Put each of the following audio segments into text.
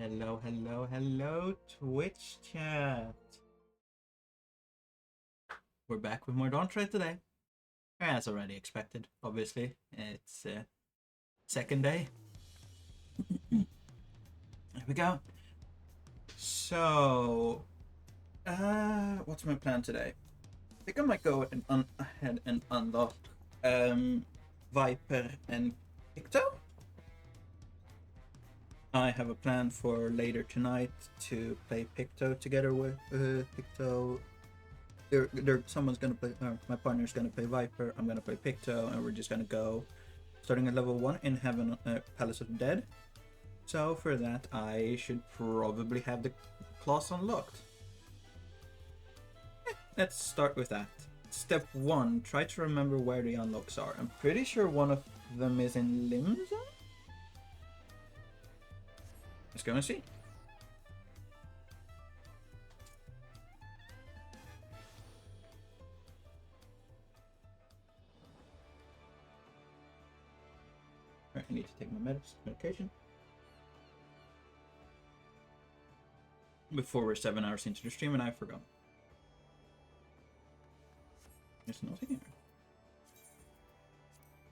Hello, hello, hello, Twitch chat. We're back with more Dawntrail today. As already expected, obviously. It's second day. There we go. So, what's my plan today? I think I might go ahead and unlock Viper and Picto. I have a plan for later tonight to play Picto together with Picto. Someone's gonna play. My partner's gonna play Viper. I'm gonna play Picto, and we're just gonna go starting at level 1 in Heaven, Palace of the Dead. So for that, I should probably have the class unlocked. Let's start with that. Step 1: try to remember where the unlocks are. I'm pretty sure one of them is in Limsa. Let's go and see. Alright, I need to take my medication. Before we're 7 hours into the stream and I forgot. There's nothing here.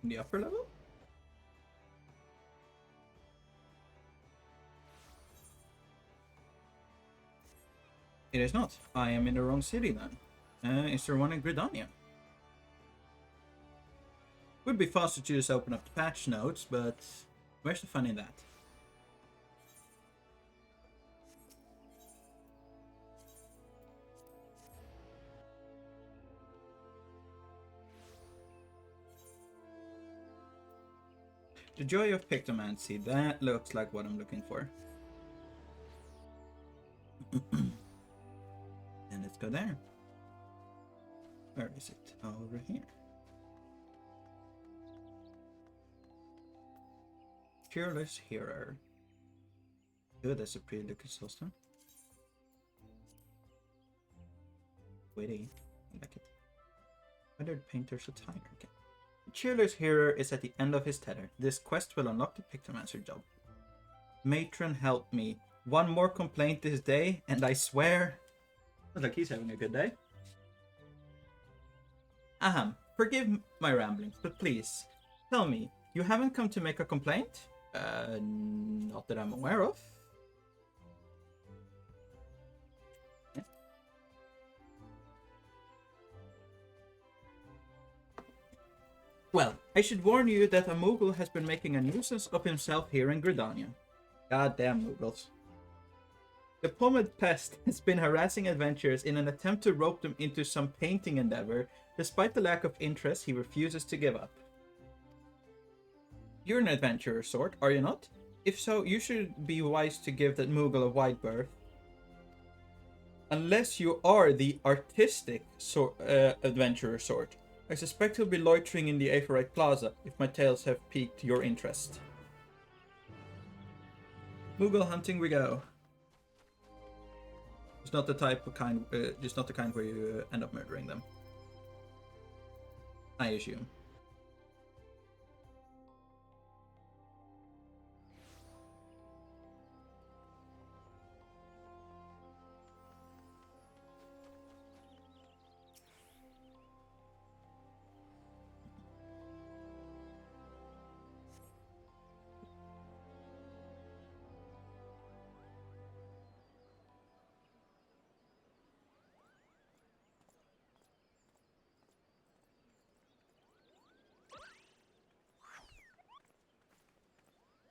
In the upper level? It is not. I am in the wrong city then. Is there one in Gridania? Would be faster to just open up the patch notes, but where's the fun in that? The Joy of Pictomancy, that looks like what I'm looking for. And let's go there. Where is it? Over here. Fearless Hero. Oh, that's a pretty looking system. Witty. I like it. Weathered Painter's Attire. Okay. Cheerless Hero is at the end of his tether. This quest will unlock the Pictomancer job. Matron, help me. One more complaint this day, and I swear... Looks like he's having a good day. Ahem, forgive my ramblings, but please, tell me, you haven't come to make a complaint? Not that I'm aware of. Yeah. Well, I should warn you that a Moogle has been making a nuisance of himself here in Gridania. Goddamn Moogles. The Pommed Pest has been harassing adventurers in an attempt to rope them into some painting endeavor. Despite the lack of interest, he refuses to give up. You're an adventurer sort, are you not? If so, you should be wise to give that Moogle a wide berth. Unless you are the artistic adventurer sort. I suspect he'll be loitering in the Aephorite Plaza, if my tales have piqued your interest. Moogle hunting we go. It's not the type of kind, just not the kind where you end up murdering them. I assume.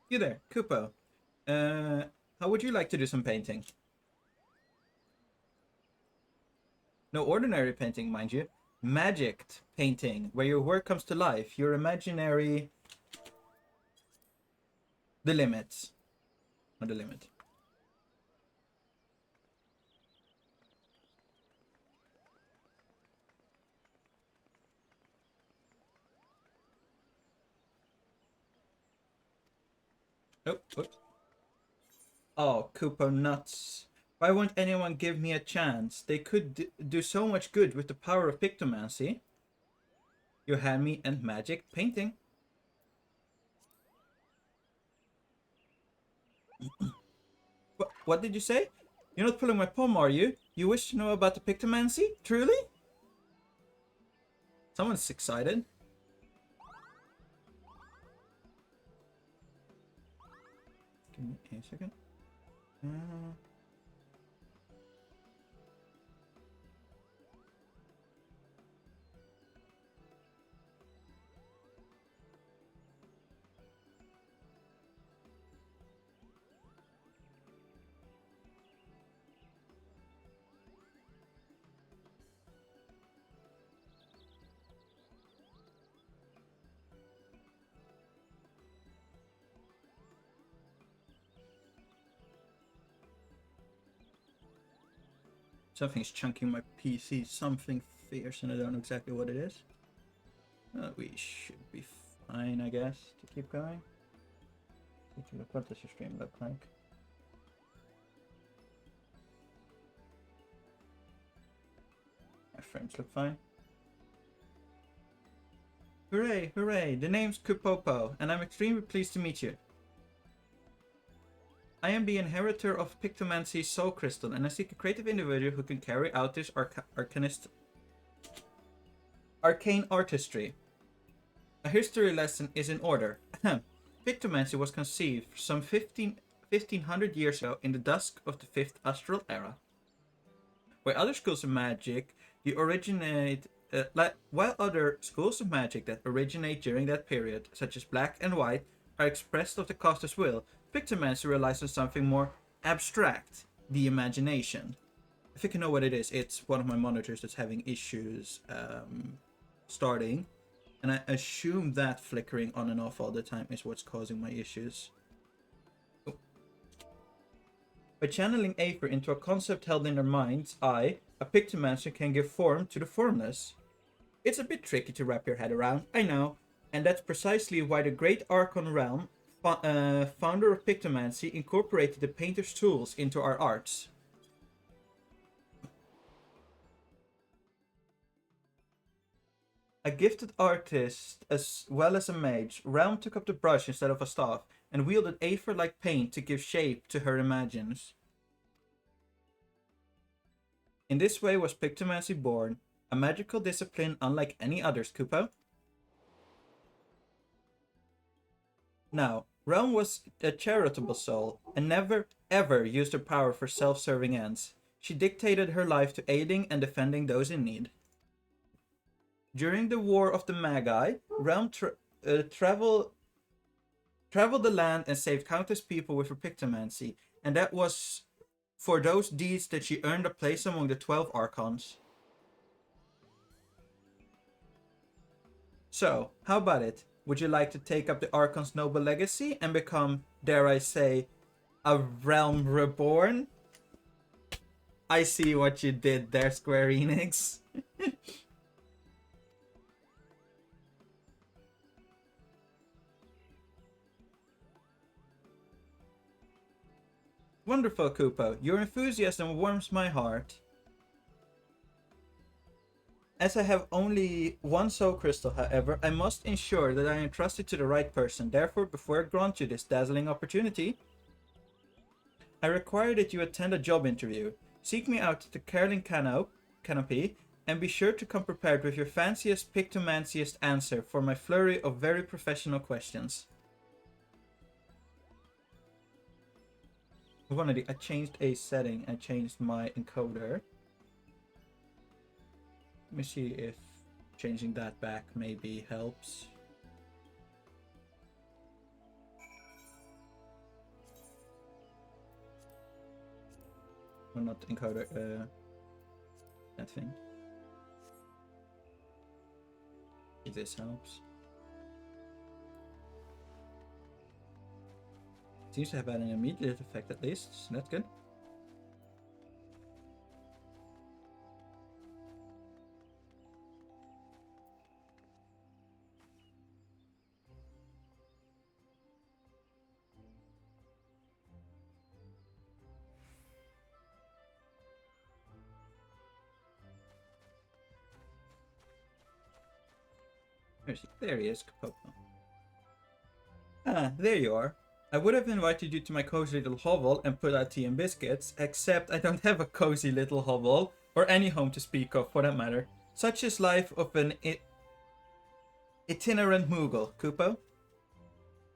You there, Kupo. How would you like to do some painting? No ordinary painting, mind you. Magicked painting, where your work comes to life. Your imaginary... The limits. Not the limit. Oh, oops. Oh, Kupo nuts. Why won't anyone give me a chance? They could do so much good with the power of Pictomancy. You had me and magic painting. What did you say? You're not pulling my palm, are you? You wish to know about the Pictomancy? Truly? Someone's excited. Give me a second. Something's chunking my PC. Something fierce, and I don't know exactly what it is. We should be fine, I guess, to keep going. What does your stream look like? My frames look fine. Hooray, hooray! The name's Kupopo, and I'm extremely pleased to meet you. I am the inheritor of Pictomancy's soul crystal, and I seek a creative individual who can carry out this arcane artistry. A history lesson is in order. Pictomancy was conceived some 1500 years ago in the dusk of the 5th astral era. While other schools of magic that originate during that period, such as black and white, are expressed of the caster's will, Pictomancy relies on something more abstract, the imagination. I think I know what it is. It's one of my monitors that's having issues starting, and I assume that flickering on and off all the time is what's causing my issues. Oh. By channeling Aether into a concept held in their mind's eye, a Pictomancer can give form to the formless. It's a bit tricky to wrap your head around, I know, and that's precisely why the Great Archon Realm, founder of Pictomancy, incorporated the painter's tools into our arts. A gifted artist as well as a mage, Realm took up the brush instead of a staff, and wielded Aether-like paint to give shape to her imagines. In this way was Pictomancy born, a magical discipline unlike any others, Kupo. Now, Realm was a charitable soul, and never, ever used her power for self-serving ends. She dictated her life to aiding and defending those in need. During the War of the Magi, Realm traveled the land and saved countless people with her Pictomancy, and that was for those deeds that she earned a place among the 12 Archons. So, how about it? Would you like to take up the Archon's noble legacy and become, dare I say, a Realm Reborn? I see what you did there, Square Enix. Wonderful, Kupo. Your enthusiasm warms my heart. As I have only one soul crystal, however, I must ensure that I am trusted to the right person. Therefore, before I grant you this dazzling opportunity, I require that you attend a job interview. Seek me out at the Carling Canopy, and be sure to come prepared with your fanciest, Pictomanciest answer for my flurry of very professional questions. I changed a setting. I changed my encoder. Let me see if changing that back maybe helps. Or not encoder, that thing. If this helps. Seems to have had an immediate effect at least, so that's good. There he is, Kapopo. Ah, there you are. I would have invited you to my cozy little hovel and put out tea and biscuits, except I don't have a cozy little hovel, or any home to speak of for that matter. Such is life of an itinerant Moogle, Kupo.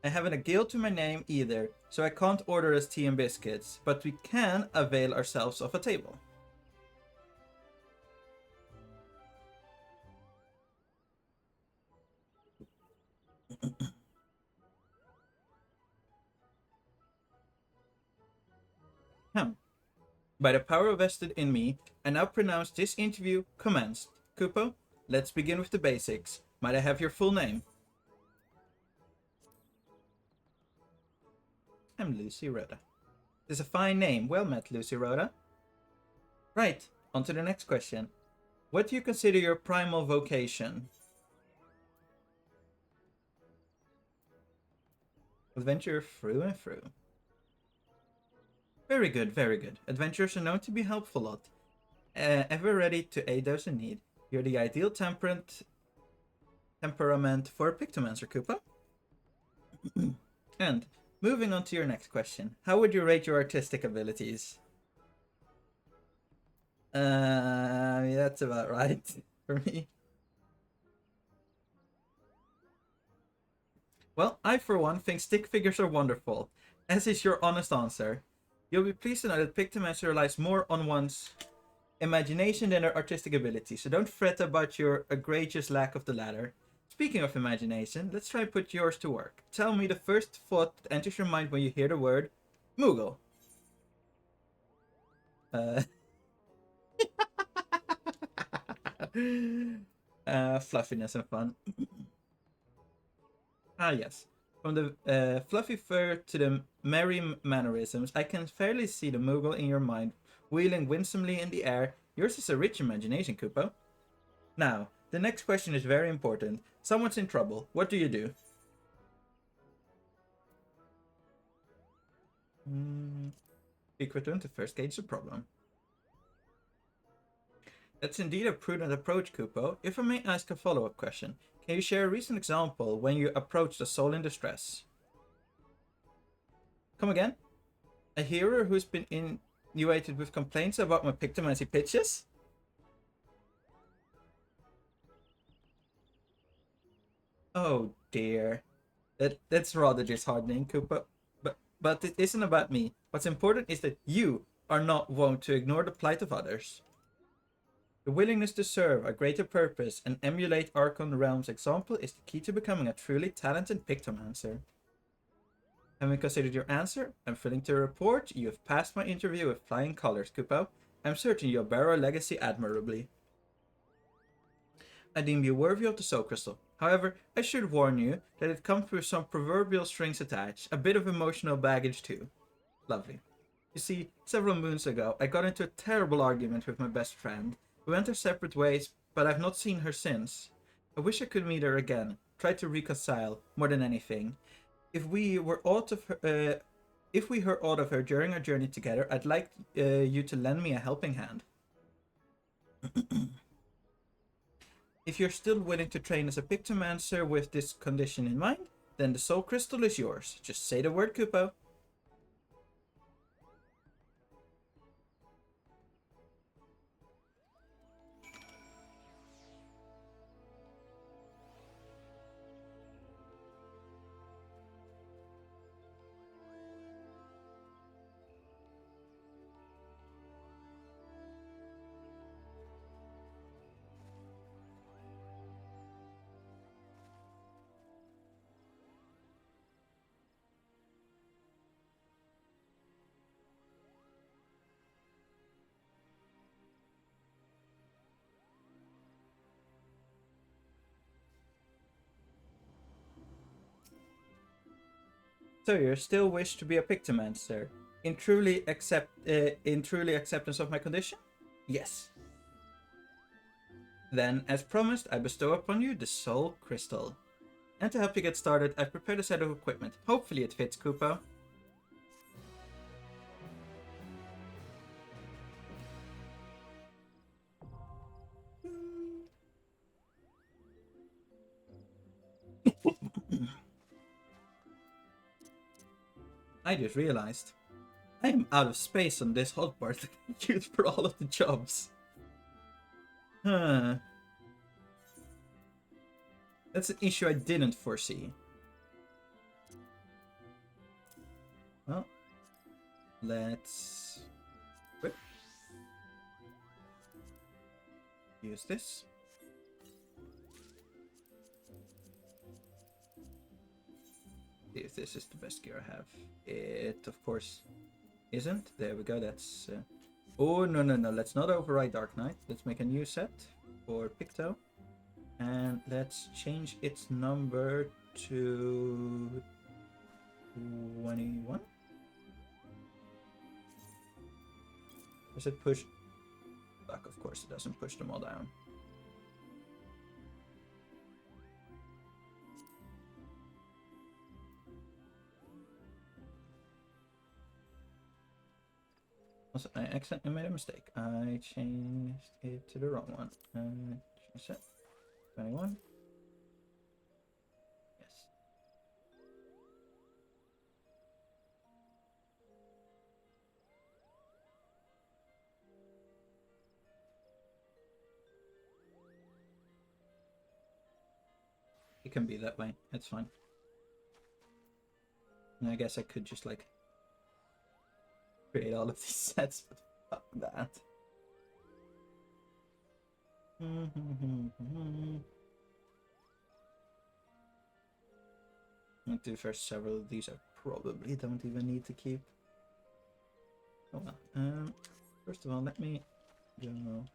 I haven't a guild to my name either, so I can't order us tea and biscuits, but we can avail ourselves of a table. By the power vested in me, I now pronounce this interview commenced. Kupo, let's begin with the basics. Might I have your full name? I'm Lucy Rhoda. It is a fine name. Well met, Lucy Rhoda. Right, on to the next question. What do you consider your primal vocation? Adventurer through and through. Very good, very good. Adventurers are known to be helpful lot. Ever ready to aid those in need. You're the ideal temperament for a Pictomancer, Koopa. And moving on to your next question. How would you rate your artistic abilities? That's about right for me. Well, I for one think stick figures are wonderful, as is your honest answer. You'll be pleased to know that Pictomancer relies more on one's imagination than their artistic ability, so don't fret about your egregious lack of the latter. Speaking of imagination, let's try and put yours to work. Tell me the first thought that enters your mind when you hear the word Moogle. Fluffiness and fun. Yes. From the fluffy fur to the merry mannerisms, I can fairly see the Moogle in your mind, wheeling winsomely in the air. Yours is a rich imagination, Kupo. Now, the next question is very important. Someone's in trouble. What do you do? Speak with them to first gauge the problem. That's indeed a prudent approach, Kupo. If I may ask a follow-up question, can you share a recent example when you approached a soul in distress? Come again? A hero who's been inundated with complaints about my Pictomancy pitches? Oh dear. That's rather disheartening, Koopa. But it isn't about me. What's important is that you are not wont to ignore the plight of others. The willingness to serve a greater purpose and emulate Archon Realm's example is the key to becoming a truly talented Pictomancer. Having considered your answer, I'm willing to report you have passed my interview with flying colors, Kupo. I'm certain you'll bear our legacy admirably. I deem you worthy of the Soul Crystal. However, I should warn you that it comes with some proverbial strings attached, a bit of emotional baggage too. Lovely. You see, several moons ago, I got into a terrible argument with my best friend. We went our separate ways, but I've not seen her since. I wish I could meet her again, try to reconcile, more than anything. If we heard aught of her during our journey together, I'd like you to lend me a helping hand. If you're still willing to train as a Pictomancer with this condition in mind, then the Soul Crystal is yours. Just say the word, Kupo. So you still wish to be a Pictomancer? In truly acceptance of my condition? Yes. Then, as promised, I bestow upon you the Soul Crystal. And to help you get started, I've prepared a set of equipment. Hopefully it fits, Kupo. I just realized I am out of space on this hotbar that I used for all of the jobs. Huh. That's an issue I didn't foresee. Well, let's equip. Use this. See if this is the best gear I have. It, of course, isn't. There we go. That's. Oh, no, no, no. Let's not override Dark Knight. Let's make a new set for Picto. And let's change its number to 21. Does it push back? Of course, it doesn't push them all down. Also, I accidentally made a mistake. I changed it to the wrong one. Change that. 21. Yes. It can be that way. It's fine. And I guess I could just like create all of these sets, but fuck that. To be fair, several of these I probably don't even need to keep. Oh well. First of all, let me go.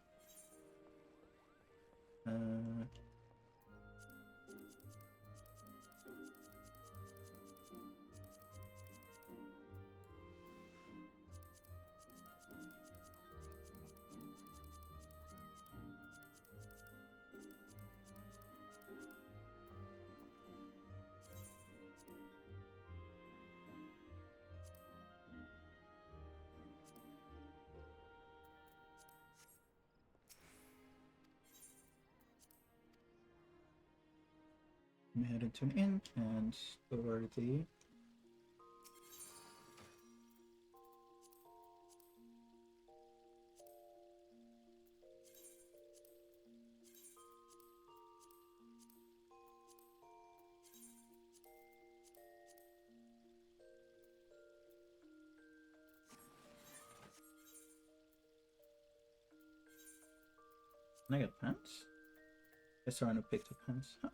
Head into an inn and store the Can I get pants? Yes, there are no picked up pants. Huh.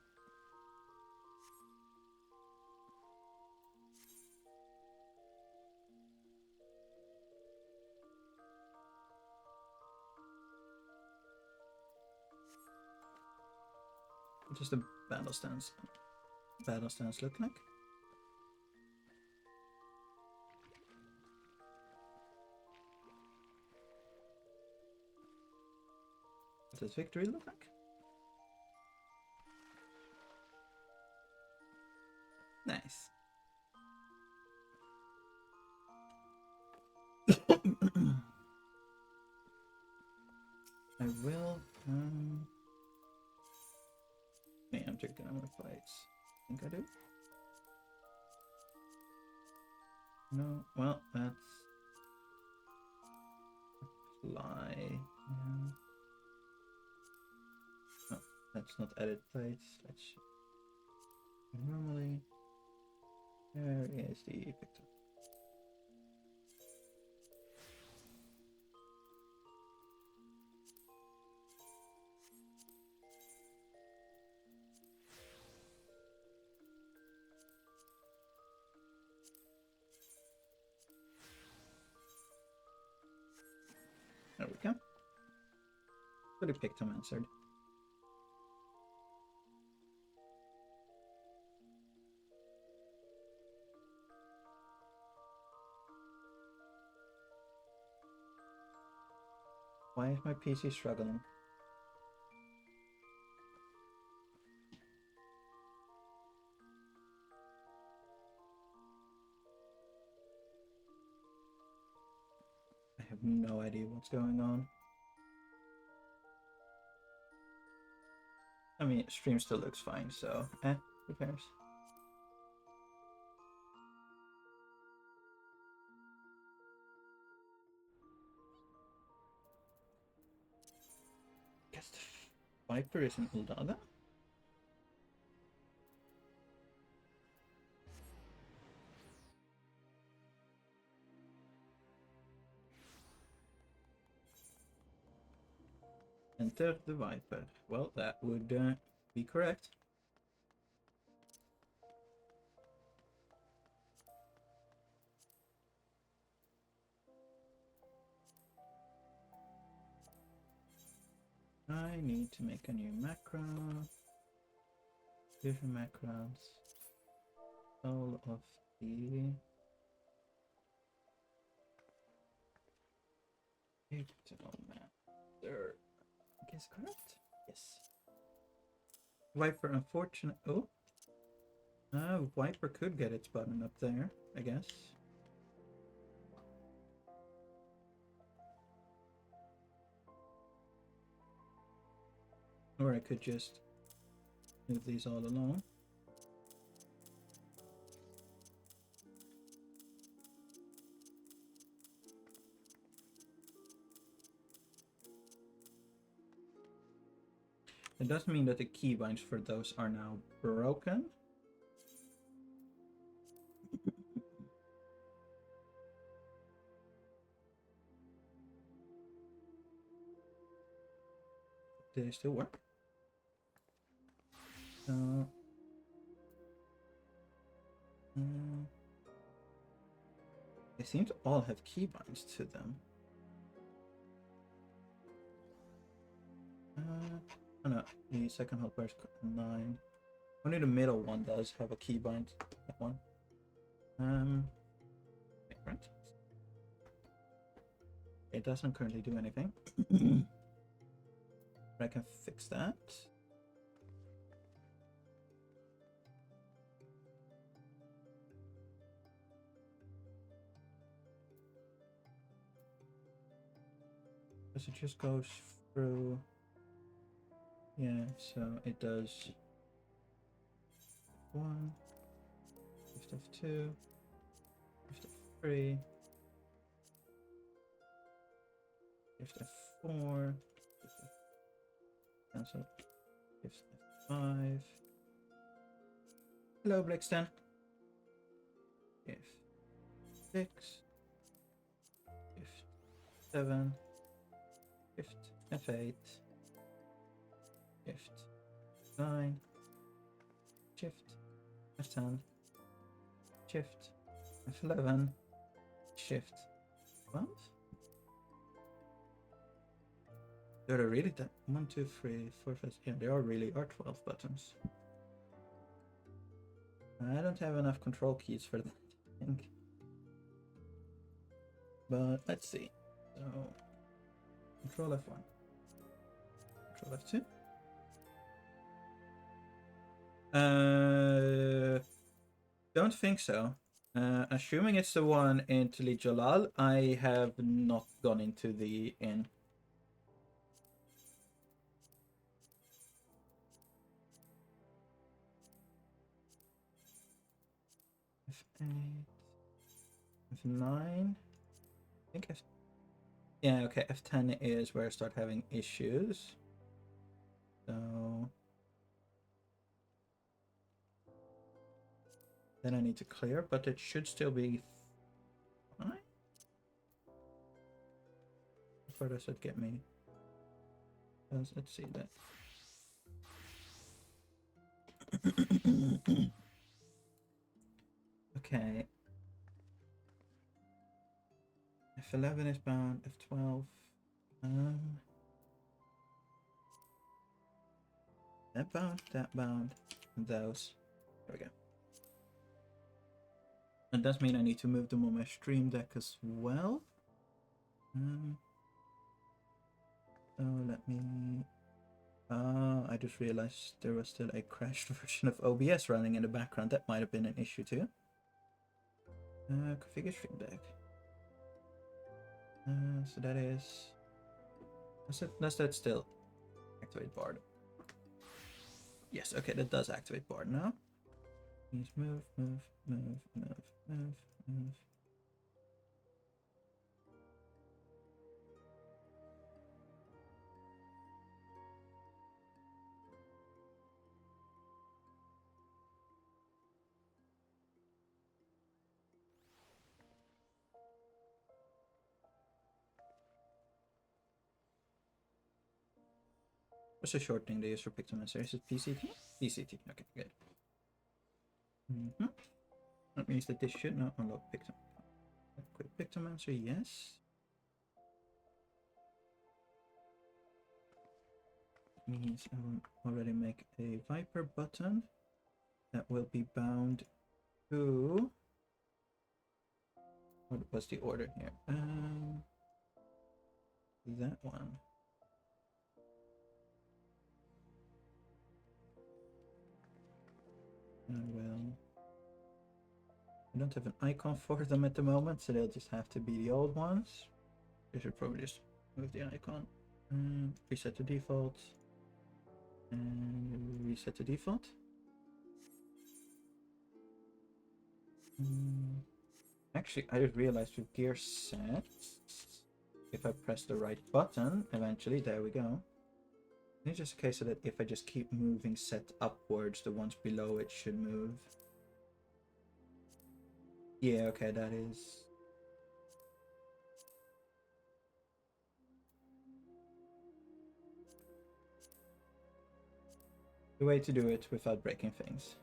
What does the battle stance look like? What does victory look like? Nice. I will I'm drinking on my fights. I think I do. No, well, that's fly. Oh, that's not edit plates. Let's normally. There is the picture. There we go. Pretty Pictum answered. Why is my PC struggling? I have no idea what's going on. I mean, stream still looks fine, so who cares? Viper is an Uldada? Enter the Viper. Well, that would be correct. I need to make a new macro. Different macros. All of the master. I guess correct? Yes. Viper, unfortunate. Oh. Viper could get its button up there, I guess. Or I could just move these all along. It does mean that the keybinds for those are now broken. They still work. So they seem to all have keybinds to them. Oh no, the second help bar is 9. Only the middle one does have a keybind. That one. Different. It doesn't currently do anything. But I can fix that. Because it just goes through. Yeah, so it does 1, lift of 2, lift of 3, lift of 4, lift of cancel, lift of 5. Hello, Blackstan. Lift 6, lift 7, lift F8. Shift 9, Shift F10, Shift F11, Shift 12. There are really that 1, 2, 3, 4, 5. Yeah, there really are 12 buttons. I don't have enough control keys for that, I think. But let's see. So Control F1, Control F2. Don't think so. Assuming it's the one in Tali Jalal, I have not gone into the inn. F8, F9. I think F. Yeah, okay. F10 is where I start having issues. So then I need to clear, but it should still be fine. How far does it get me? Let's see that. Okay. F11 is bound, F12. That bound, and those. There we go. And does mean I need to move them on my stream deck as well. So let me. I just realized there was still a crashed version of OBS running in the background. That might have been an issue too. Configure stream deck. So that is. Does that still activate Bard? Yes, okay, that does activate Bard now. Please move. What's the shortening they use for Pictomancer? Is it PCT? PCT. Okay, good. That means that this should not unlock Pictomancer. Quick Pictomancer, yes. Means I will already make a Viper button that will be bound to. What was the order here? That one. I don't have an icon for them at the moment, so they'll just have to be the old ones. I should probably just move the icon. Reset to default. And reset to default. Actually, I just realized with gear set, if I press the right button, eventually, there we go. It's just a case of that if I just keep moving set upwards, the ones below it should move. Yeah, okay, that is... the way to do it without breaking things.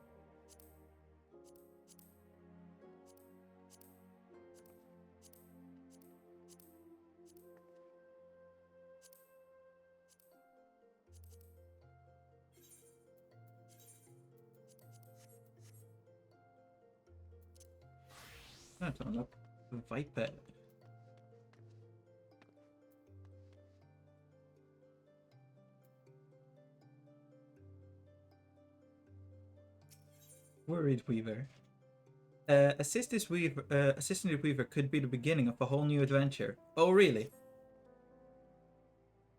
I don't unlock the Viper. Worried Weaver. Assisting the Weaver could be the beginning of a whole new adventure. Oh, really?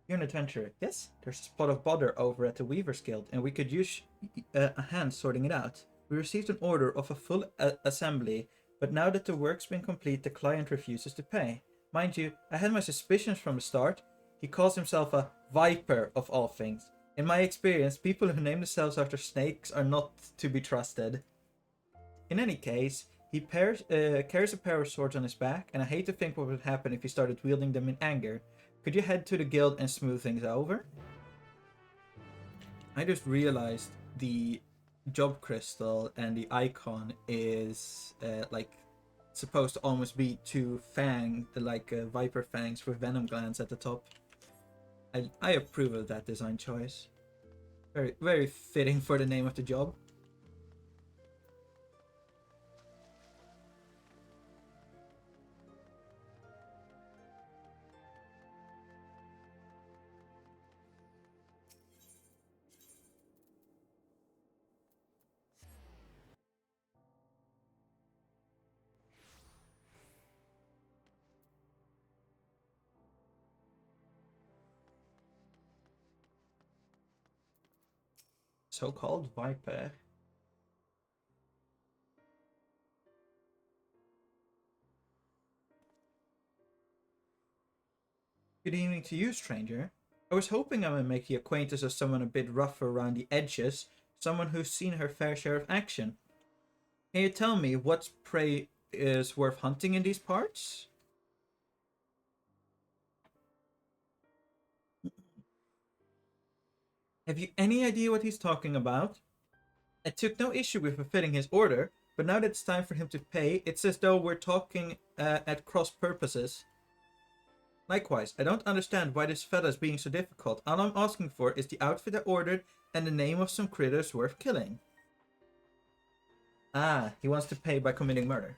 You're an adventurer. Yes? There's a spot of bother over at the Weaver's Guild, and we could use a hand sorting it out. We received an order of a full assembly, but now that the work's been complete, the client refuses to pay. Mind you, I had my suspicions from the start. He calls himself a Viper, of all things. In my experience, people who name themselves after snakes are not to be trusted. In any case, he carries a pair of swords on his back, and I hate to think what would happen if he started wielding them in anger. Could you head to the guild and smooth things over? I just realized the job crystal and the icon is like supposed to almost be two viper fangs with venom glands at the top. I approve of that design choice. Very, very fitting for the name of the job. So-called Viper. Good evening to you, stranger. I was hoping I would make the acquaintance of someone a bit rougher around the edges, someone who's seen her fair share of action. Can you tell me what prey is worth hunting in these parts? Have you any idea what he's talking about? I took no issue with fulfilling his order, but now that it's time for him to pay, it's as though we're talking at cross purposes. Likewise, I don't understand why this fella's being so difficult. All I'm asking for is the outfit I ordered and the name of some critters worth killing. Ah, he wants to pay by committing murder.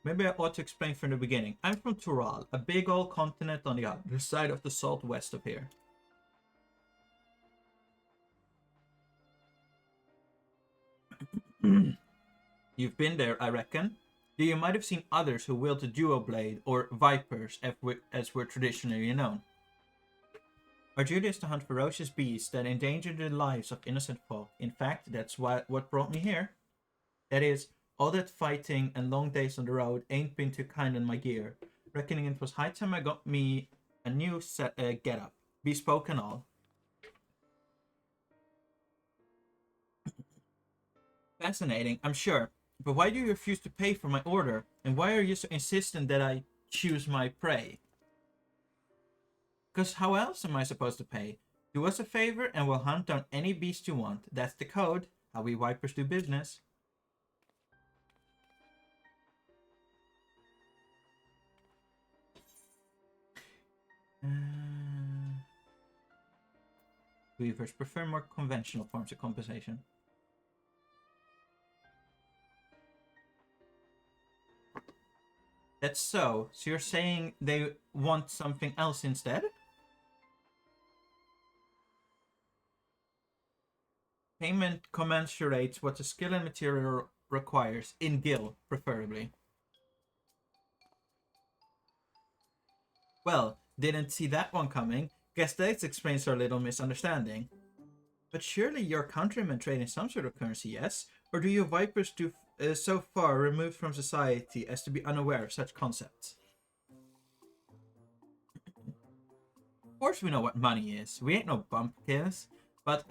Maybe I ought to explain from the beginning. I'm from Tural, a big old continent on the other side of the salt west of here. You've been there, I reckon. You might have seen others who wield the dual blade, or vipers, as we're traditionally known. Our duty is to hunt ferocious beasts that endanger the lives of innocent folk. In fact, that's what brought me here. That is, all that fighting and long days on the road ain't been too kind on my gear. Reckoning it was high time I got me a new get-up, bespoke and all. Fascinating, I'm sure. But why do you refuse to pay for my order? And why are you so insistent that I choose my prey? Because how else am I supposed to pay? Do us a favor and we'll hunt down any beast you want. That's the code. How we Vipers do business. Weavers prefer more conventional forms of compensation. That's so. So you're saying they want something else instead? Payment commensurates what the skill and material requires, in gil, preferably. Well, didn't see that one coming. Guess that explains our little misunderstanding. But surely your countrymen trade in some sort of currency, yes? Or do you Vipers do so far removed from society as to be unaware of such concepts? Of course we know what money is. We ain't no bumpkins. But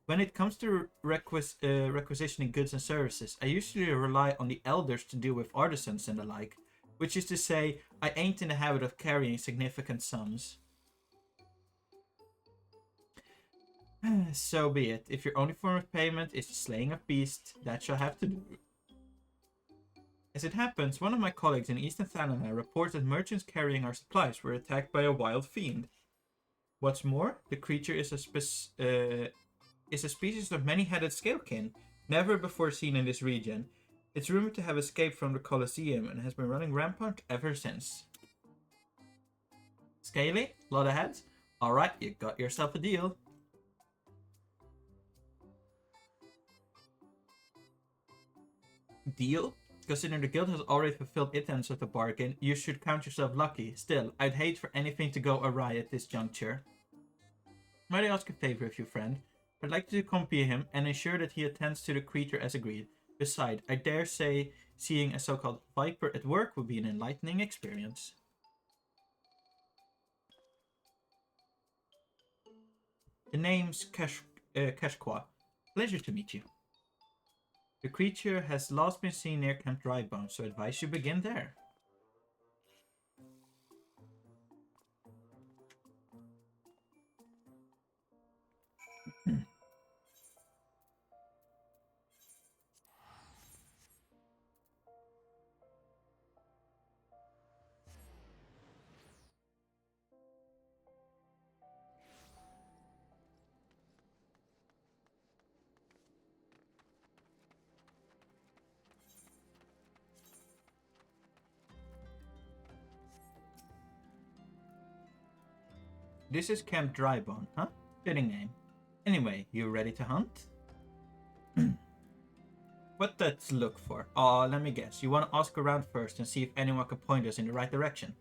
when it comes to requisitioning goods and services, I usually rely on the elders to deal with artisans and the like. Which is to say, I ain't in the habit of carrying significant sums. So be it. If your only form of payment is the slaying of beasts, that shall have to do. As it happens, one of my colleagues in Eastern Thalana reports that merchants carrying our supplies were attacked by a wild fiend. What's more, the creature is a species of many-headed scalekin, never before seen in this region. It's rumored to have escaped from the Colosseum and has been running rampant ever since. Scaly? Lot of heads? Alright, you got yourself a deal. Deal? Considering the guild has already fulfilled its end of the bargain, you should count yourself lucky. Still, I'd hate for anything to go awry at this juncture. Might I ask a favor of you, friend? I'd like to accompany him and ensure that he attends to the creature as agreed. Besides, I dare say seeing a so-called Viper at work would be an enlightening experience. The name's Kashqua. Pleasure to meet you. The creature has last been seen near Camp Drybone, so I advise you begin there. This is Camp Drybone, huh? Fitting name. Anyway, you ready to hunt? What let's look for? Let me guess. You want to ask around first and see if anyone can point us in the right direction.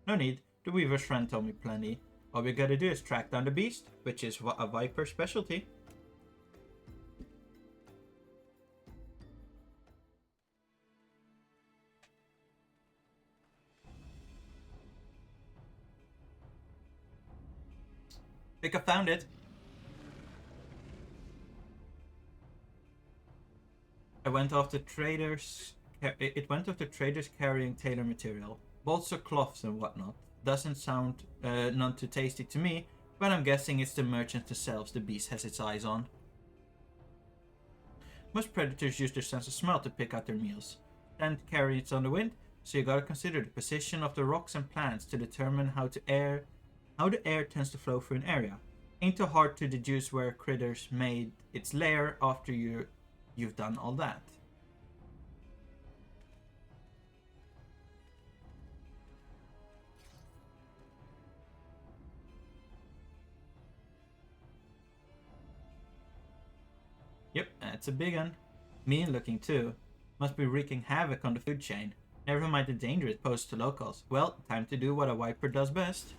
No need. The Weaver's friend told me plenty. All we gotta do is track down the beast, which is a Viper specialty. Think I found it. It went after traders carrying tailor material. Bolts of cloths and whatnot. Doesn't sound none too tasty to me, but I'm guessing it's the merchants themselves the beast has its eyes on. Most predators use their sense of smell to pick out their meals. And carry it on the wind, so you gotta consider the position of the rocks and plants to determine how the air tends to flow through an area. Ain't too hard to deduce where critters made its lair after you've done all that. Yep, that's a big one. Mean looking too. Must be wreaking havoc on the food chain. Never mind the danger it poses to locals. Well, time to do what a Viper does best.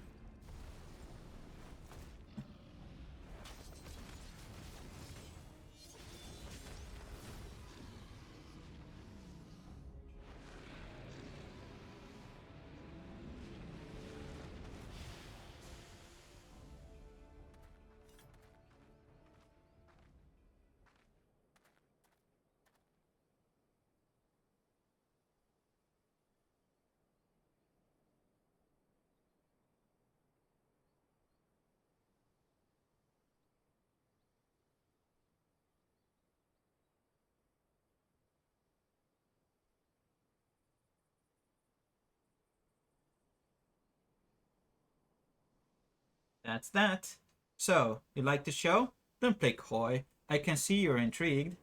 That's that. So, you like the show? Don't play coy. I can see you're intrigued.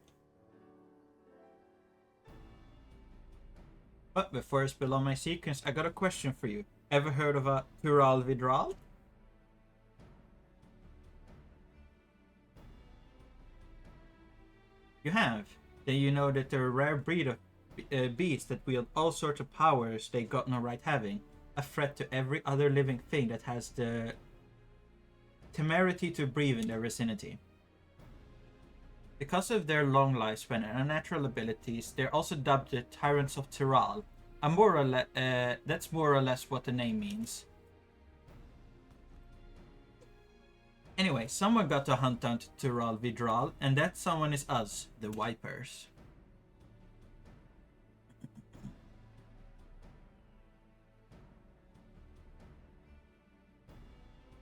But before I spill on my secrets, I got a question for you. Ever heard of a Hural Vidral? You have. Then you know that they're a rare breed of beasts that wield all sorts of powers they got no right having. A threat to every other living thing that has the temerity to breathe in their vicinity. Because of their long lifespan and unnatural abilities, they're also dubbed the Tyrants of Tiral. That's more or less what the name means. Anyway, someone got to hunt down Tiral Vidral, and that someone is us, the Vipers.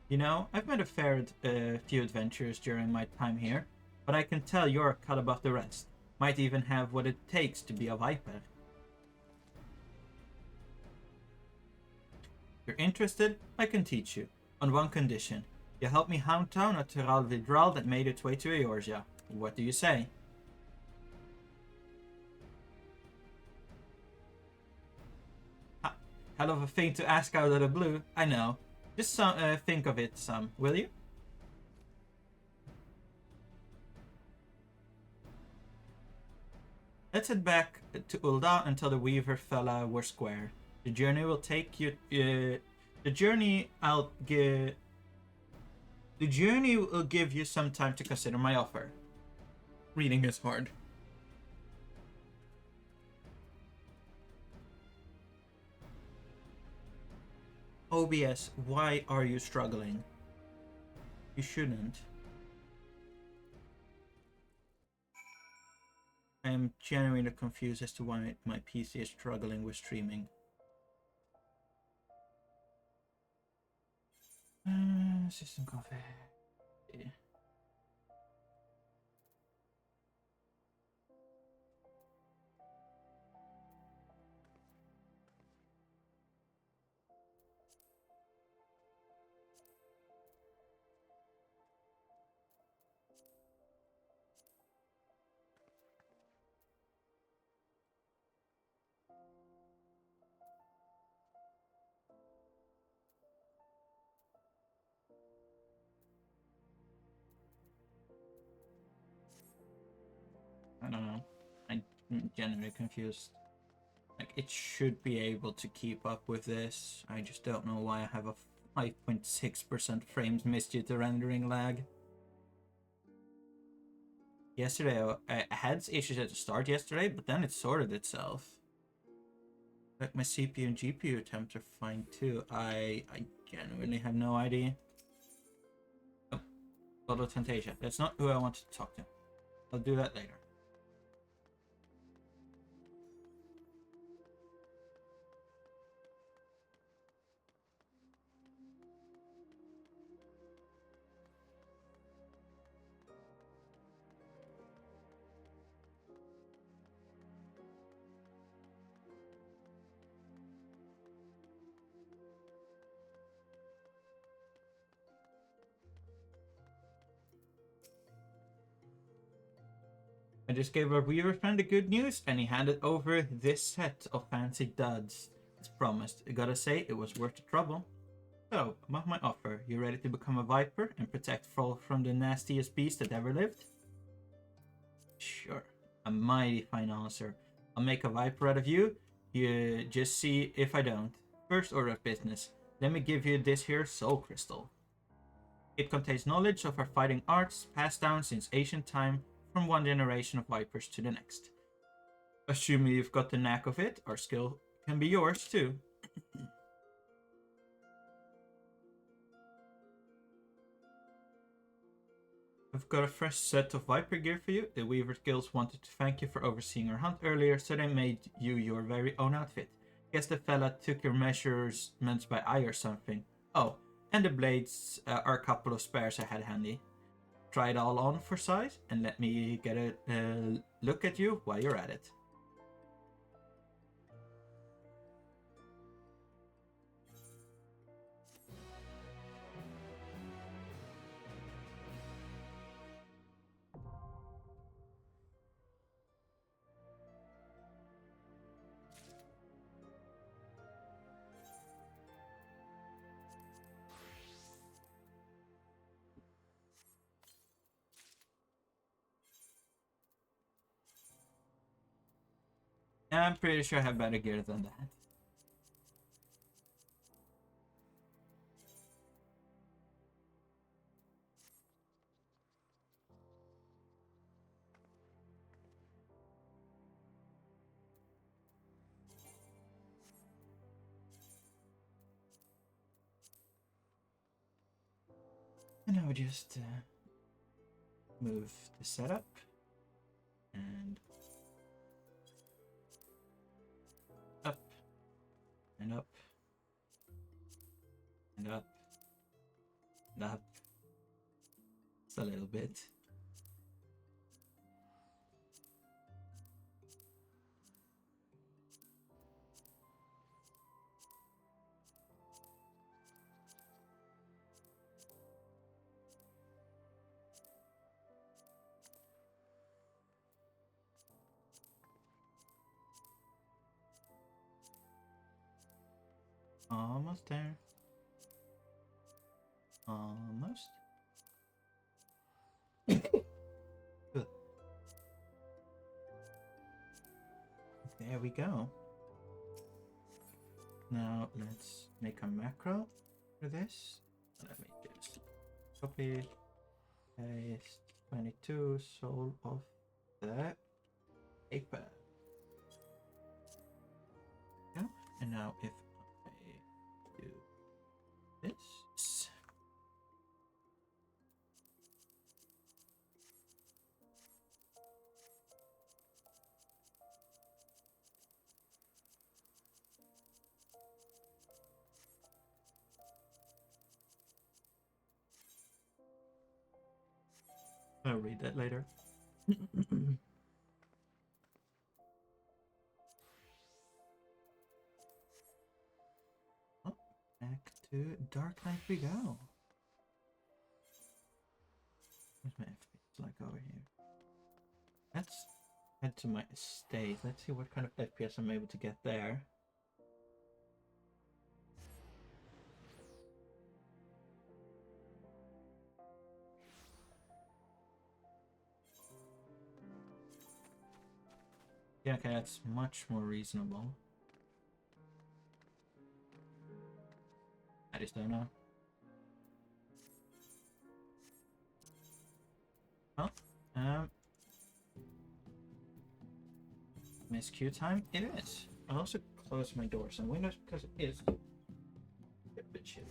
You know, I've made a fair few adventures during my time here, but I can tell you're cut above the rest. Might even have what it takes to be a Viper. If you're interested, I can teach you. On one condition. You help me hunt down a Tiral Vidral that made its way to Eorzea. What do you say? Ha, hell of a thing to ask out of the blue, I know. Just think of it some, will you? Let's head back to Ul'dah until the Weaver fella were square. The journey will take you. The journey will give you some time to consider my offer. Reading is hard. OBS, why are you struggling? You shouldn't. I am genuinely confused as to why my PC is struggling with streaming. System coffee. Yeah. I don't know. I'm genuinely confused. Like, it should be able to keep up with this. I just don't know why I have a 5.6% frames missed due to rendering lag. Yesterday, I had issues at the start yesterday, but then it sorted itself. Like, my CPU and GPU attempts are fine too. I genuinely have no idea. Oh, Lord of Temptation. That's not who I wanted to talk to. I'll do that later. I just gave our Weaver friend the good news, and he handed over this set of fancy duds. As promised, I gotta say, it was worth the trouble. So, about my offer, you ready to become a Viper and protect Frol from the nastiest beast that ever lived? Sure. A mighty fine answer. I'll make a Viper out of you. You just see if I don't. First order of business. Let me give you this here Soul Crystal. It contains knowledge of our fighting arts passed down since ancient time from one generation of Vipers to the next. Assuming you've got the knack of it, our skill can be yours too. I've got a fresh set of Viper gear for you. The Weaver Guilds wanted to thank you for overseeing our hunt earlier, so they made you your very own outfit. Guess the fella took your measurements by eye or something. Oh, and the blades are a couple of spares I had handy. Try it all on for size, and let me get a look at you while you're at it. I'm pretty sure I have better gear than that. And I would just move the setup and up and up and up and up. Just a little bit. Almost there. Almost. Good. There we go. Now let's make a macro for this. Let me just copy, paste 22 soul of the paper. Yeah. And now if I do this. I'll read that later. Oh, back to Dark Knight we go. Where's my FPS like over here? Let's head to my estate. Let's see what kind of FPS I'm able to get there. Yeah, okay, that's much more reasonable. I just don't know. Well, MSQ time it is. I'll also close my doors and windows because it is a bit shit.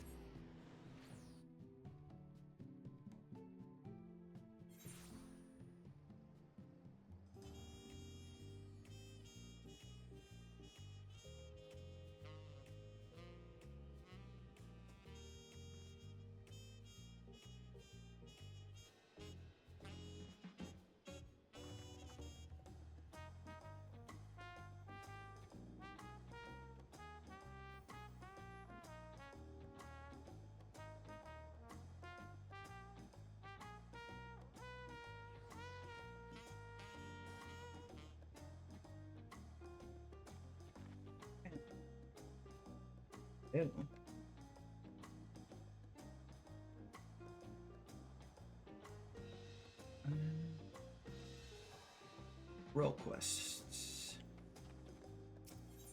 Ew. Role quests.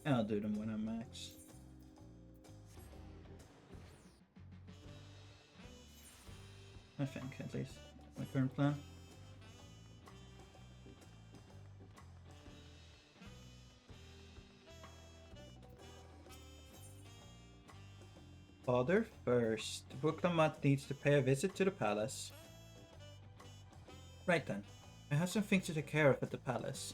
I'll do them when I'm max. I think, at least. My current plan. Father first. Buklamat needs to pay a visit to the palace. Right then. I have some things to take care of at the palace.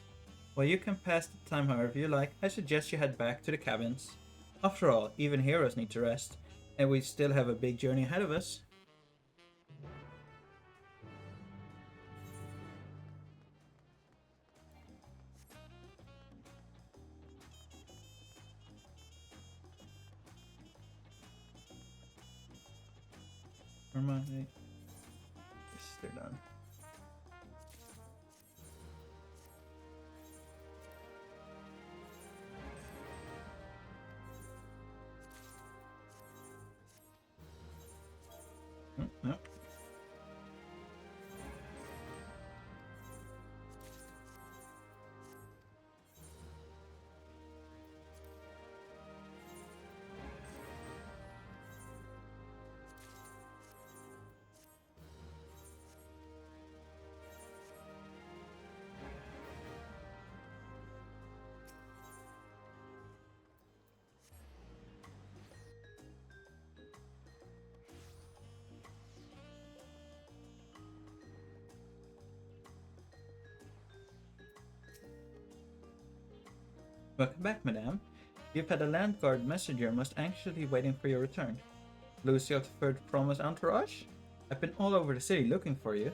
While you can pass the time however you like, I suggest you head back to the cabins. After all, even heroes need to rest, and we still have a big journey ahead of us. Yes, they're done. No. Welcome back, madame. You've had a land guard messenger most anxiously waiting for your return. Lucy of the Third Promise entourage? I've been all over the city looking for you.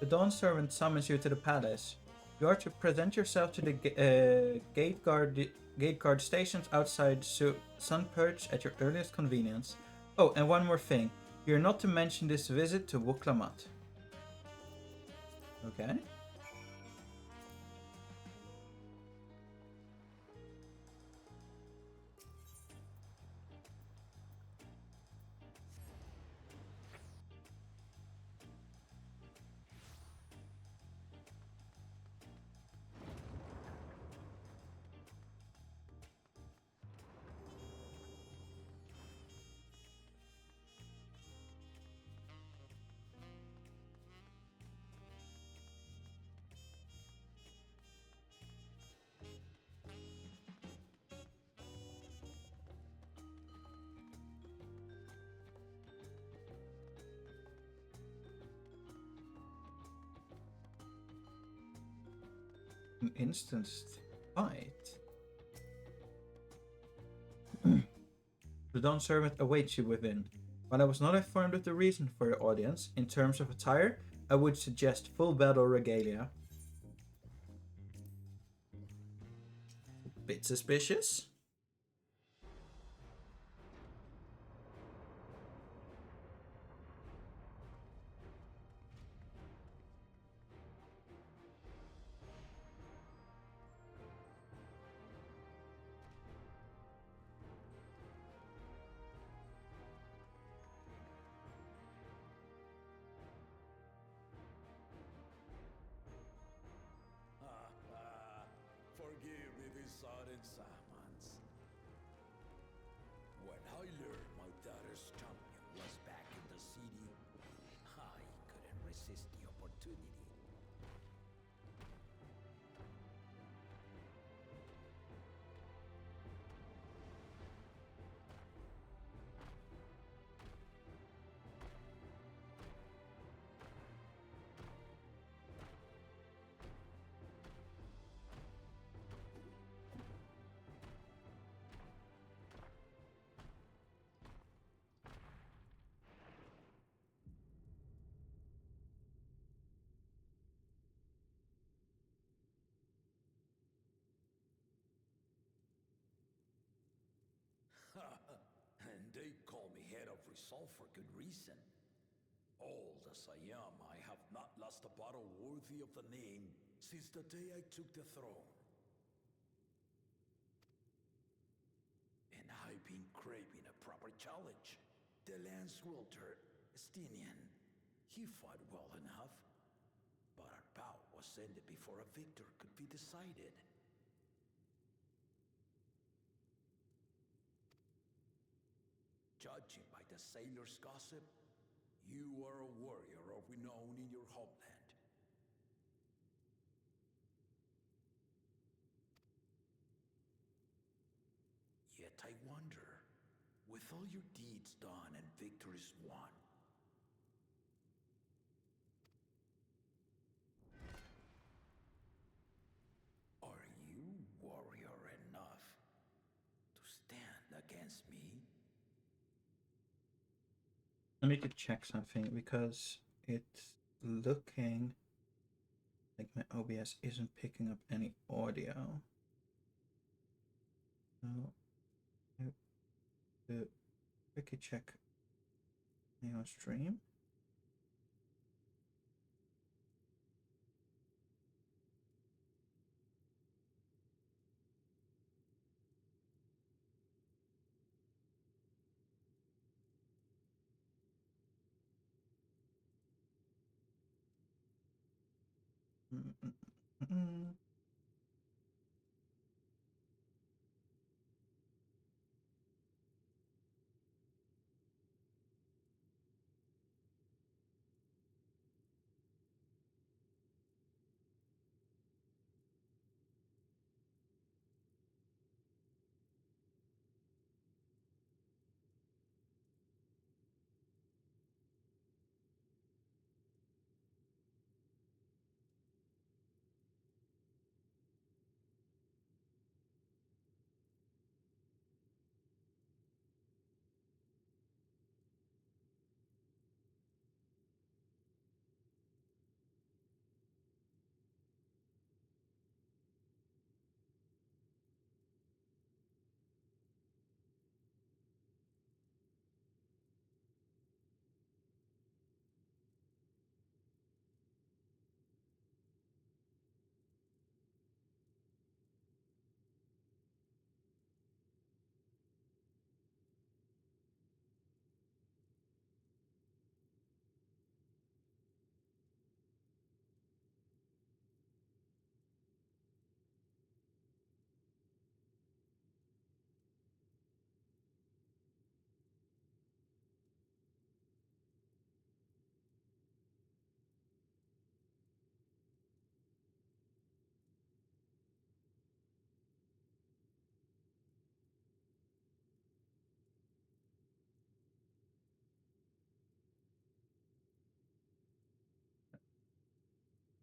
The Dawn servant summons you to the palace. You are to present yourself to the gate guard stations outside Sunperch at your earliest convenience. Oh, and one more thing. You're not to mention this visit to Wuklamat. Okay. An instanced fight. The Dawn servant awaits you within. While I was not informed of the reason for the audience, in terms of attire, I would suggest full battle regalia. Bit suspicious. Forgive me this sudden summons. When I learned my daughter's champion was back in the city, I couldn't resist the opportunity. And they call me head of resolve for good reason. Old as I am, I have not lost a battle worthy of the name since the day I took the throne. And I've been craving a proper challenge. The lance wielder, Estinian, he fought well enough, but our bout was ended before a victor could be decided. Judging by the sailors' gossip, you are a warrior of renown in your homeland. Yet I wonder, with all your deeds done and victories won, are you warrior enough to stand against me? I need to check something because it's looking like my OBS isn't picking up any audio. So I have to quickly check my stream.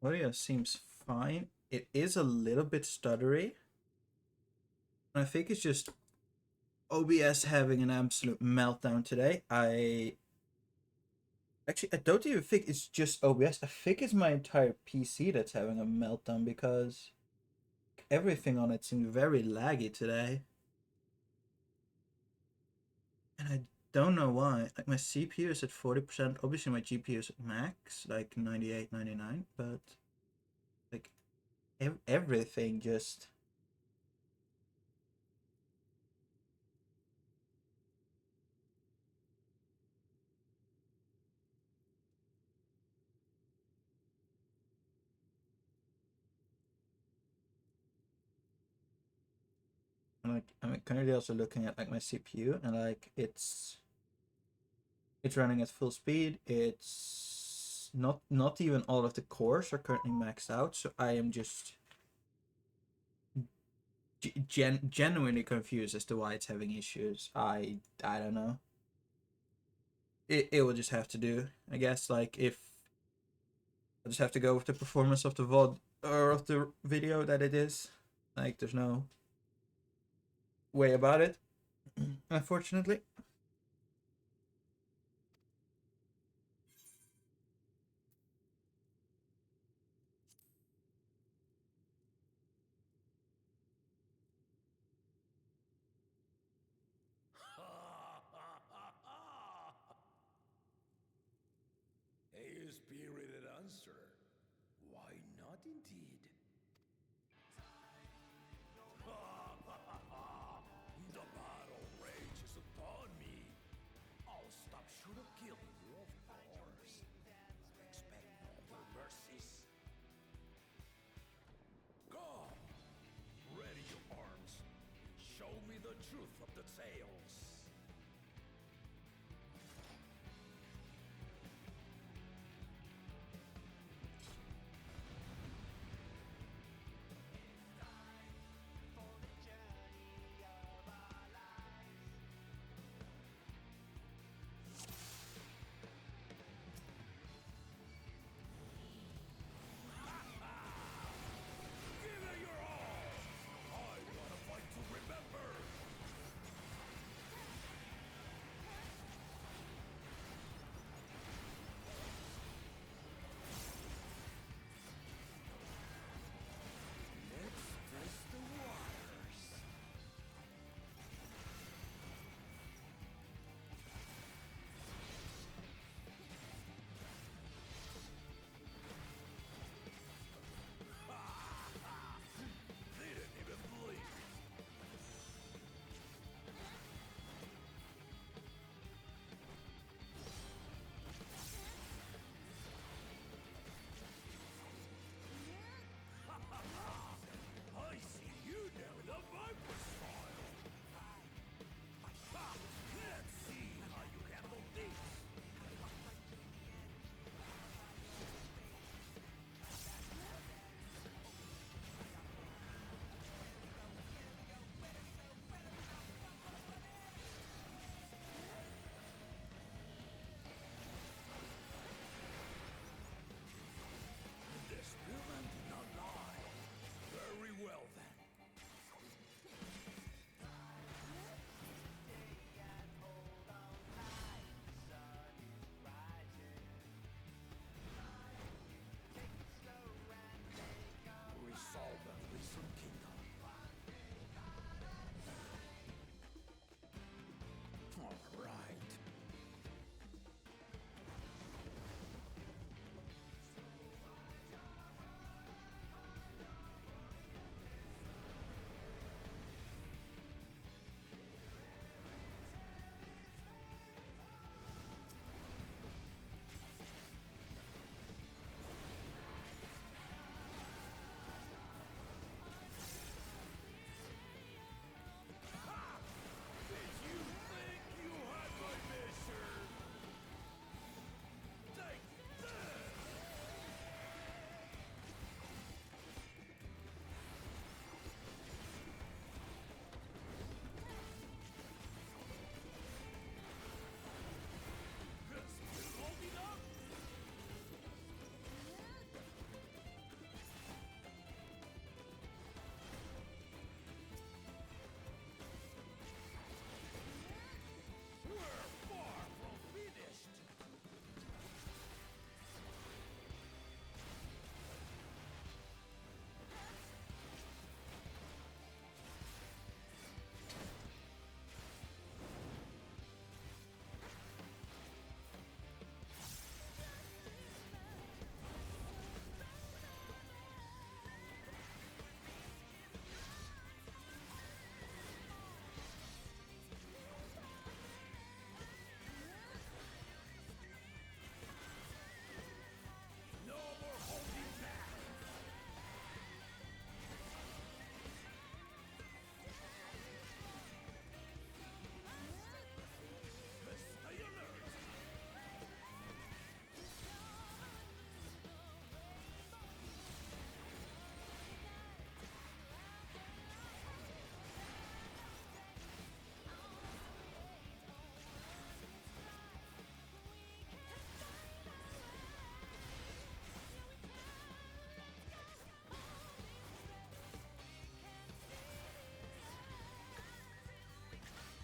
Audio seems fine. It is a little bit stuttery. I think it's just OBS having an absolute meltdown today. I don't even think it's just OBS. I think it's my entire PC that's having a meltdown because everything on it seems very laggy today. And I don't know why. Like my CPU is at 40%. Obviously my GPU is at max, like 98, 99, but like everything just like I'm currently also looking at like my CPU and like it's running at full speed. It's not even all of the cores are currently maxed out, so I am just genuinely confused as to why it's having issues. I don't know. It will just have to do, I guess. Like if I just have to go with the performance of the VOD or of the video that it is. Like there's no way about it, unfortunately. A spirited answer. Why not indeed? The battle rages upon me. I'll stop short of killing you, of course. Expect no more mercies. Go! Ready your arms. Show me the truth of the tales. Give it your all! I want a fight to remember!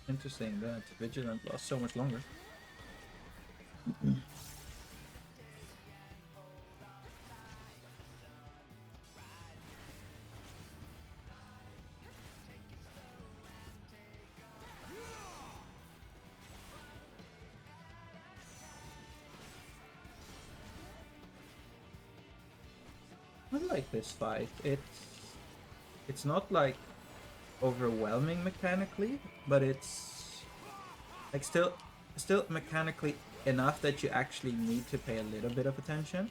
Interesting that Vigilant lasts so much longer. I like this fight. It's not like overwhelming mechanically, but it's like still mechanically enough that you actually need to pay a little bit of attention.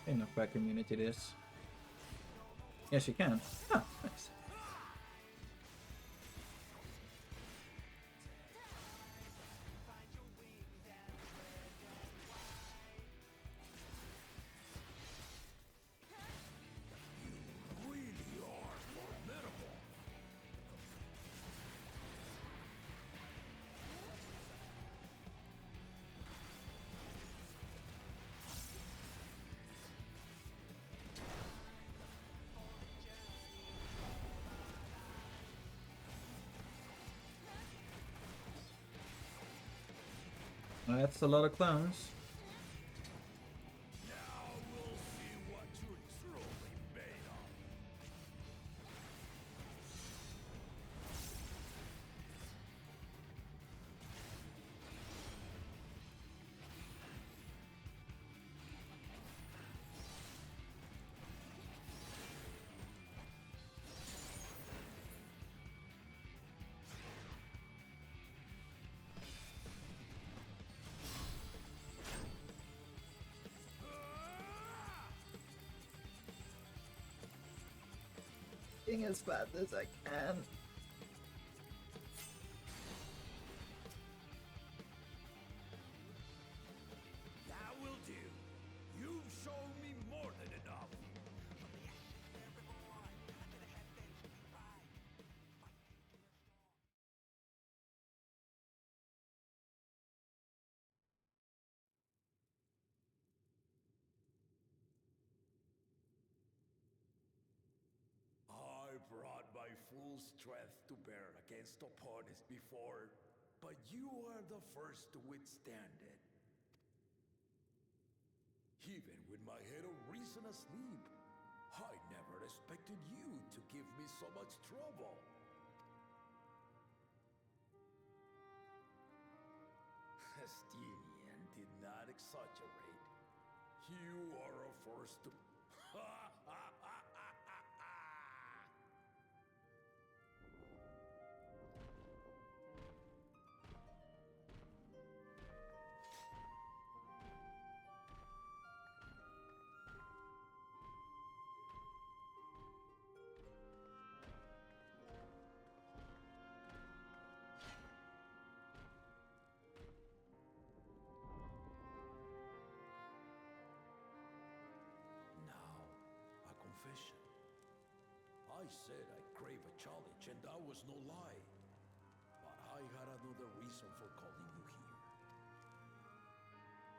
Knockback immunity this. Yes, you can. Ah, nice. That's a lot of clones. Now we'll see what you're truly made of. Being as fast as I can. That will do. You've shown me more than enough. I brought my full strength to bear against opponents before, but you are the first to withstand it. Even with my head of reason asleep, I never expected you to give me so much trouble. Estinian did not exaggerate. You are a force to... Now, a confession. I said I crave a challenge, and that was no lie. But I had another reason for calling you here.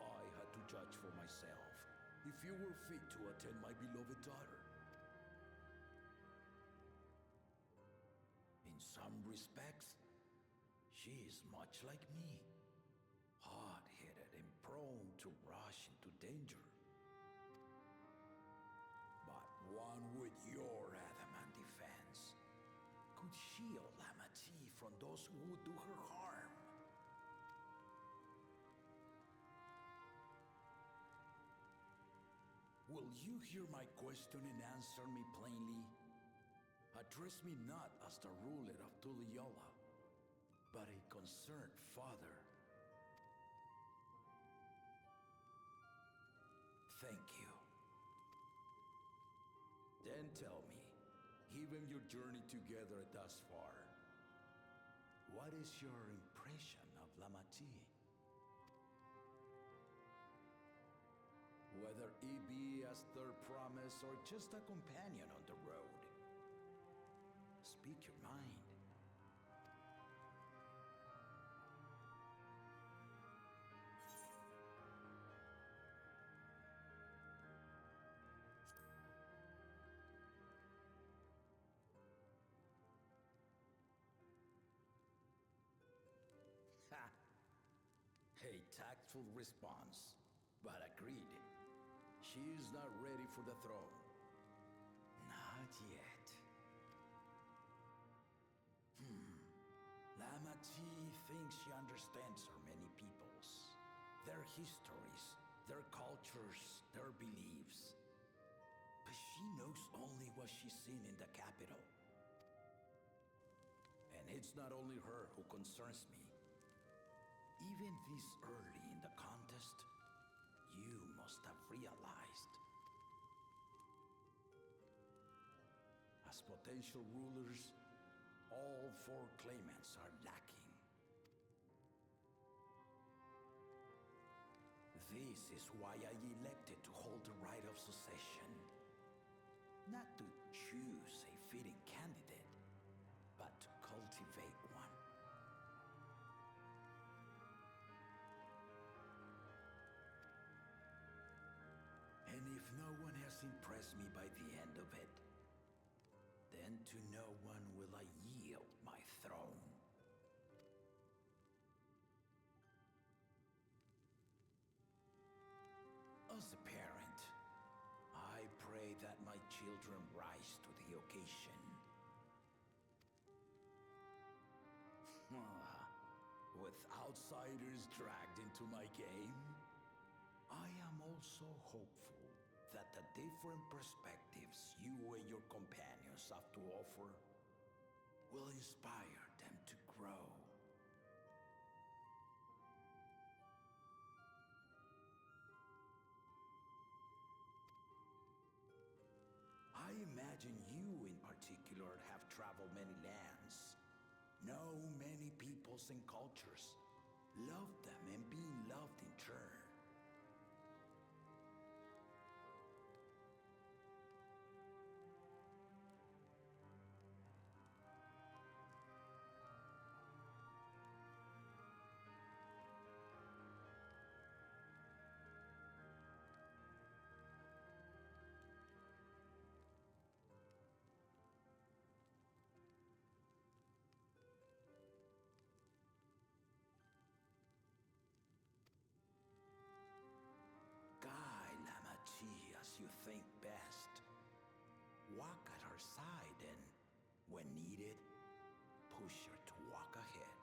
I had to judge for myself if you were fit to attend my beloved daughter. In some respects, she is much like me. Hot-headed and prone to rush into danger. But one with your adamant defense could shield Lamati from those who would do her harm. Will you hear my question and answer me plainly? Address me not as the ruler of Tuliola, but a concerned father. Thank you. Then tell me, given your journey together thus far, what is your impression of Lamati? Whether it be as their promise or just a companion on the road. Speak your mind. tactful response, but agreed. She is not ready for the throne. Not yet. Lama Chi thinks she understands her many peoples, their histories, their cultures, their beliefs. But she knows only what she's seen in the capital. And it's not only her who concerns me. Even this early in the contest, you must have realized. As potential rulers, all 4 claimants are lacking. This is why I elected to hold the right of succession. Not to choose a fitting candidate, but to cultivate one. And if no one has impressed me by the end of it, then to no one will I yield my throne. As a parent, I pray that my children rise to the occasion. With outsiders dragged into my game, I am also hopeful that the different perspectives you and your companions have to offer will inspire them to grow. I imagine you in particular have traveled many lands, know many peoples and cultures, loved them and being loved in turn. Guide Lama Chi as you think best. Walk at her side and, when needed, push her to walk ahead.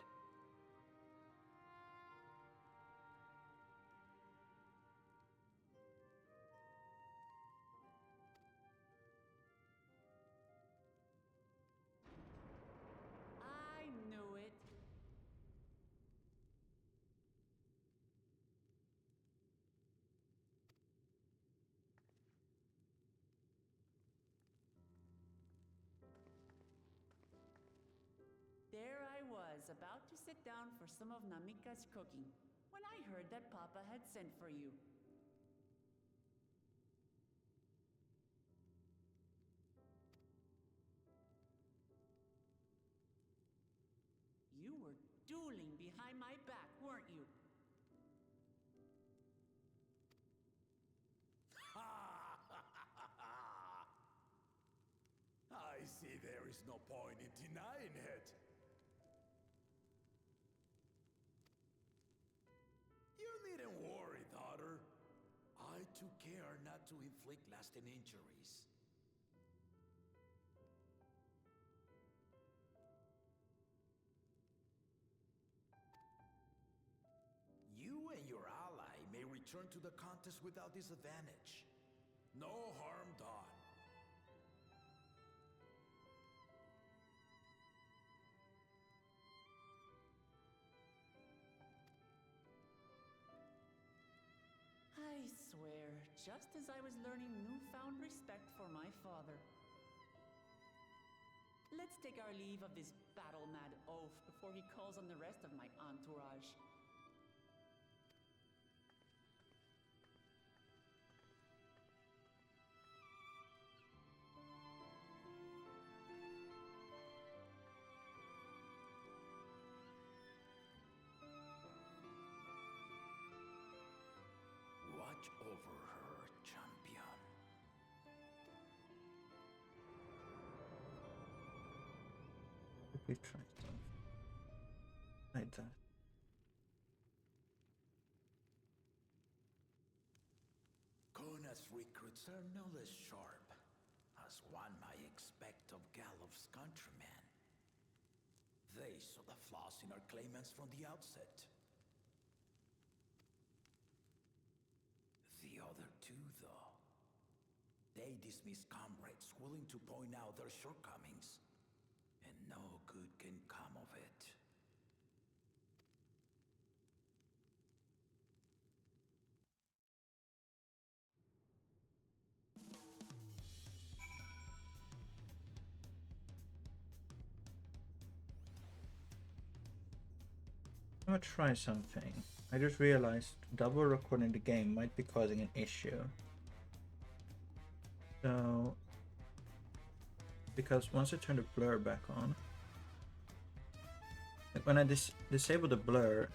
I knew it. There I was, about to sit down for some of Namika's cooking, when I heard that Papa had sent for you. You were dueling behind my back, weren't you? I see there is no point in denying it. You needn't worry, daughter. I took care not to inflict lasting injuries. You and your ally may return to the contest without disadvantage. No harm done. I swear, just as I was learning newfound respect for my father. Let's take our leave of this battle-mad oaf before he calls on the rest of my entourage. Watch over her, champion. We try something like that. recruits are no less sharp, as one might expect of Gallup's countrymen. They saw the flaws in our claimants from the outset. The other two, though, they dismiss comrades willing to point out their shortcomings, and no good can come of it. I'm gonna try something. I just realized double recording the game might be causing an issue. So, because once I turn the blur back on, like when I disable the blur,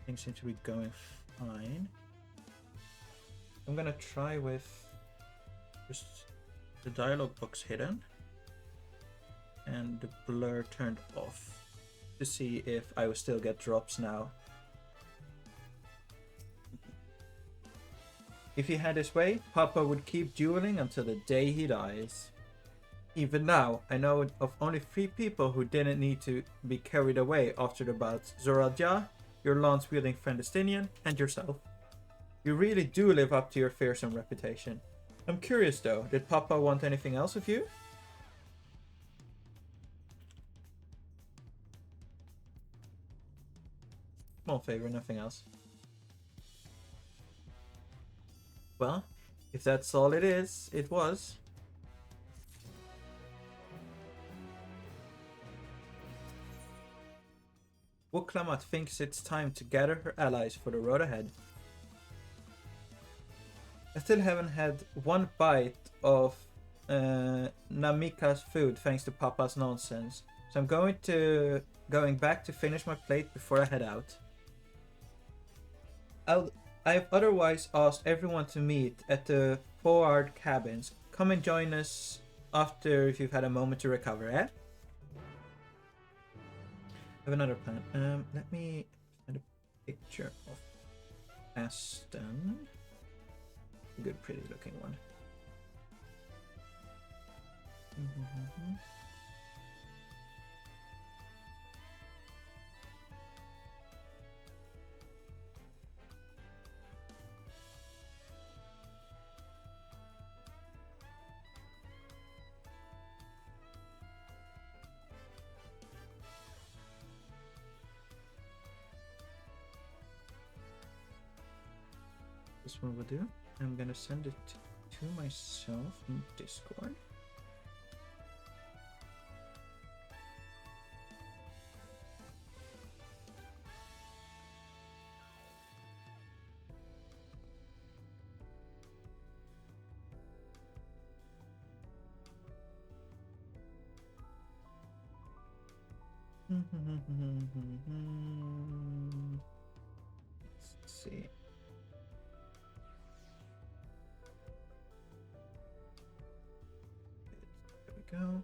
things seem to be going fine. I'm gonna try with just the dialog box hidden and the blur turned off to see if I will still get drops now. If he had his way, Papa would keep dueling until the day he dies. Even now, I know of only 3 people who didn't need to be carried away after the bouts: Zoradia, your lance-wielding friend Estinian, and yourself. You really do live up to your fearsome reputation. I'm curious though, did Papa want anything else of you? Small favor, nothing else. Well, if that's all it was. Wuklamat thinks it's time to gather her allies for the road ahead. I still haven't had one bite of Namika's food thanks to Papa's nonsense, so I'm going back to finish my plate before I head out. I've otherwise asked everyone to meet at the forward cabins. Come and join us after if you've had a moment to recover, eh? I have another plan. Let me find a picture of Aston. A good, pretty looking one. This one will do. I'm gonna send it to myself in Discord. Let's see. There we go.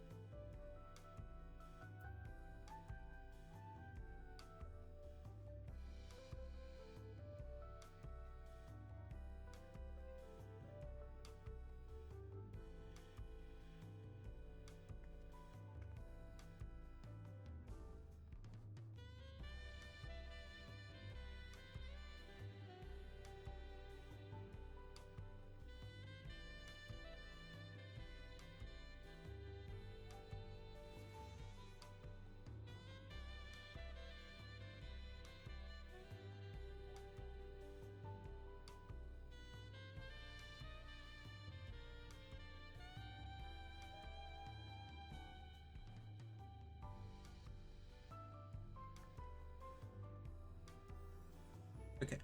Okay.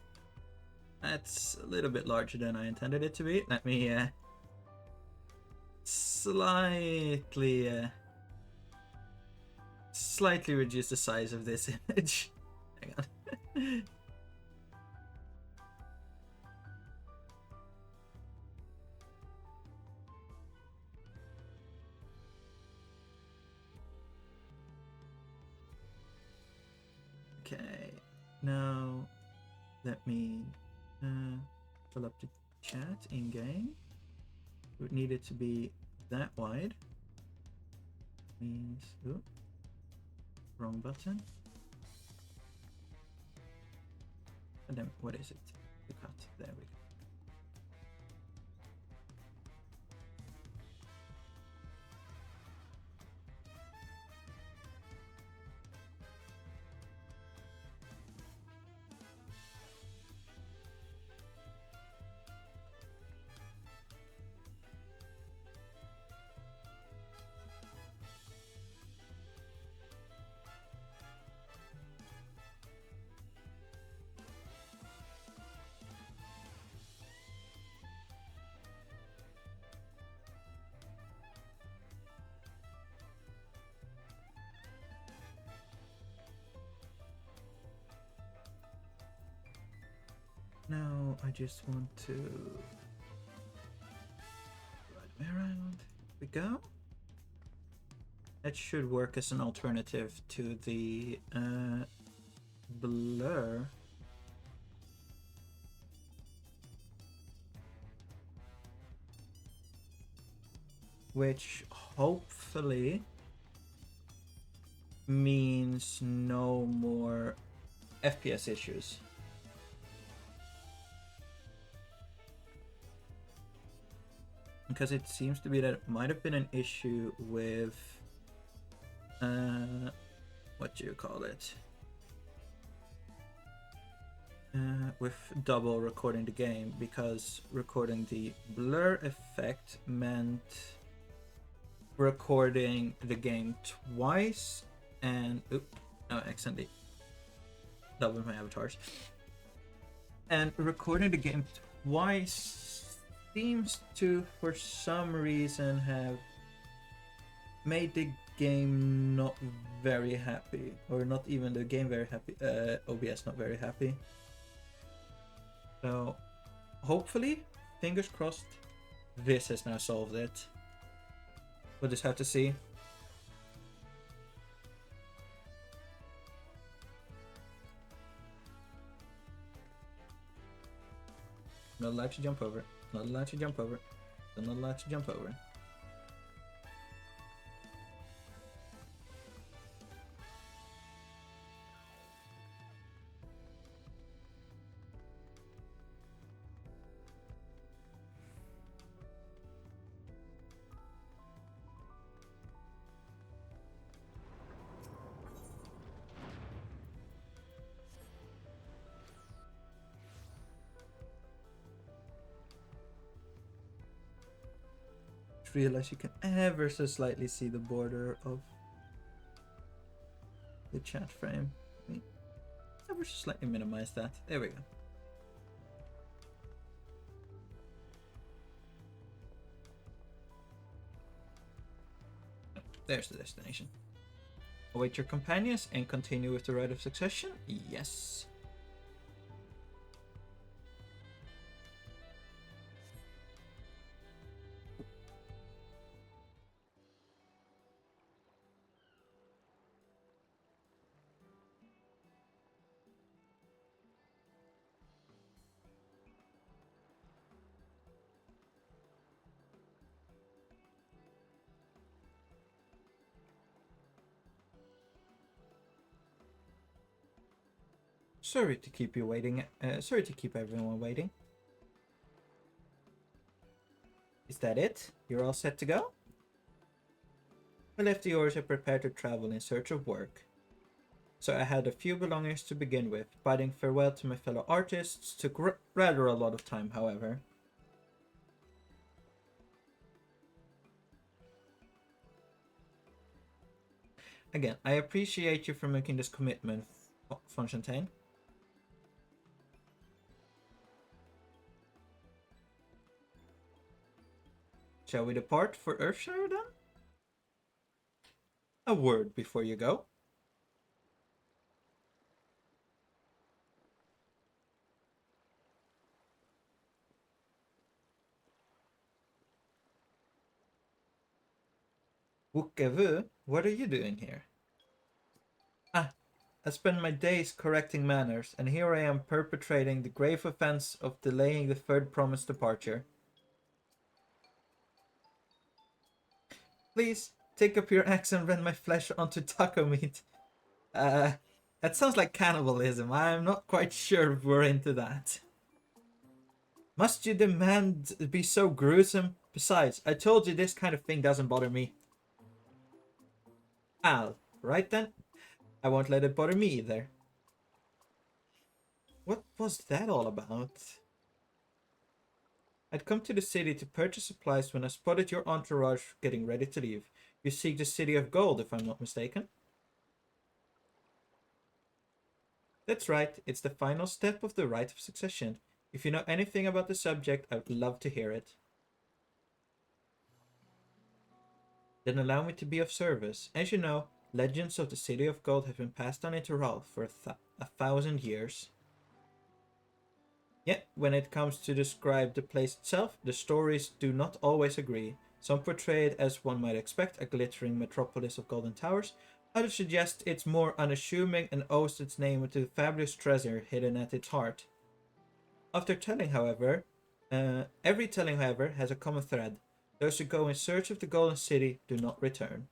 That's a little bit larger than I intended it to be. Let me slightly reduce the size of this image. Hang on. Okay, now let me fill up the chat in game. would need it to be that wide. Means, oh, wrong button. And then what is it? The cut. There we go. Now I just want to ride me around. We go. That should work as an alternative to the blur. Which hopefully means no more FPS issues. Because it seems to be that it might have been an issue with what do you call it? With double recording the game, because recording the blur effect meant recording the game twice, and I accidentally doubled my avatars. And recording the game twice seems to, for some reason, have made the game not very happy, or not even the game very happy. OBS not very happy. So, hopefully, fingers crossed, this has now solved it. We'll just have to see. Not allowed to jump over. Not allowed to jump over. Not allowed to jump over. Realize you can ever so slightly see the border of the chat frame. Let me ever so slightly minimize that. There we go. There's the destination. Await your companions and continue with the rite of succession? Yes. Sorry to keep you waiting. Sorry to keep everyone waiting. Is that it? You're all set to go? I left the orders and prepared to travel in search of work. So I had a few belongings to begin with. Bidding farewell to my fellow artists took rather a lot of time, however. Again, I appreciate you for making this commitment, Fonchaine. Shall we depart for Earthshire then? A word before you go. Wukkevu, what are you doing here? Ah, I spend my days correcting manners, and here I am perpetrating the grave offense of delaying the third promised departure. Please, take up your axe and rend my flesh onto taco meat. That sounds like cannibalism. I'm not quite sure if we're into that. Must you demand be so gruesome? Besides, I told you this kind of thing doesn't bother me. Al, right then? I won't let it bother me either. What was that all about? I'd come to the city to purchase supplies when I spotted your entourage getting ready to leave. You seek the City of Gold, if I'm not mistaken. That's right, it's the final step of the rite of succession. If you know anything about the subject, I would love to hear it. Then allow me to be of service. As you know, legends of the City of Gold have been passed on into Ralph for 1,000 years. Yet, when it comes to describe the place itself, the stories do not always agree. Some portray it as one might expect, a glittering metropolis of golden towers. Others suggest it's more unassuming and owes its name to the fabulous treasure hidden at its heart. Every telling, however, has a common thread. Those who go in search of the Golden City do not return.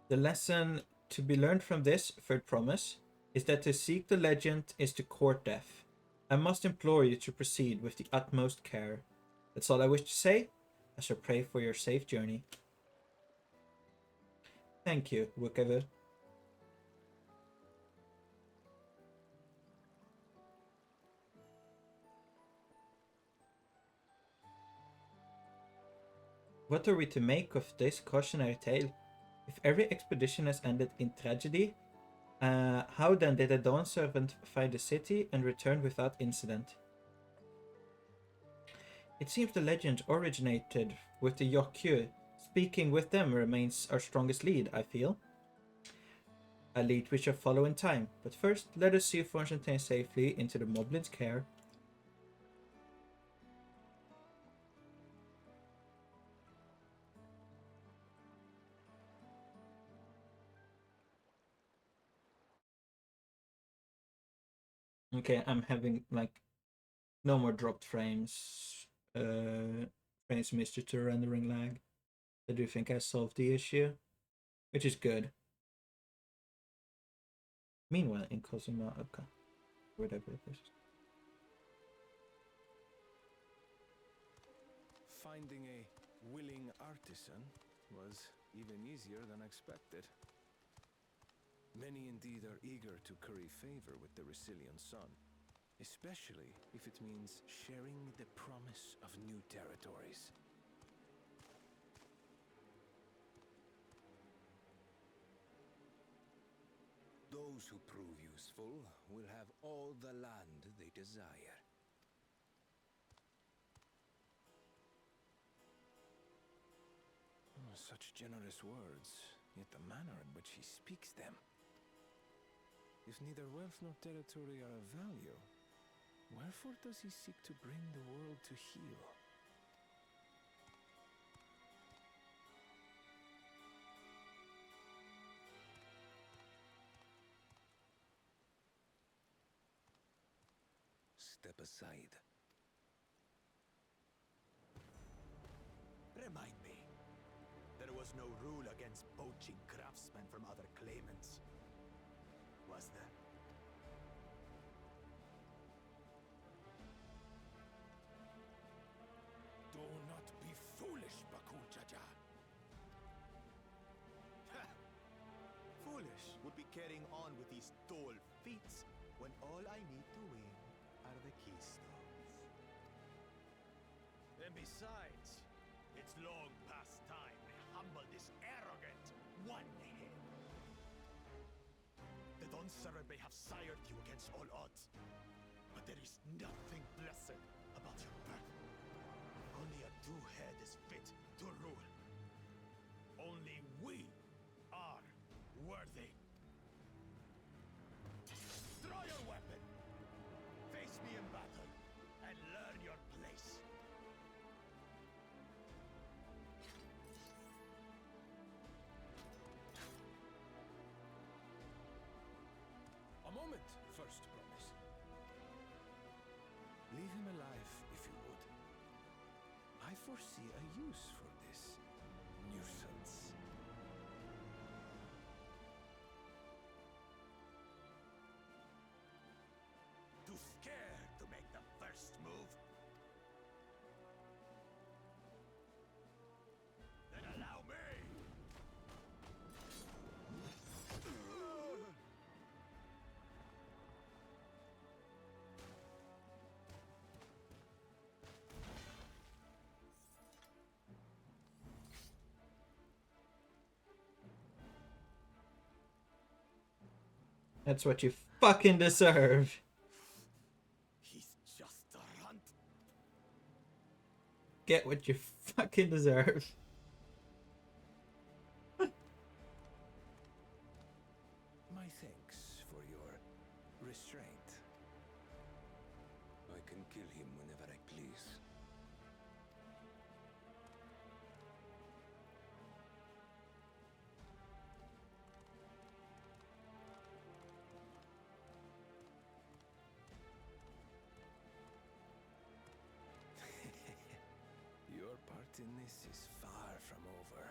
The lesson to be learned from this, third promise, is that to seek the legend is to court death. I must implore you to proceed with the utmost care. That's all I wish to say. I shall pray for your safe journey. Thank you, Wookaver. What are we to make of this cautionary tale? If every expedition has ended in tragedy, how then did a Dawn servant find the city and return without incident? It seems the legend originated with the Yokyu. Speaking with them remains our strongest lead, I feel. A lead we shall follow in time, but first let us see Fontaine safely into the Moblin's care. Okay, I'm having like no more dropped frames. Frames missed due to rendering lag. I do think I solved the issue, which is good. Meanwhile, in Cosima, okay, whatever it is. Finding a willing artisan was even easier than expected. Many indeed are eager to curry favor with the Resilient Sun, especially if it means sharing the promise of new territories. Those who prove useful will have all the land they desire. Such generous words, yet the manner in which he speaks them. If neither wealth nor territory are of value, wherefore does he seek to bring the world to heel? Step aside. Remind me. There was no rule against poaching craftsmen from other claimants. Was there? Do not be foolish, Bakul Jaja. Foolish would be carrying on with these dull feats when all I need to win are the keystones. And besides, it's long past time I humble this arrogant one-head. The Dawn servant may have sired you against all odds, but there is nothing blessed about your birth. Only a two-head is fit to rule. Only we are worthy. Draw your weapon. Face me in battle and learn your place. A moment, first promise. Leave him alive, if you would. I foresee a use for this nuisance. Too scared to make the first move? Then allow me! That's what you fucking deserve. He's just a runt. Get what you fucking deserve. My thanks for your restraint. I can kill him whenever I please. Your part in this is far from over.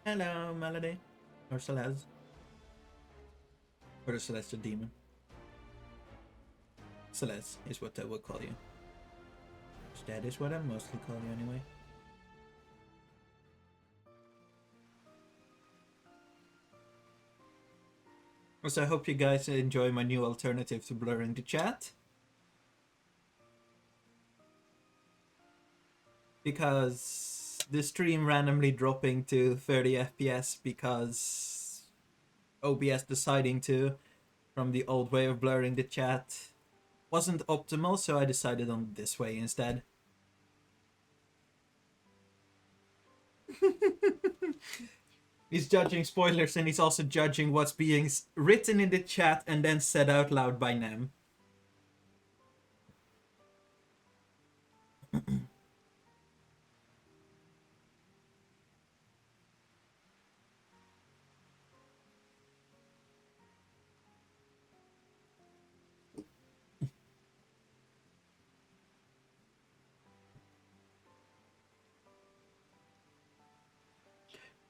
Hello, Melody. Or Celeste. Or the Celestial Demon. Celeste is what I would call you. That is what I mostly call you anyway. Also, I hope you guys enjoy my new alternative to blurring the chat. Because the stream randomly dropping to 30 FPS because OBS deciding to, from the old way of blurring the chat, wasn't optimal, so I decided on this way instead. He's judging spoilers and he's also judging what's being written in the chat and then said out loud by Nem.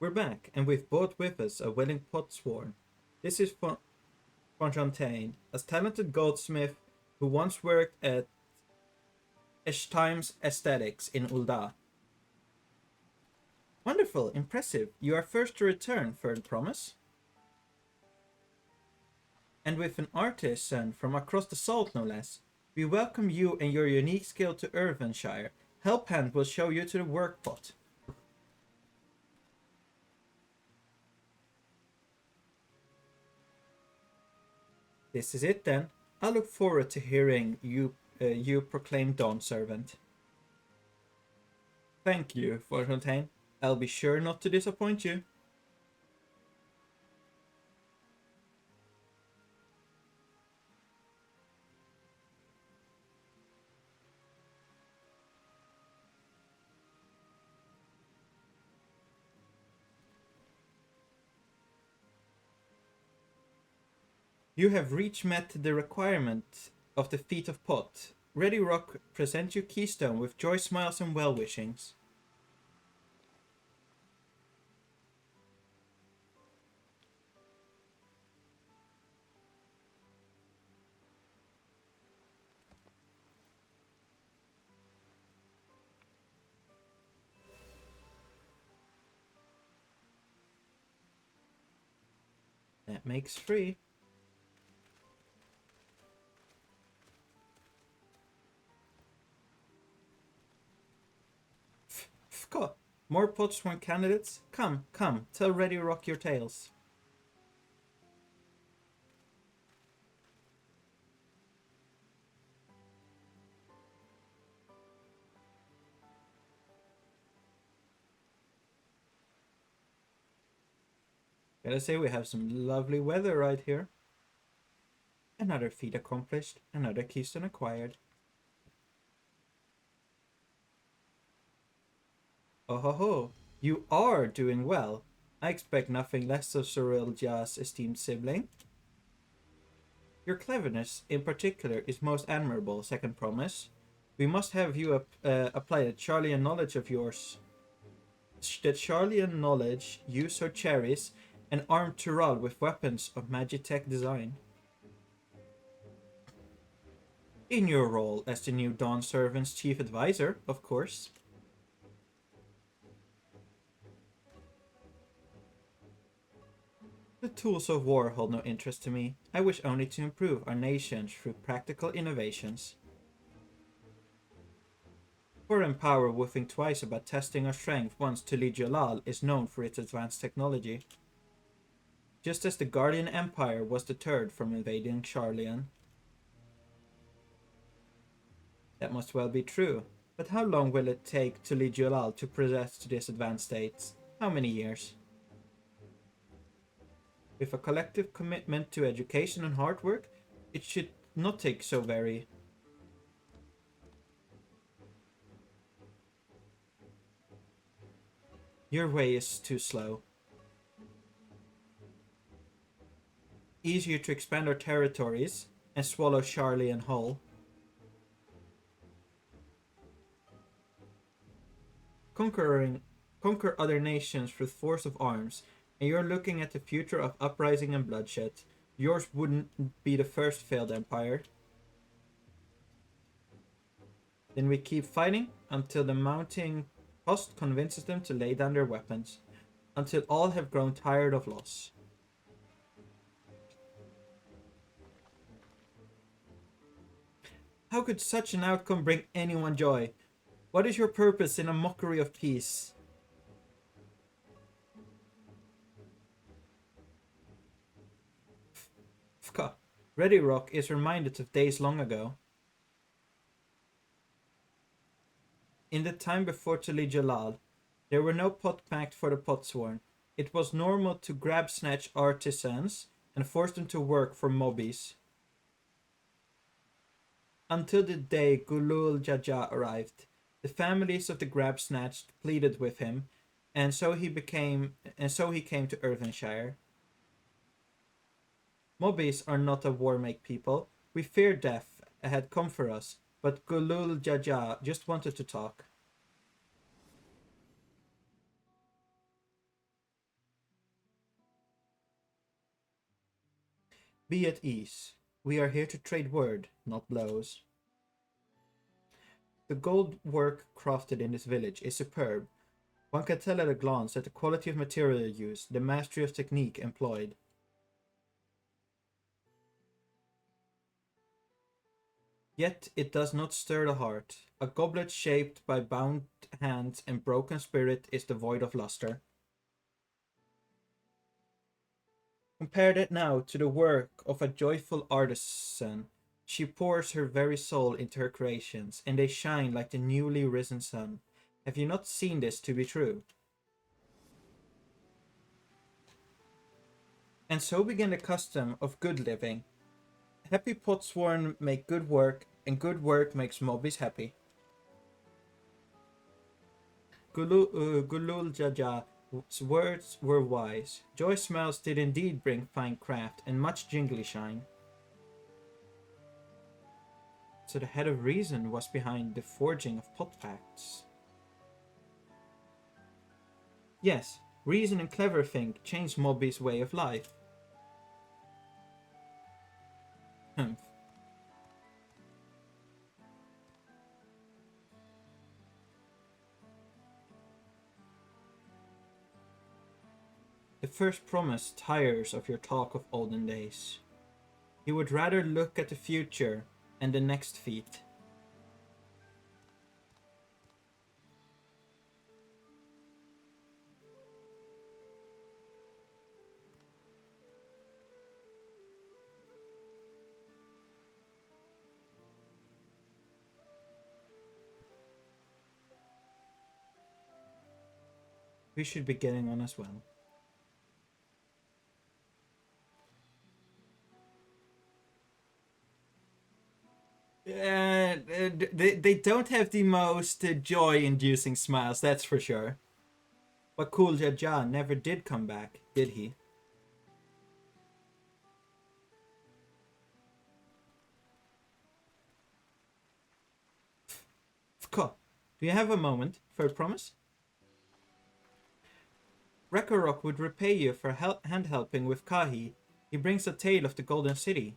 We're back, and we've brought with us a willing potsworn. This is Fontaine, a talented goldsmith who once worked at Eshtime's Aesthetics in Ulda. Wonderful, impressive. You are first to return, Fern promise. And with an artisan from across the salt, no less. We welcome you and your unique skill to Irvinshire. Helphand will show you to the workpot. This is it then. I look forward to hearing you proclaim Dawn Servant. Thank you, Fontaine. I'll be sure not to disappoint you. You have met the requirement of the Feat of Pot. Ready Rock presents you Keystone with joy, smiles, and well-wishings. That makes 3. More potsworn candidates? Come, come, tell Ready Rock your tales. Gotta say, we have some lovely weather right here. Another feat accomplished, another keystone acquired. Oh ho ho, you are doing well. I expect nothing less of Sorelja's esteemed sibling. Your cleverness, in particular, is most admirable, Second Promise. We must have you apply that Charlian knowledge of yours, that Charlian knowledge you so cherish, and arm Tural with weapons of Magitech design. In your role as the new Dawn Servant's chief advisor, of course. The tools of war hold no interest to me. I wish only to improve our nation through practical innovations. Foreign power will think twice about testing our strength once Tuli Jalal is known for its advanced technology. Just as the Guardian Empire was deterred from invading Charlian. That must well be true, but how long will it take Tuli Jalal to progress to this advanced state? How many years? With a collective commitment to education and hard work, it should not take so very. Your way is too slow. Easier to expand our territories and swallow Charlian whole. Conquer other nations through force of arms, and you're looking at the future of uprising and bloodshed. Yours wouldn't be the first failed empire. Then we keep fighting until the mounting cost convinces them to lay down their weapons, until all have grown tired of loss. How could such an outcome bring anyone joy? What is your purpose in a mockery of peace? Fka. Ready Rock is reminded of days long ago. In the time before Tuli Jalal, there were no pot packed for the potsworn. It was normal to grab snatch artisans and force them to work for mobbies. Until the day Gulul Jaja arrived, the families of the grab snatched pleaded with him, and so he came to Earthenshire. Mobbies are not a war-make people. We fear death had come for us, but Gulul Jaja just wanted to talk. Be at ease. We are here to trade word, not blows. The gold work crafted in this village is superb. One can tell at a glance at the quality of material used, the mastery of technique employed. Yet it does not stir the heart. A goblet shaped by bound hands and broken spirit is devoid of luster. Compare that now to the work of a joyful artisan. She pours her very soul into her creations, and they shine like the newly risen sun. Have you not seen this to be true? And so began the custom of good living. Happy potsworn make good work, and good work makes mobbies happy. Gulul Jaja's words were wise. Joy smells did indeed bring fine craft and much jingly shine. So the head of reason was behind the forging of pot facts. Yes, reason and clever think changed Mobby's way of life. Humph. The first promise tires of your talk of olden days. He would rather look at the future and the next feat. We should be getting on as well. They don't have the most joy-inducing smiles, that's for sure. But Cool Jaja never did come back, did he? Scott, do you have a moment for a promise? Rekorok would repay you for hand helping with Kahi. He brings a tale of the Golden City.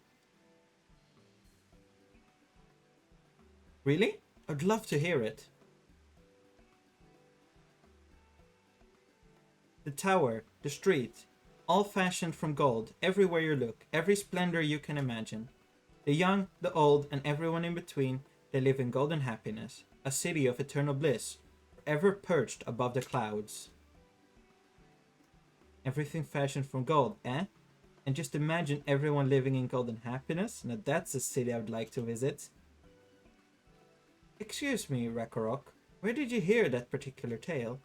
Really? I'd love to hear it. The tower, the street, all fashioned from gold, everywhere you look, every splendor you can imagine. The young, the old, and everyone in between, they live in golden happiness, a city of eternal bliss, forever perched above the clouds. Everything fashioned from gold, eh? And just imagine everyone living in golden happiness. Now that's a city I would like to visit. Excuse me, Rekorok, where did you hear that particular tale?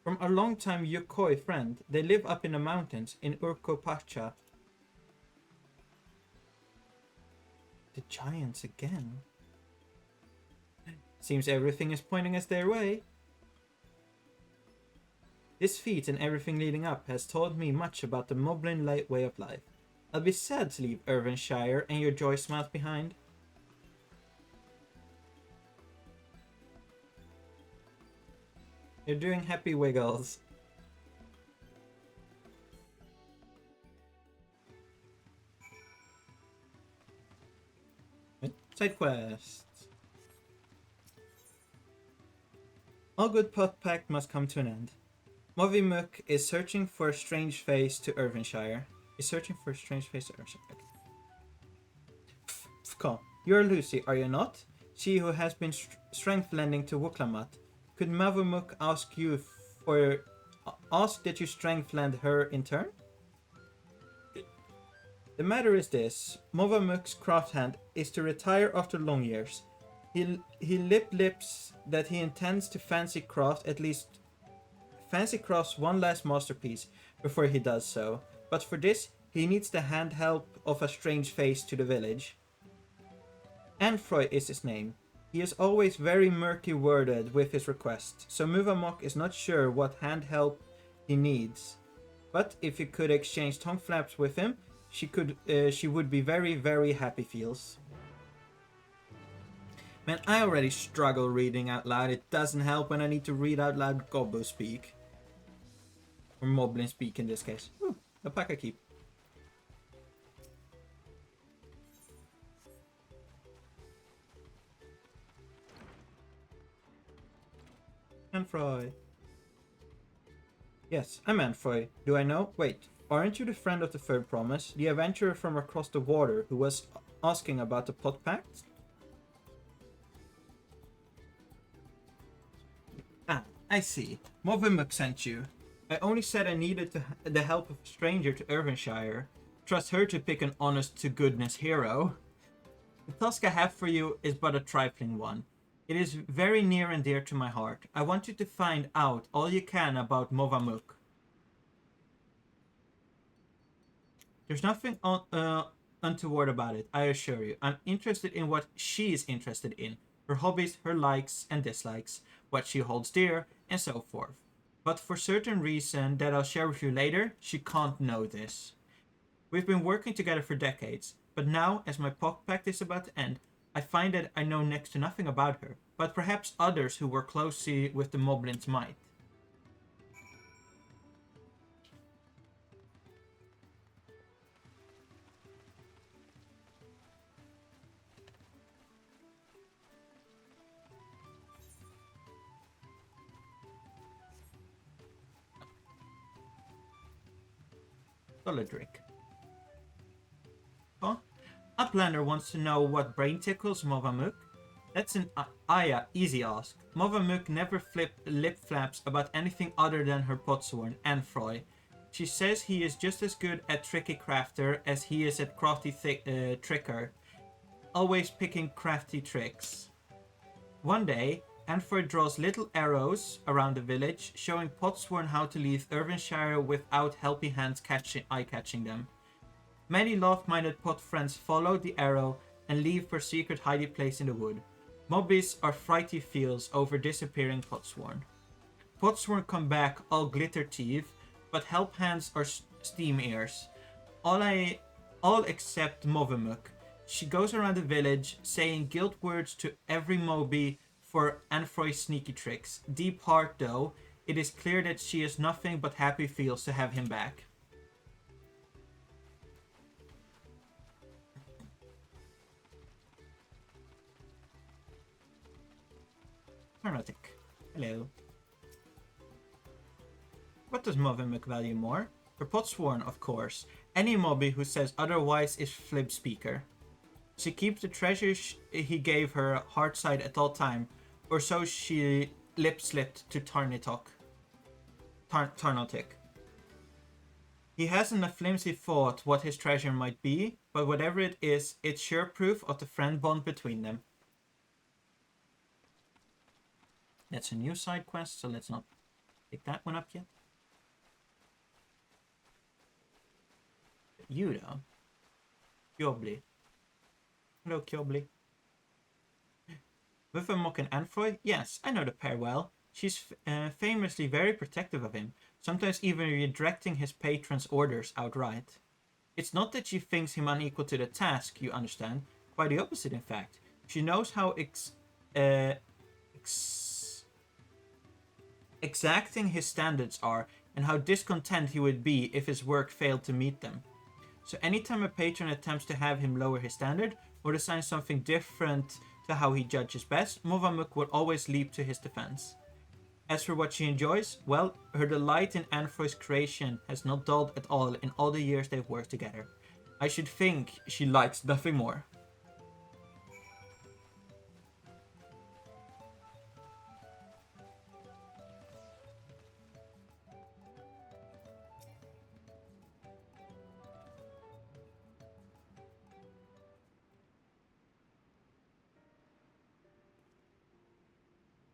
From a long-time Yukoi friend. They live up in the mountains in Urkopacha. The giants again. Seems everything is pointing us their way. This feat and everything leading up has taught me much about the Moblin way of life. I'll be sad to leave Irvinshire and your joy smiles behind. You're doing happy wiggles. Side quests. All good pot pact must come to an end. Movimuk is searching for a strange face to Irvinshire. You're Lucy, are you not? She who has been strength lending to Wuklamat. Could Movimuk ask that you strength lend her in turn? The matter is this. Movimuk's craft hand is to retire after long years. He lips that he intends to fancy crafts one last masterpiece before he does so, but for this he needs the hand help of a strange face to the village. Anfroy is his name. He is always very murky worded with his request, so Muvamok is not sure what hand help he needs. But if you could exchange tongue flaps with him, she would be very, very happy feels. Man, I already struggle reading out loud. It doesn't help when I need to read out loud Gobbo speak. Or Moblin speak in this case. Ooh, a pack I keep. Anfroy. Yes, I'm Anfroy. Do I know? Wait, aren't you the friend of the third promise? The adventurer from across the water who was asking about the pot pact? Ah, I see. Movimuk sent you. I only said I needed the help of a stranger to Irvinshire. Trust her to pick an honest-to-goodness hero. The task I have for you is but a trifling one. It is very near and dear to my heart. I want you to find out all you can about Movamuk. There's nothing untoward about it, I assure you. I'm interested in what she is interested in. Her hobbies, her likes and dislikes, what she holds dear, and so forth. But for certain reason that I'll share with you later, she can't know this. We've been working together for decades, but now, as my pot pact is about to end, I find that I know next to nothing about her, but perhaps others who work closely with the Moblins might. Solidric. Huh? Uplander wants to know what brain tickles Movamuk. That's an easy ask. Movamuk never lip flaps about anything other than her potsworn, Anfroy. She says he is just as good at tricky crafter as he is at crafty tricker, always picking crafty tricks. One day, Anfroy draws little arrows around the village, showing potsworn how to leave Irvinshire without helpy hands eye-catching them. Many love-minded pot friends follow the arrow and leave for secret hiding place in the wood. Mobbies are frighty feels over disappearing potsworn. Potsworn come back all glitter teeth, but help hands are steam ears. All except Movimuk. She goes around the village saying guilt words to every Moby for Anfroy's sneaky tricks. Deep heart, though, it is clear that she has nothing but happy feels to have him back. Hermetic. Hello. What does Movamuk value more? Her potsworn, of course. Any Moby who says otherwise is flib speaker. She keeps the treasure he gave her heart side at all time, or so she lip-slipped to Tarnitok. Tarnotic. He hasn't a flimsy thought what his treasure might be, but whatever it is, it's sure proof of the friend bond between them. That's a new side quest, so let's not pick that one up yet. You though. Kyobli. Hello, Kyobli. Movamuk and Anfroy? Yes, I know the pair well. She's famously very protective of him, sometimes even redirecting his patron's orders outright. It's not that she thinks him unequal to the task, you understand. Quite the opposite, in fact. She knows how exacting his standards are, and how discontent he would be if his work failed to meet them. So anytime a patron attempts to have him lower his standard, or design something different to how he judges best, Movamuk will always leap to his defense. As for what she enjoys, well, her delight in Anfroy's creation has not dulled at all in all the years they've worked together. I should think she likes nothing more.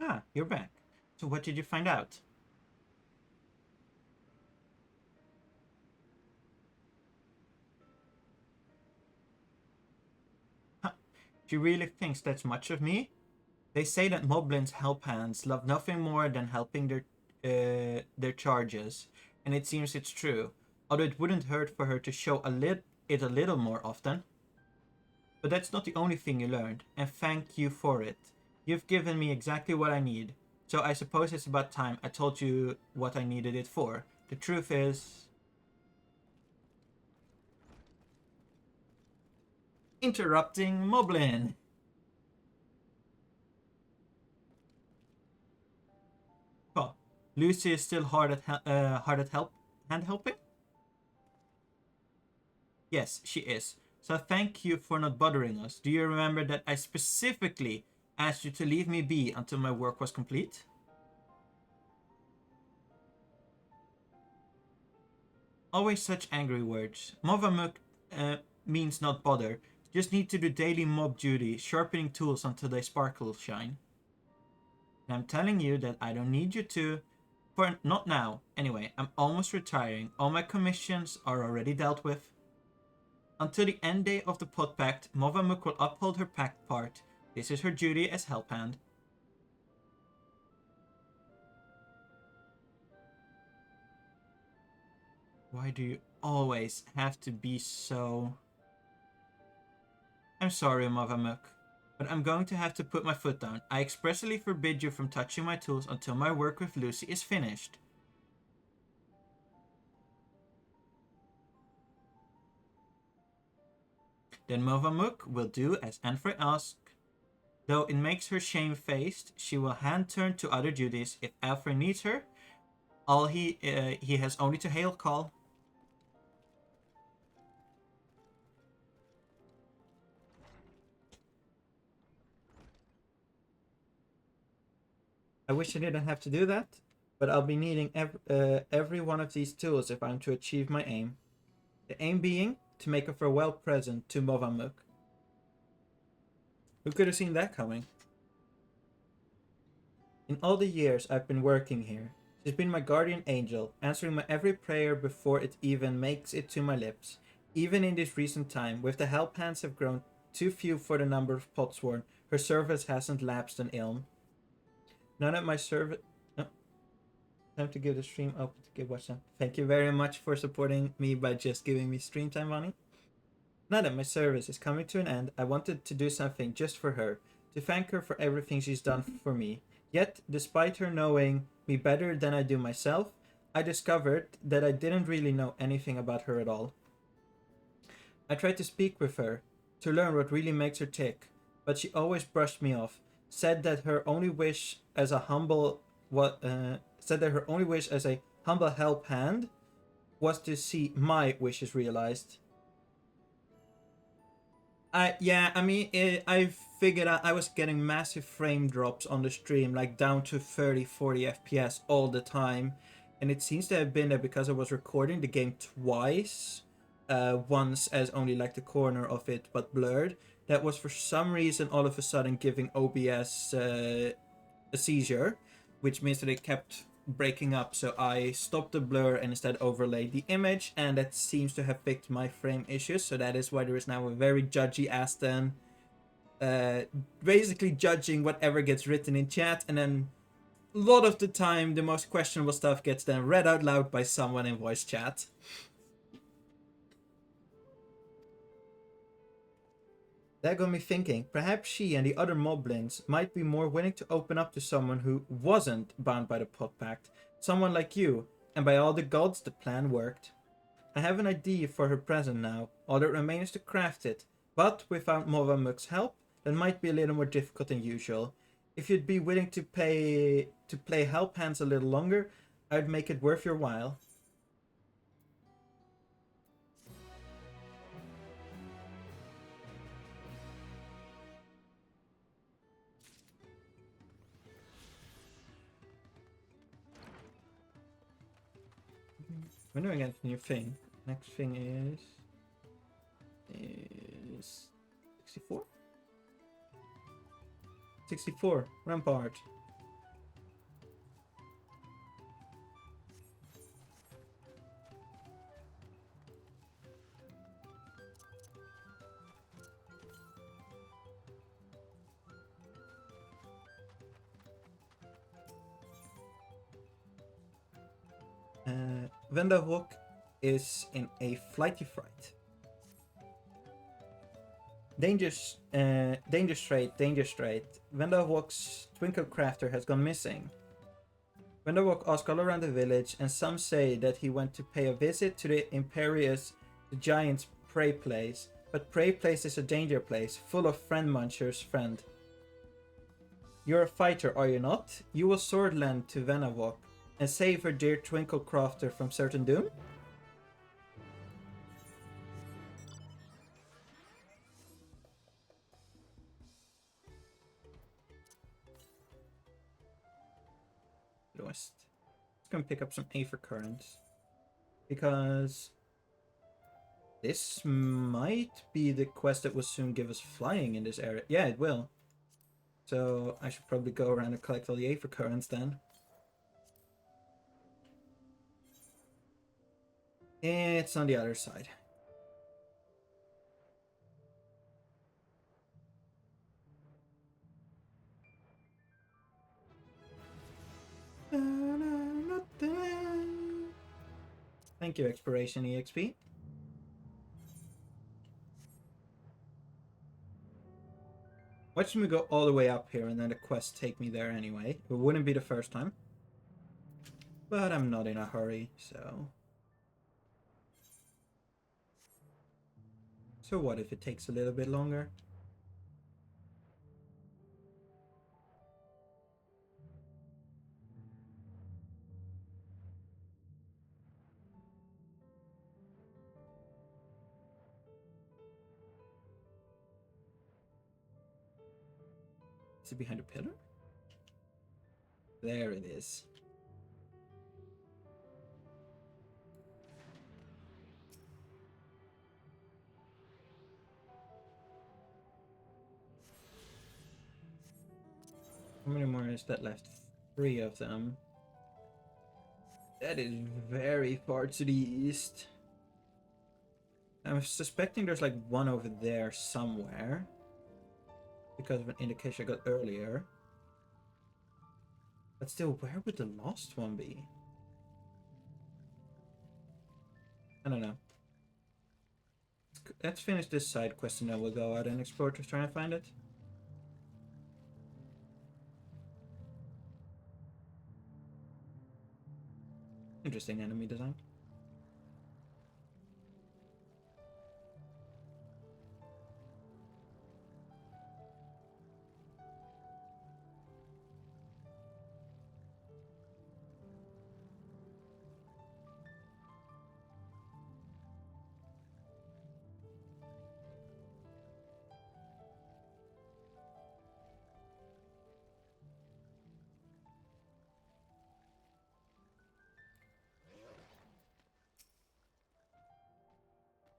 Ah, you're back. So what did you find out? Huh. She really thinks that's much of me? They say that Moblin's help hands love nothing more than helping their charges, and it seems it's true, although it wouldn't hurt for her to show it a little more often. But that's not the only thing you learned, and thank you for it. You've given me exactly what I need. So I suppose it's about time I told you what I needed it for. The truth is... interrupting Moblin. Oh, Lucy is still hard at hand helping? Yes, she is. So thank you for not bothering us. Do you remember that I specifically asked you to leave me be until my work was complete? Always such angry words. Movamuk means not bother. Just need to do daily mob duty, sharpening tools until they sparkle shine. And I'm telling you that I don't need you to. For not now. Anyway, I'm almost retiring. All my commissions are already dealt with. Until the end day of the pot pact, Movamuk will uphold her pact part. This is her duty as help hand. Why do you always have to be so... I'm sorry, Movamuk, but I'm going to have to put my foot down. I expressly forbid you from touching my tools until my work with Lucy is finished. Then Movamuk will do as Anfroy asked. Though it makes her shamefaced, she will hand turn to other duties if Alfred needs her. All he has only to hail call. I wish I didn't have to do that, but I'll be needing every one of these tools if I'm to achieve my aim. The aim being to make a farewell present to Movamuk. Who could have seen that coming? In all the years I've been working here, she's been my guardian angel, answering my every prayer before it even makes it to my lips. Even in this recent time, with the help hands have grown too few for the number of potsworn, her service hasn't lapsed an ilm. None of my service... Oh. Time to give the stream open to give watch time. Thank you very much for supporting me by just giving me stream time money. Now that my service is coming to an end, I wanted to do something just for her, to thank her for everything she's done for me. Yet, despite her knowing me better than I do myself, I discovered that I didn't really know anything about her at all. I tried to speak with her, to learn what really makes her tick, but she always brushed me off, said that her only wish as a humble help hand was to see my wishes realized. I figured out I was getting massive frame drops on the stream, like down to 30-40 FPS all the time, and it seems to have been that because I was recording the game twice, once as only like the corner of it but blurred, that was for some reason all of a sudden giving OBS a seizure, which means that it kept breaking up. So I stopped the blur and instead overlaid the image, and that seems to have fixed my frame issues. So that is why there is now a very judgy Aston, basically judging whatever gets written in chat, and then a lot of the time the most questionable stuff gets then read out loud by someone in voice chat. That got me thinking, perhaps she and the other moblins might be more willing to open up to someone who wasn't bound by the pot pact. Someone like you, and by all the gods the plan worked. I have an idea for her present now, all that remains to craft it, but without Movamuk's help, that might be a little more difficult than usual. If you'd be willing to play help hands a little longer, I'd make it worth your while. We're doing a new thing. Next thing is 64? 64, Rampart. Vendahawk is in a flighty fright. Danger straight. Vendahawk's Twinkle Crafter has gone missing. Vendahawk asked all around the village, and some say that he went to pay a visit to the Imperious Giant's prey place. But prey place is a danger place, full of friend munchers, friend. You're a fighter, are you not? You will swordland to Vendahawk and save her dear Twinkle Crafter from certain doom? Let's go pick up some Aether Currents, because this might be the quest that will soon give us flying in this area. Yeah, it will. So I should probably go around and collect all the Aether Currents then. It's on the other side. Thank you, Exploration EXP. Watch me go all the way up here and then the quest take me there anyway. It wouldn't be the first time. But I'm not in a hurry, so... So what if it takes a little bit longer? Is it behind a pillar? There it is. How many more is that left? 3 of them. That is very far to the east. I'm suspecting there's like one over there somewhere, because of an indication I got earlier. But still, where would the lost one be? I don't know. Let's let's finish this side quest and then we'll go out and explore to try and find it. Interesting enemy design.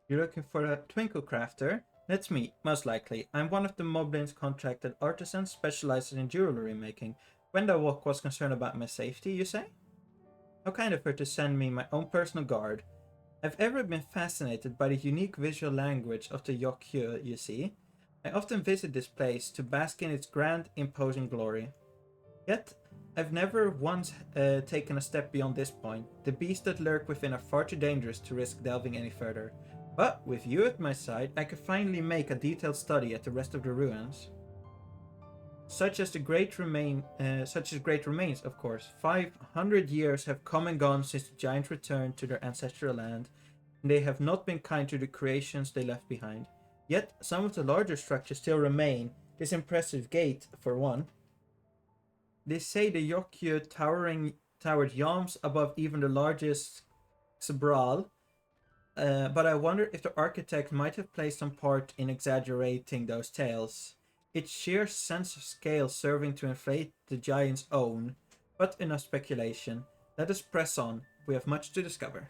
You're looking for a twinkle crafter? That's me, most likely. I'm one of the Moblin's contracted artisans specializing in jewelry making. Wenda Walk was concerned about my safety, you say? How kind of her to send me my own personal guard. I've ever been fascinated by the unique visual language of the Yokkyu, you see. I often visit this place to bask in its grand, imposing glory. Yet, I've never once taken a step beyond this point. The beasts that lurk within are far too dangerous to risk delving any further. But with you at my side, I can finally make a detailed study at the rest of the ruins. Such as great remains, of course. 500 years have come and gone since the giants returned to their ancestral land, and they have not been kind to the creations they left behind. Yet, some of the larger structures still remain, this impressive gate, for one. They say the Yokkyu towered yawns above even the largest Xabral, but I wonder if the architect might have played some part in exaggerating those tales. Its sheer sense of scale serving to inflate the giant's own, but enough speculation. Let us press on. We have much to discover.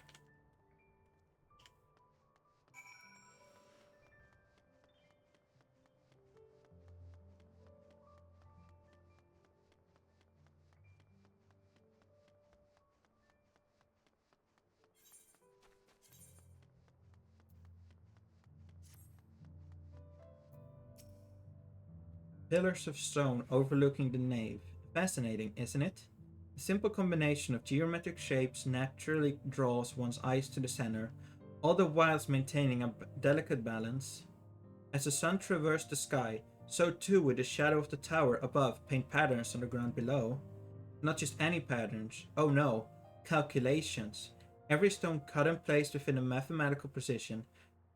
Pillars of stone overlooking the nave. Fascinating, isn't it? A simple combination of geometric shapes naturally draws one's eyes to the center, all the while maintaining a delicate balance. As the sun traversed the sky, so too would the shadow of the tower above paint patterns on the ground below. Not just any patterns, oh no, calculations. Every stone cut and placed within a mathematical precision,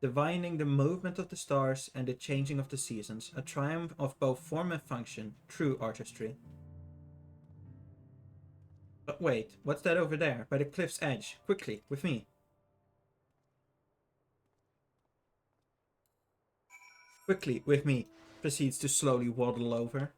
divining the movement of the stars and the changing of the seasons, a triumph of both form and function, true artistry. But wait, what's that over there, by the cliff's edge? Quickly, with me. Quickly, with me, proceeds to slowly waddle over.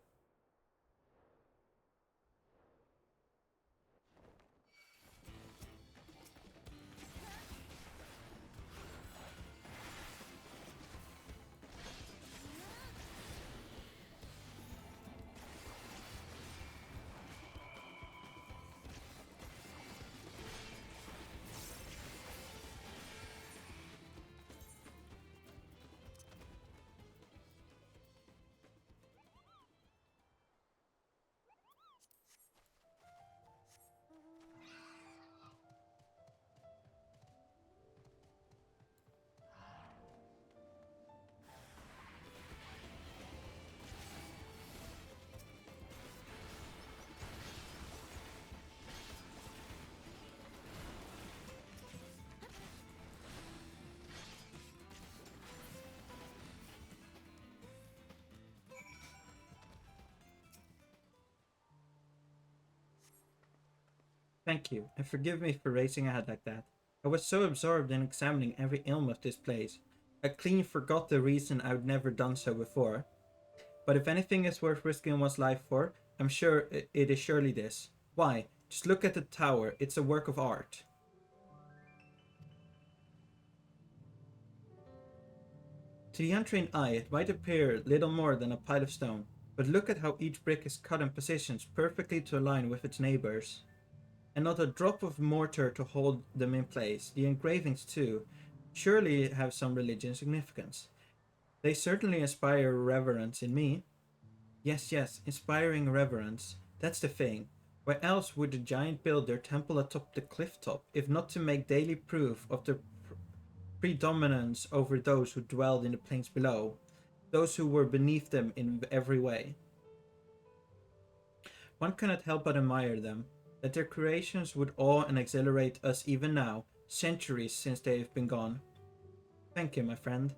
Thank you, and forgive me for racing ahead like that. I was so absorbed in examining every ilm of this place, I clean forgot the reason I'd never done so before. But if anything is worth risking one's life for, I'm sure it is surely this. Why? Just look at the tower, it's a work of art. To the untrained eye, it might appear little more than a pile of stone, but look at how each brick is cut and positioned perfectly to align with its neighbors. And not a drop of mortar to hold them in place. The engravings, too, surely have some religious significance. They certainly inspire reverence in me. Yes, inspiring reverence. That's the thing. Why else would the giant build their temple atop the cliff top, if not to make daily proof of the predominance over those who dwelled in the plains below, those who were beneath them in every way. One cannot help but admire them, that their creations would awe and exhilarate us even now, centuries since they have been gone. Thank you, my friend.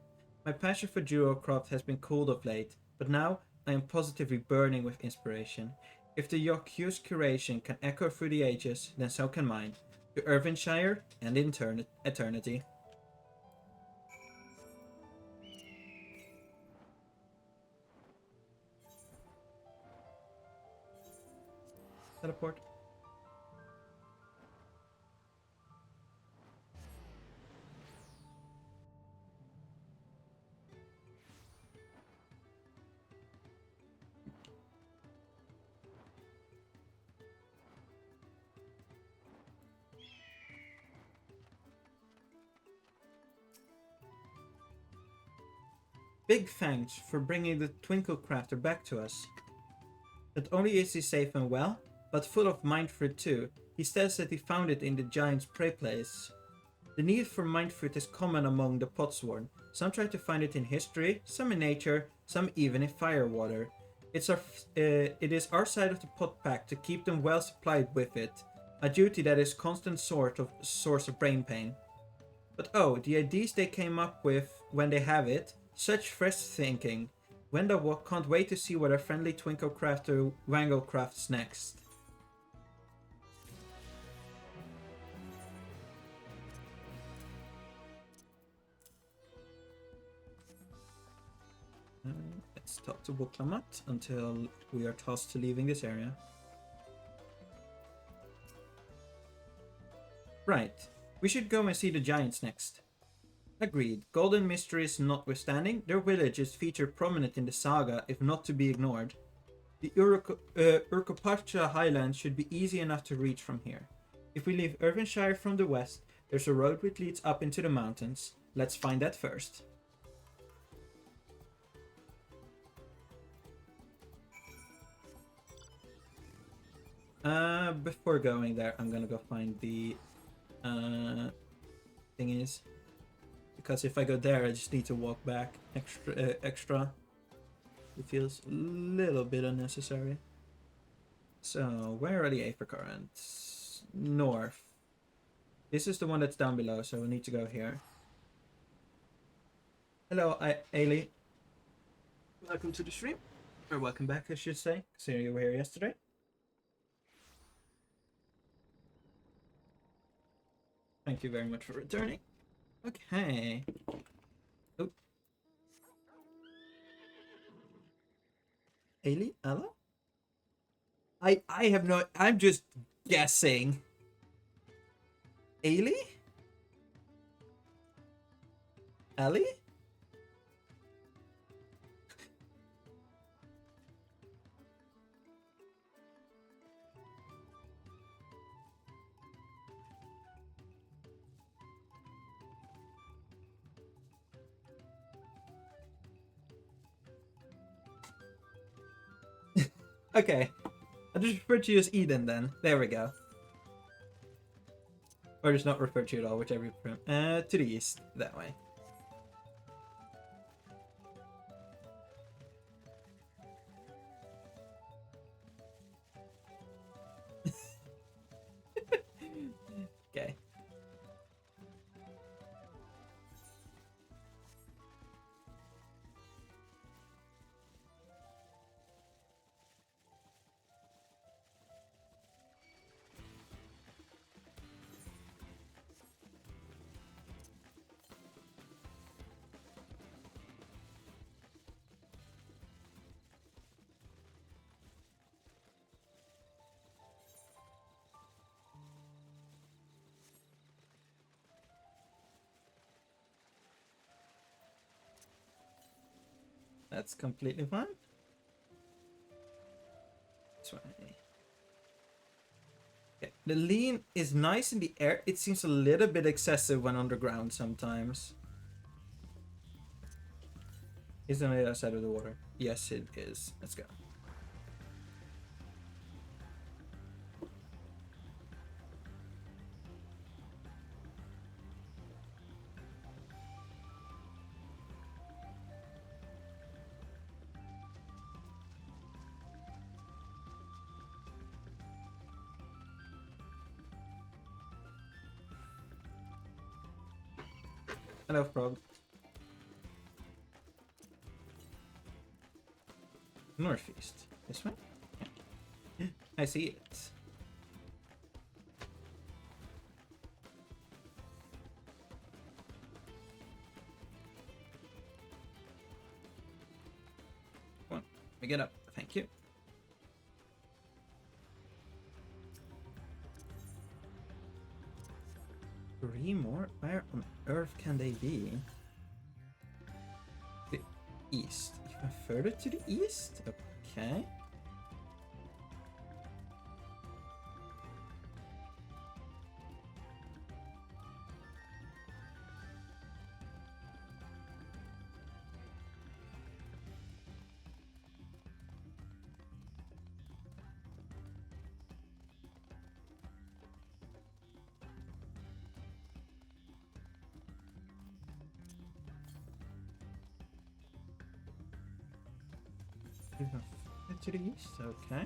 My passion for Jewelcraft has been cooled of late, but now I am positively burning with inspiration. If the Yoku's curation can echo through the ages, then so can mine, to Irvinshire and eternity. Teleport. Big thanks for bringing the Twinkle Crafter back to us. Not only is he safe and well, but full of mind fruit too. He says that he found it in the giant's prey place. The need for mind fruit is common among the Potsworn. Some try to find it in history, some in nature, some even in firewater. It is our side of the pot pack to keep them well supplied with it, a duty that is constant source of brain pain. But oh, the ideas they came up with when they have it, such fresh thinking. Wenda can't wait to see what our friendly Twinkle Crafter Wangle crafts next. Let's talk to Wuklamat until we are tossed to leaving this area. Right, we should go and see the giants next. Agreed. Golden mysteries notwithstanding, their village is featured prominent in the saga, if not to be ignored. The Urkopacha highlands should be easy enough to reach from here. If we leave Irvinshire from the west, there's a road which leads up into the mountains. Let's find that first. Before going there, I'm gonna go find the thingies. Because if I go there, I just need to walk back extra. It feels a little bit unnecessary. So, where are the Aether Currents? North. This is the one that's down below, so we need to go here. Hello, Ailey. Welcome to the stream. Or welcome back, I should say. Considering you were here yesterday. Thank you very much for returning. Okay. Oh. Ailey? Ella? I have no... I'm just guessing. Ailey? Ellie? Okay. I'll just refer to you as Eden then. There we go. Or just not refer to you at all, whichever you prefer. To the east. That way. Okay. That's completely fine. This way. Okay. The lean is nice in the air. It seems a little bit excessive when underground sometimes. Is it on the other side of the water? Yes, it is. Let's go. Hello, frog. Northeast. This way? Yeah. I see it. Come on, let me get up. Thank you. Three more? Where on earth can they be? The east. Even further to the east? Okay. Even further to the east? Okay.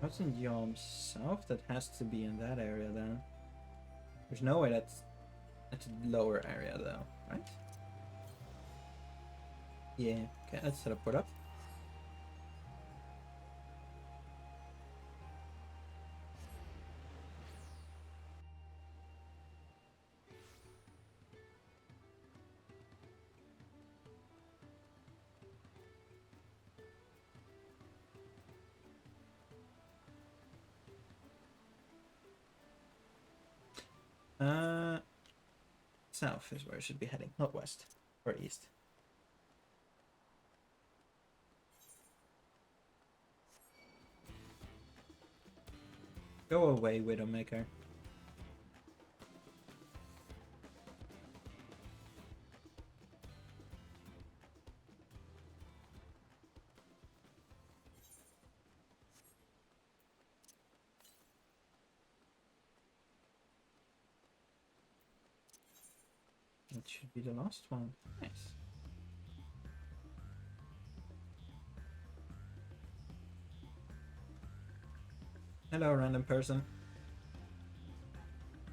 What's in Yom South? That has to be in that area then. There's no way that's a lower area though, right? Yeah, okay, let's teleport up. South is where it should be heading, not west or east. Go away, Widowmaker. That should be the last one. Nice. Hello, random person.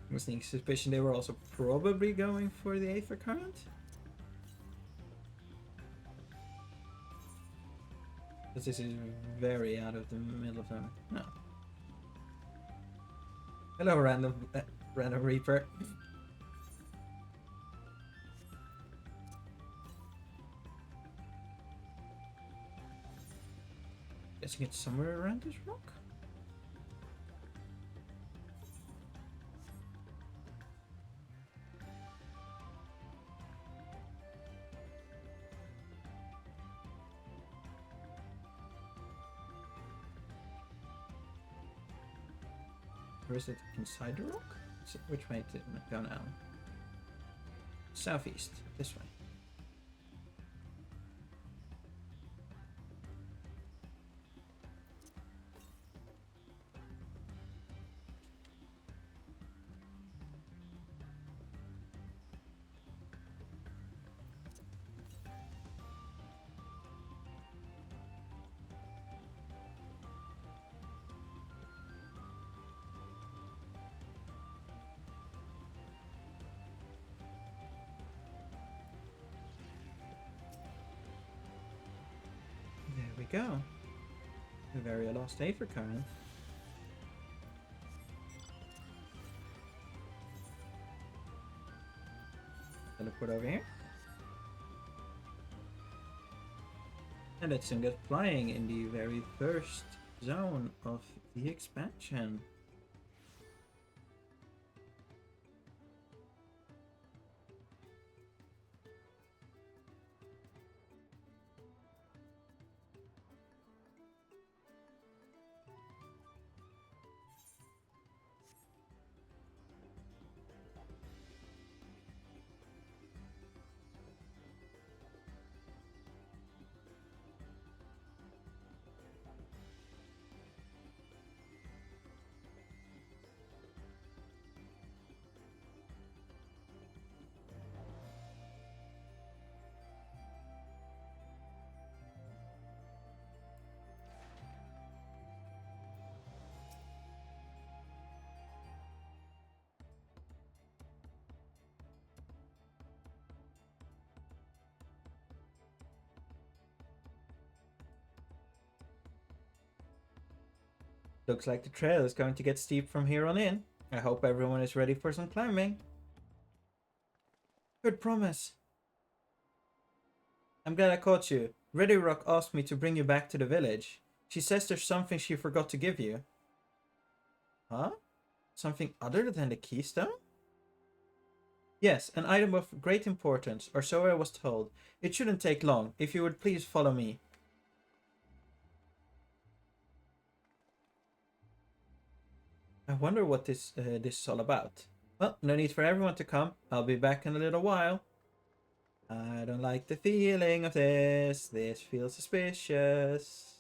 I was thinking suspicion they were also probably going for the Aether Current. Because this is very out of the middle of them. No. Hello, random Reaper. Guessing it's somewhere around this rock? Or is it inside the rock? So which way to go now? Southeast, this way. There we go. The very lost Aether Current. Teleport over here. And let's soon get flying in the very first zone of the expansion. Looks like the trail is going to get steep from here on in. I hope everyone is ready for some climbing. Good promise. I'm glad I caught you. Ready Rock asked me to bring you back to the village. She says there's something she forgot to give you. Huh? Something other than the keystone? Yes, an item of great importance, or so I was told. It shouldn't take long. If you would please follow me. I wonder what this is all about. Well, no need for everyone to come. I'll be back in a little while. I don't like the feeling of this. This feels suspicious.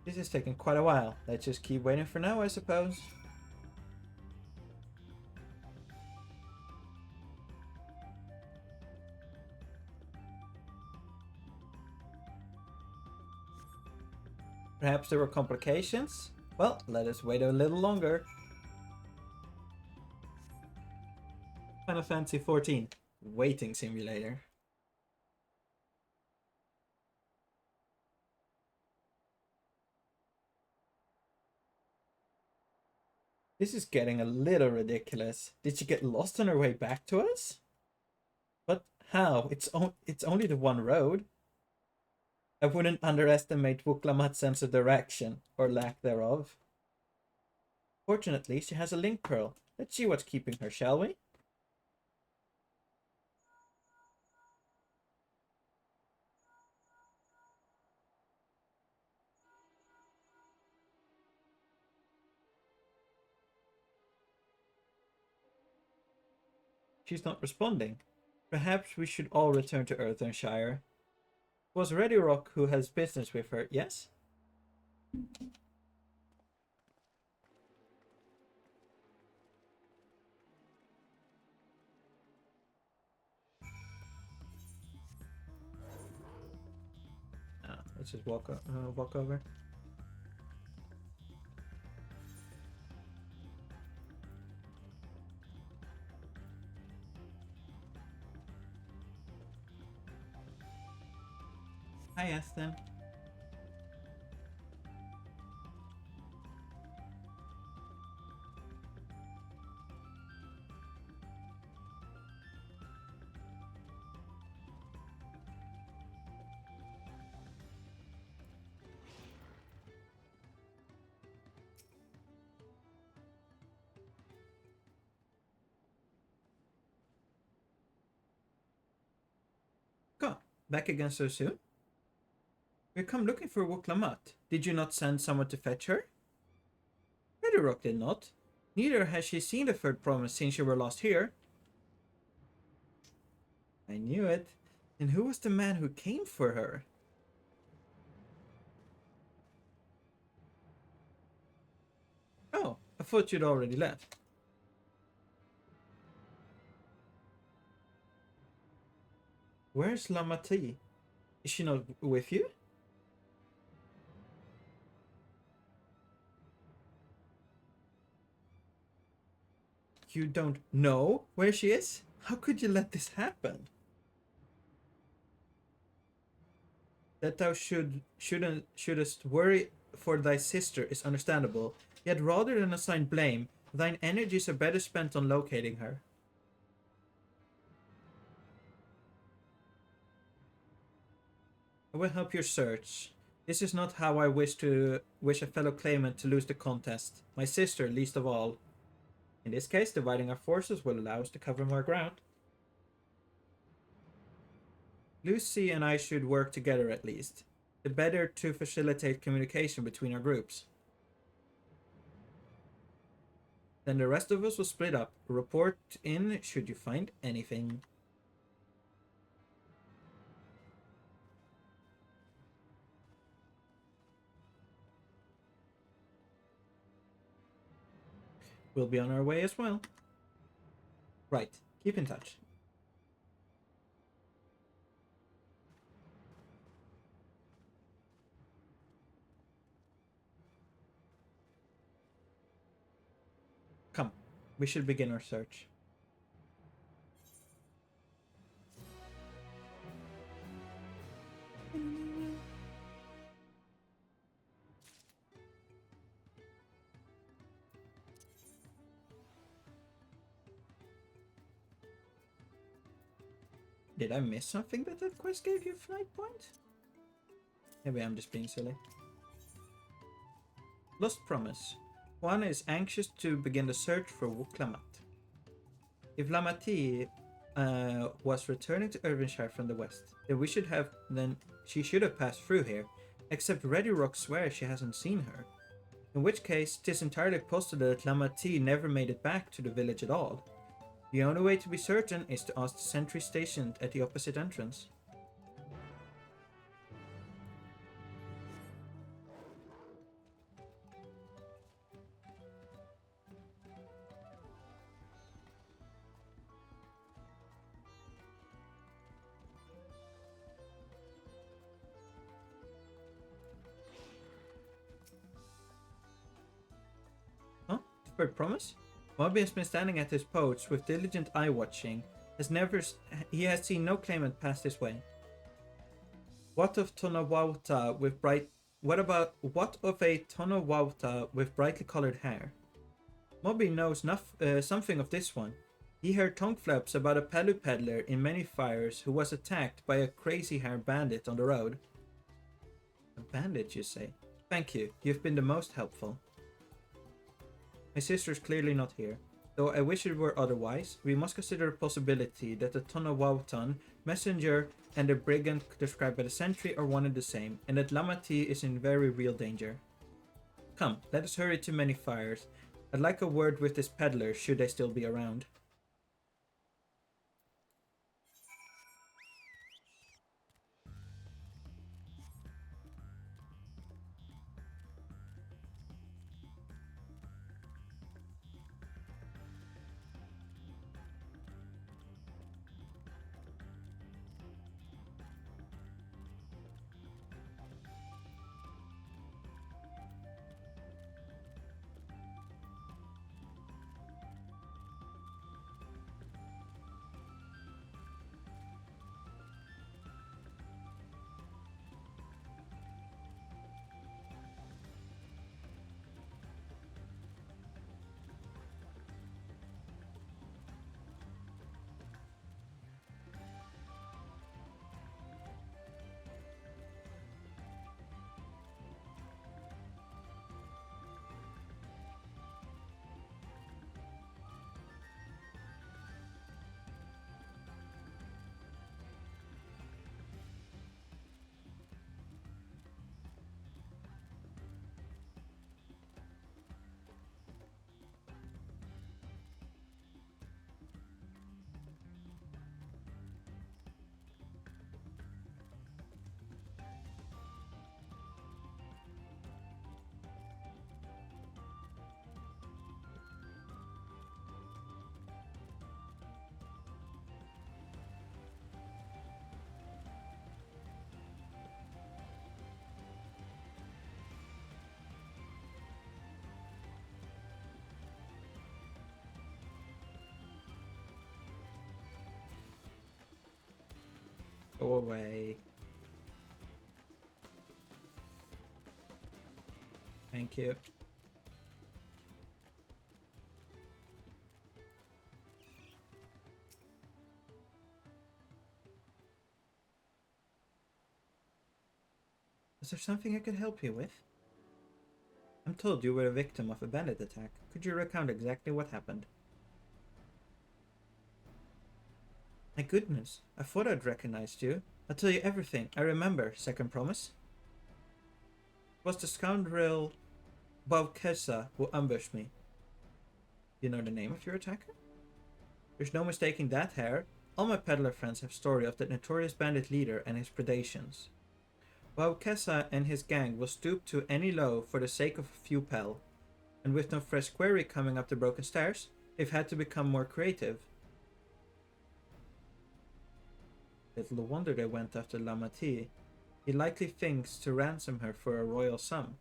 This is taking quite a while. Let's just keep waiting for now, I suppose. Perhaps there were complications? Well, let us wait a little longer. Final Fantasy XIV Waiting Simulator. This is getting a little ridiculous. Did she get lost on her way back to us? But how? It's only the one road. I wouldn't underestimate Wuklamat's sense of direction, or lack thereof. Fortunately, she has a link pearl. Let's see what's keeping her, shall we? She's not responding. Perhaps we should all return to Earthenshire. It was Ready Rock who has business with her, yes? Let's just walk over. Hi, Aston. Come, back again so soon? We come looking for Wuklamat. Did you not send someone to fetch her? Ready Rock did not. Neither has she seen the third promise since you were last here. I knew it. And who was the man who came for her? Oh, I thought you'd already left. Where's Lamati? Is she not with you? You don't know where she is? How could you let this happen? That thou shouldest worry for thy sister is understandable, yet rather than assign blame, thine energies are better spent on locating her. I will help your search. This is not how I wish a fellow claimant to lose the contest, my sister least of all. In this case, dividing our forces will allow us to cover more ground. Lucy and I should work together at least, the better to facilitate communication between our groups. Then the rest of us will split up. Report in should you find anything. We'll be on our way as well. Right, keep in touch. Come, we should begin our search. Did I miss something that quest gave you a flight point? Maybe I'm just being silly. Lost Promise. Juan is anxious to begin the search for Wuklamat. If Lamati was returning to Irvinshire from the west, then she should have passed through here, except Ready Rock swears she hasn't seen her. In which case, 'tis entirely possible that Lamati never made it back to the village at all. The only way to be certain is to ask the sentry stationed at the opposite entrance. Huh? Deferred promise? Moby has been standing at his post with diligent eye watching. He has seen no claimant pass this way. What of Tonawauta with what of a Tonawauta with brightly colored hair? Moby knows something of this one. He heard tongue flaps about a Palu peddler in many fires who was attacked by a crazy-haired bandit on the road. A bandit, you say? Thank you. You've been the most helpful. My sister is clearly not here. Though I wish it were otherwise, we must consider the possibility that the Tonawautan messenger and the brigand described by the sentry are one and the same, and that Lamati is in very real danger. Come, let us hurry to many fires. I'd like a word with this peddler, should they still be around. Go away. Thank you. Is there something I could help you with? I'm told you were a victim of a bandit attack. Could you recount exactly what happened? My goodness, I thought I'd recognized you. I'll tell you everything. I remember, second promise. It was the scoundrel Baukesa who ambushed me. You know the name of your attacker? There's no mistaking that hair. All my peddler friends have story of the notorious bandit leader and his predations. Baukesa and his gang will stoop to any low for the sake of a few pel, and with no fresh quarry coming up the broken stairs, they've had to become more creative. Little wonder they went after Lamati. He likely thinks to ransom her for a royal sum.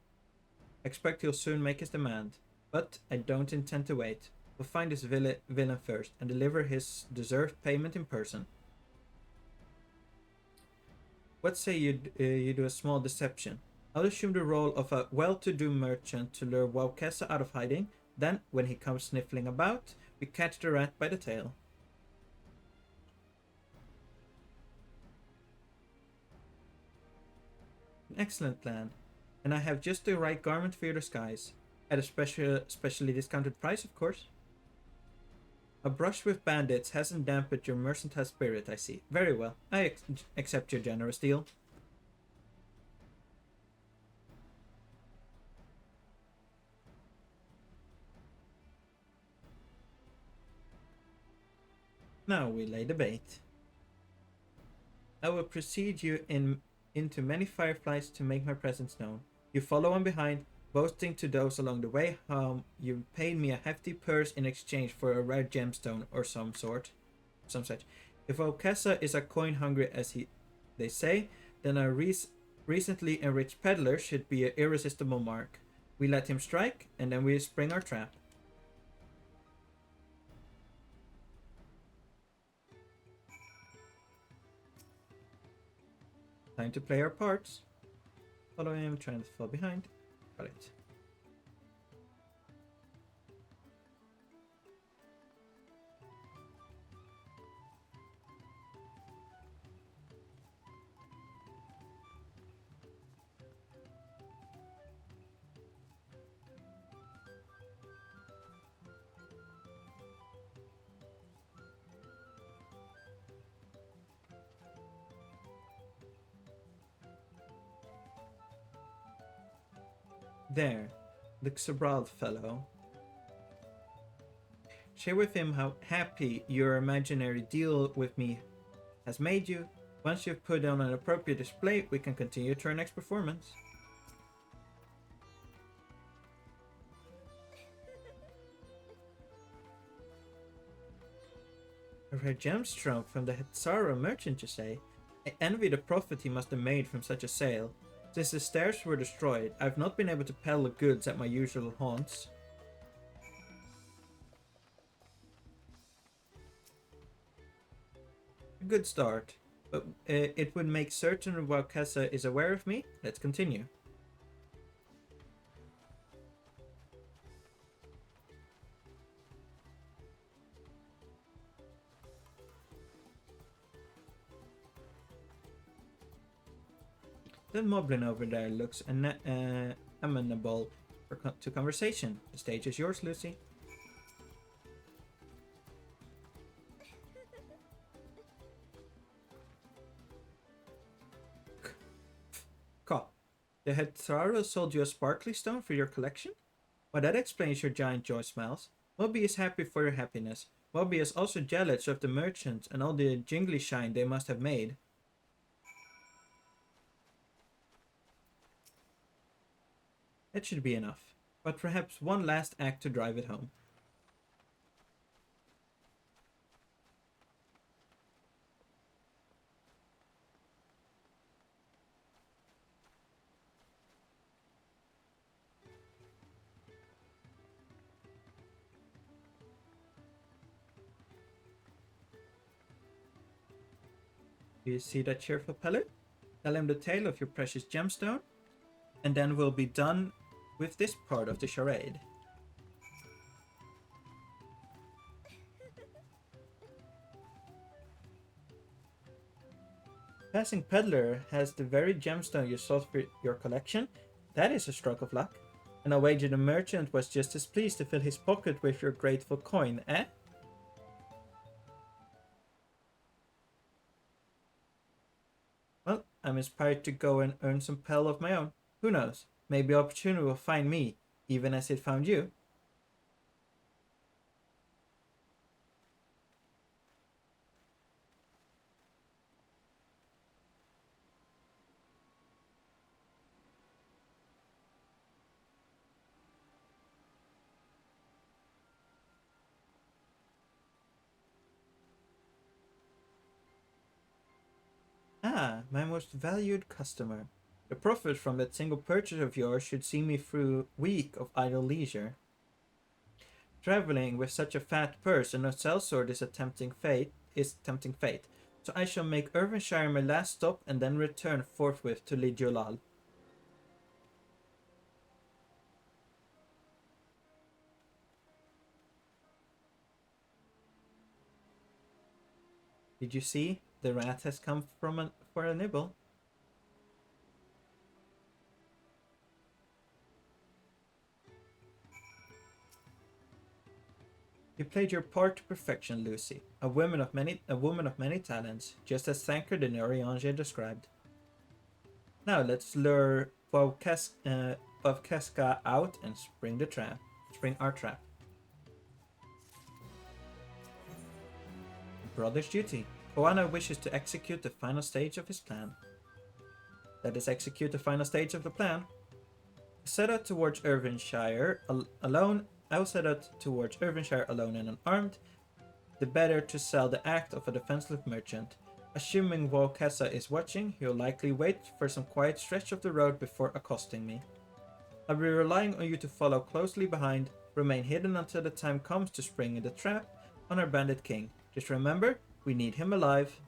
Expect he'll soon make his demand, but I don't intend to wait. We'll find this villain first and deliver his deserved payment in person. What say you do a small deception? I'll assume the role of a well-to-do merchant to lure Waukesa out of hiding. Then, when he comes sniffling about, we catch the rat by the tail. An excellent plan, and I have just the right garment for your disguise. At a specially discounted price, of course. A brush with bandits hasn't dampened your mercantile spirit, I see. Very well. I accept your generous deal. Now we lay the bait. I will precede you into many fireflies to make my presence known. You follow on behind, boasting to those along the way how you paid me a hefty purse in exchange for a rare gemstone or some such. If Okesa is as coin-hungry as they say, then a recently enriched peddler should be an irresistible mark. We let him strike, and then we spring our trap. Time to play our parts. Follow him, trying to fall behind. Got it. There, the Xabrald fellow. Share with him how happy your imaginary deal with me has made you. Once you've put on an appropriate display, we can continue to our next performance. A rare gemstone from the Hetsara merchant, you say? I envy the profit he must have made from such a sale. Since the stairs were destroyed, I've not been able to peddle goods at my usual haunts. A good start, but it would make certain Waukesa is aware of me. Let's continue. The moblin over there looks amenable to conversation. The stage is yours, Lucy. Cop, the Hetsara sold you a sparkly stone for your collection? Well, that explains your giant joy smiles. Moby is happy for your happiness. Moby is also jealous of the merchants and all the jingly shine they must have made. That should be enough, but perhaps one last act to drive it home. Do you see that cheerful peddler? Tell him the tale of your precious gemstone, and then we'll be done with this part of the charade. Passing peddler has the very gemstone you sought for your collection. That is a stroke of luck. And I wager the merchant was just as pleased to fill his pocket with your grateful coin, eh? Well, I'm inspired to go and earn some pel of my own. Who knows? Maybe opportunity will find me, even as it found you. Ah, my most valued customer. The profit from that single purchase of yours should see me through a week of idle leisure. Traveling with such a fat purse and no sellsword is tempting fate, so I shall make Irvinshire my last stop and then return forthwith to Lidiolal. Did you see? The rat has come for a nibble. You played your part to perfection, Lucy. A woman of many talents, just as Thanker de Noriange described. Now let's lure Wavkeska out and spring our trap. Brother's duty. Koana wishes to execute the final stage of his plan. Let us execute the final stage of the plan. Set out towards Irvinshire alone. I will set out towards Irvinshire alone and unarmed, the better to sell the act of a defenseless merchant. Assuming Wokesa is watching, he will likely wait for some quiet stretch of the road before accosting me. I'll be relying on you to follow closely behind, remain hidden until the time comes to spring in the trap on our bandit king. Just remember, we need him alive.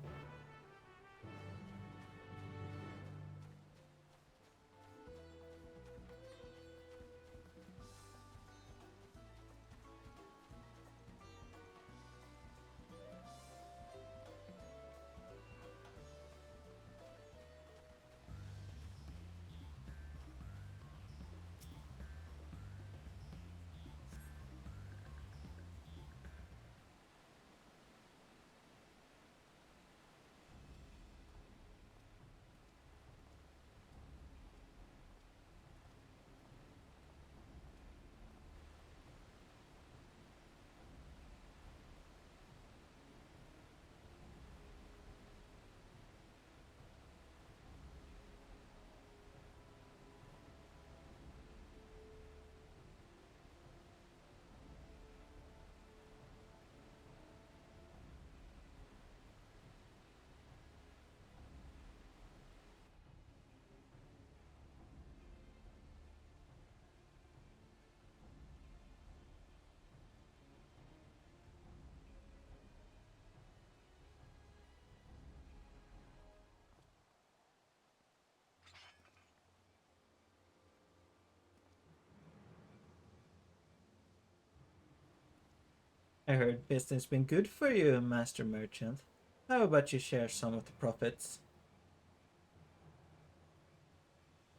I heard business been good for you, Master Merchant. How about you share some of the profits?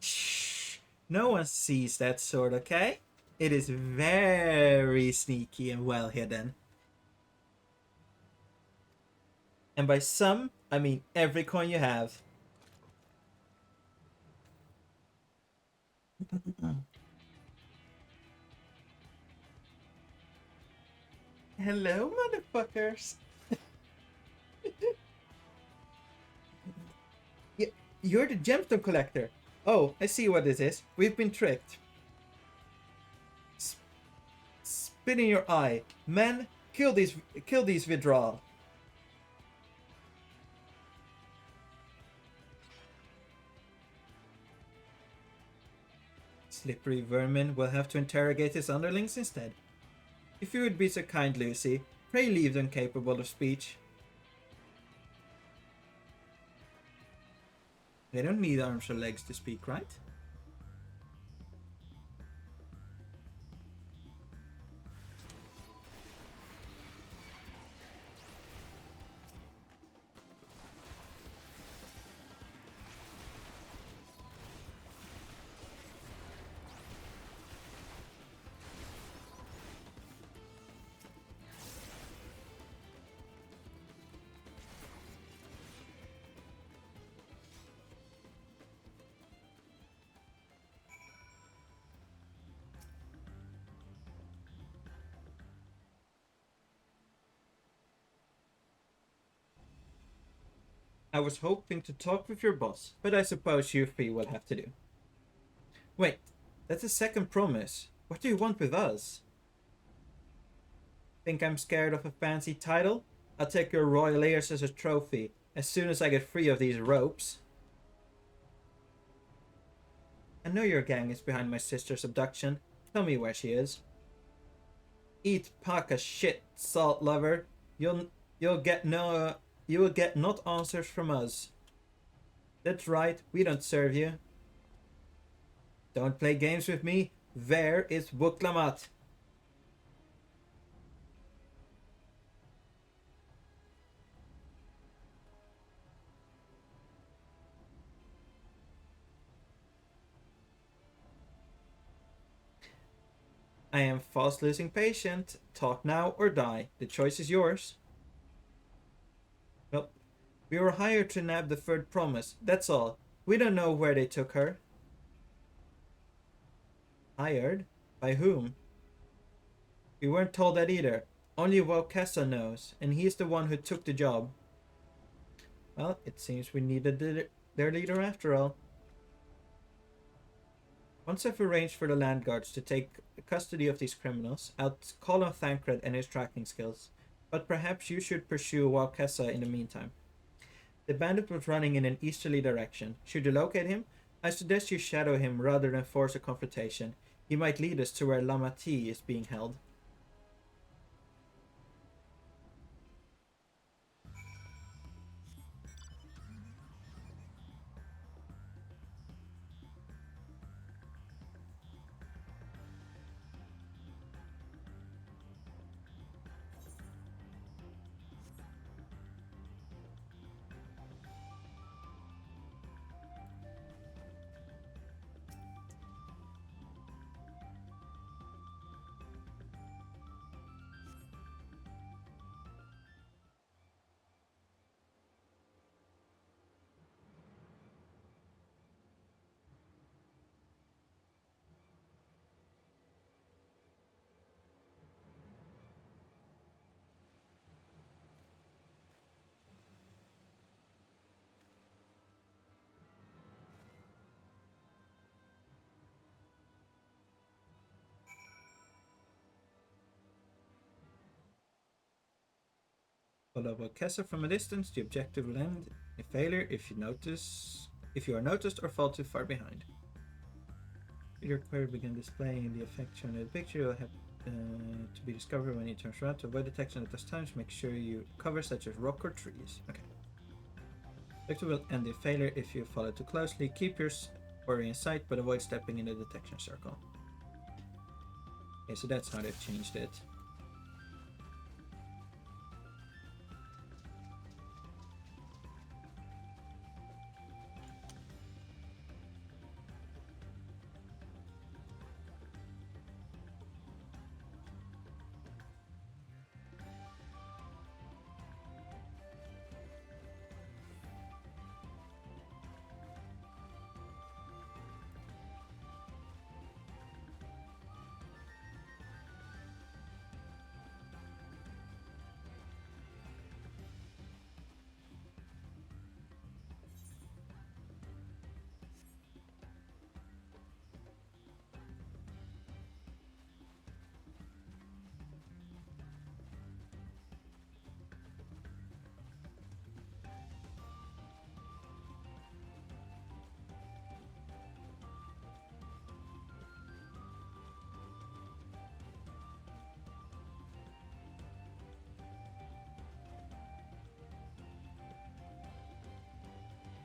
Shh! No one sees that sword, okay? It is very sneaky and well hidden. And by some, I mean every coin you have. Hello, motherfuckers. You're the gemstone collector. Oh, I see what this is. We've been tricked. Spit in your eye. Men, kill these withdrawal. Slippery vermin will have to interrogate his underlings instead. If you would be so kind, Lucy, pray leave them capable of speech. They don't need arms or legs to speak, right? I was hoping to talk with your boss, but I suppose you three will have to do. Wait, that's the second promise. What do you want with us? Think I'm scared of a fancy title? I'll take your royal ears as a trophy as soon as I get free of these ropes. I know your gang is behind my sister's abduction. Tell me where she is. Eat Paka shit, salt lover. You will get not answers from us. That's right, we don't serve you. Don't play games with me. Where is Wuklamat? I am fast losing patience. Talk now or die. The choice is yours. Well, we were hired to nab the third promise. That's all. We don't know where they took her. Hired? By whom? We weren't told that either. Only Walkessa knows, and he's the one who took the job. Well, it seems we needed their leader after all. Once I've arranged for the land guards to take custody of these criminals, I'll call on Thancred and his tracking skills. But perhaps you should pursue Walkessa in the meantime. The bandit was running in an easterly direction. Should you locate him, I suggest you shadow him rather than force a confrontation. He might lead us to where Lamati is being held. Follow Walkessa from a distance. The objective will end a failure if you are noticed or fall too far behind. Your query begin displaying the effect shown in the picture. You'll have to be discovered when you turn around. To avoid detection at those times, make sure you cover such as rock or trees. Okay. Objective will end in failure if you follow too closely. Keep your quarry in sight, but avoid stepping in the detection circle. Okay, so that's how they've changed it.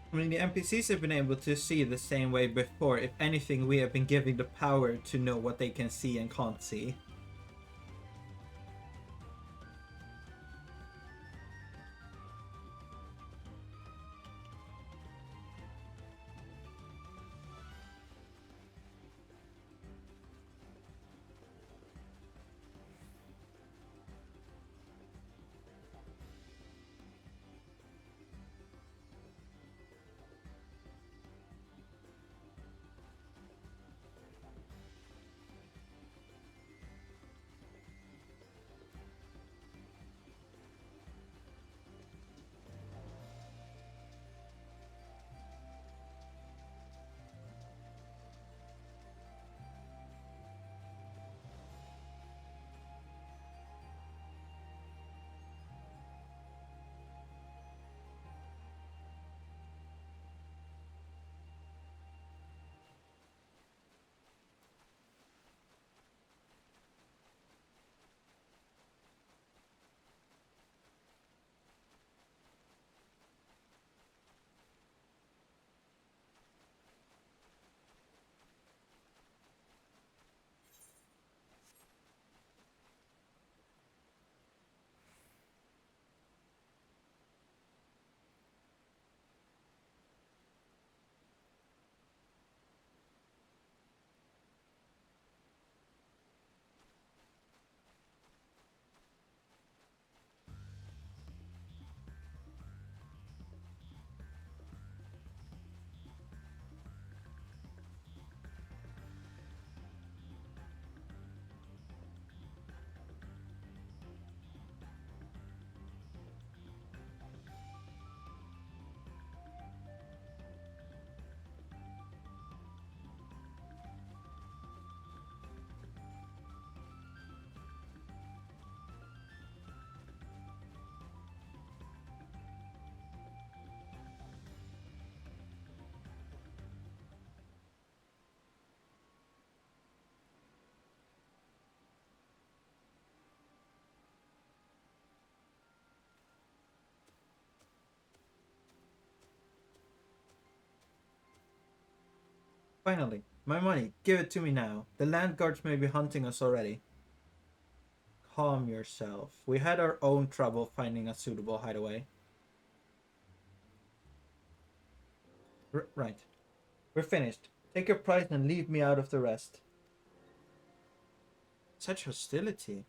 I mean, the NPCs have been able to see the same way before. If anything, we have been giving the power to know what they can see and can't see. Finally, my money. Give it to me now. The land guards may be hunting us already. Calm yourself. We had our own trouble finding a suitable hideaway. Right. We're finished. Take your prize and leave me out of the rest. Such hostility.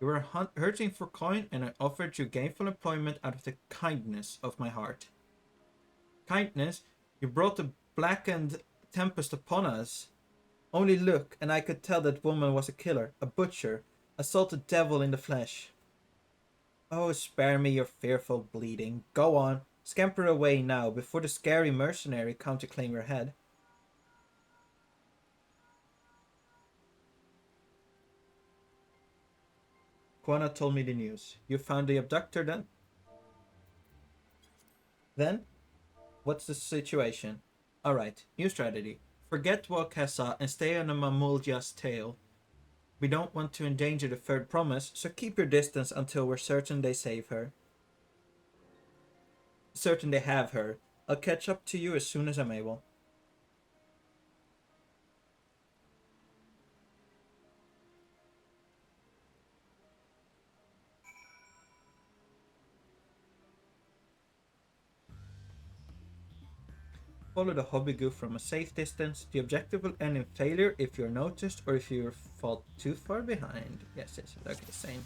You were hurting for coin, and I offered you gainful employment out of the kindness of my heart. Kindness? You brought the blackened tempest upon us. Only look, and I could tell that woman was a killer, a butcher, a salted devil in the flesh. Oh, spare me your fearful bleeding. Go on, scamper away now, before the scary mercenary come to claim your head. Quana told me the news. You found the abductor then? Then? What's the situation? Alright, new strategy. Forget Wakessa and stay on the Mamulja's tail. We don't want to endanger the third promise, so keep your distance until we're certain they save her. Certain they have her. I'll catch up to you as soon as I'm able. Follow the hobbygoo from a safe distance. The objective will end in failure if you're noticed or if you fall too far behind. Yes, okay, same.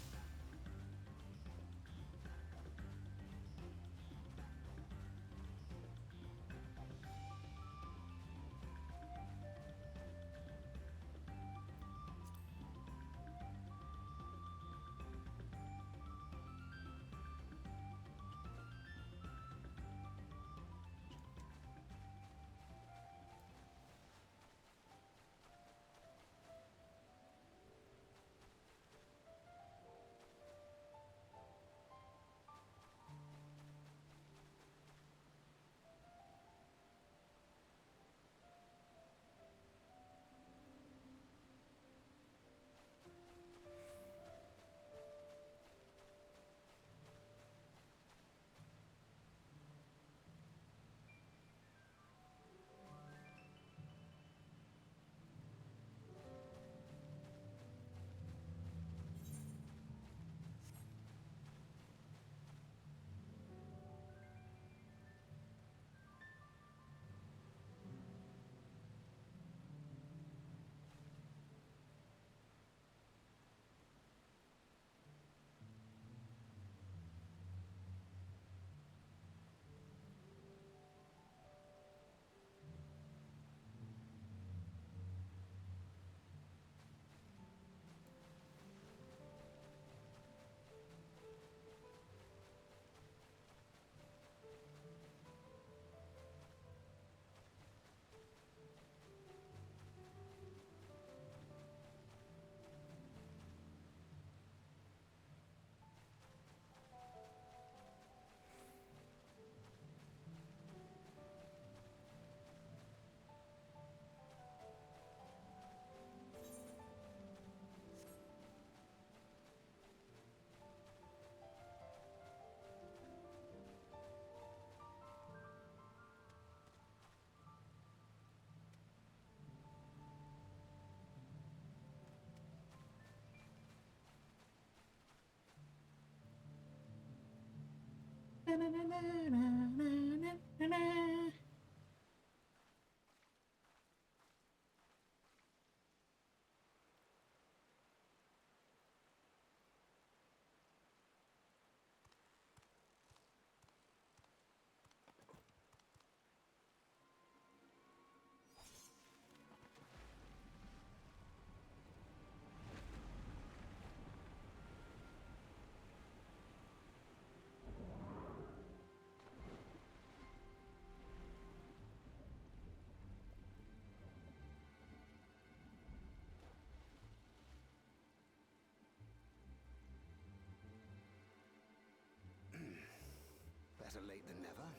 Better late than never.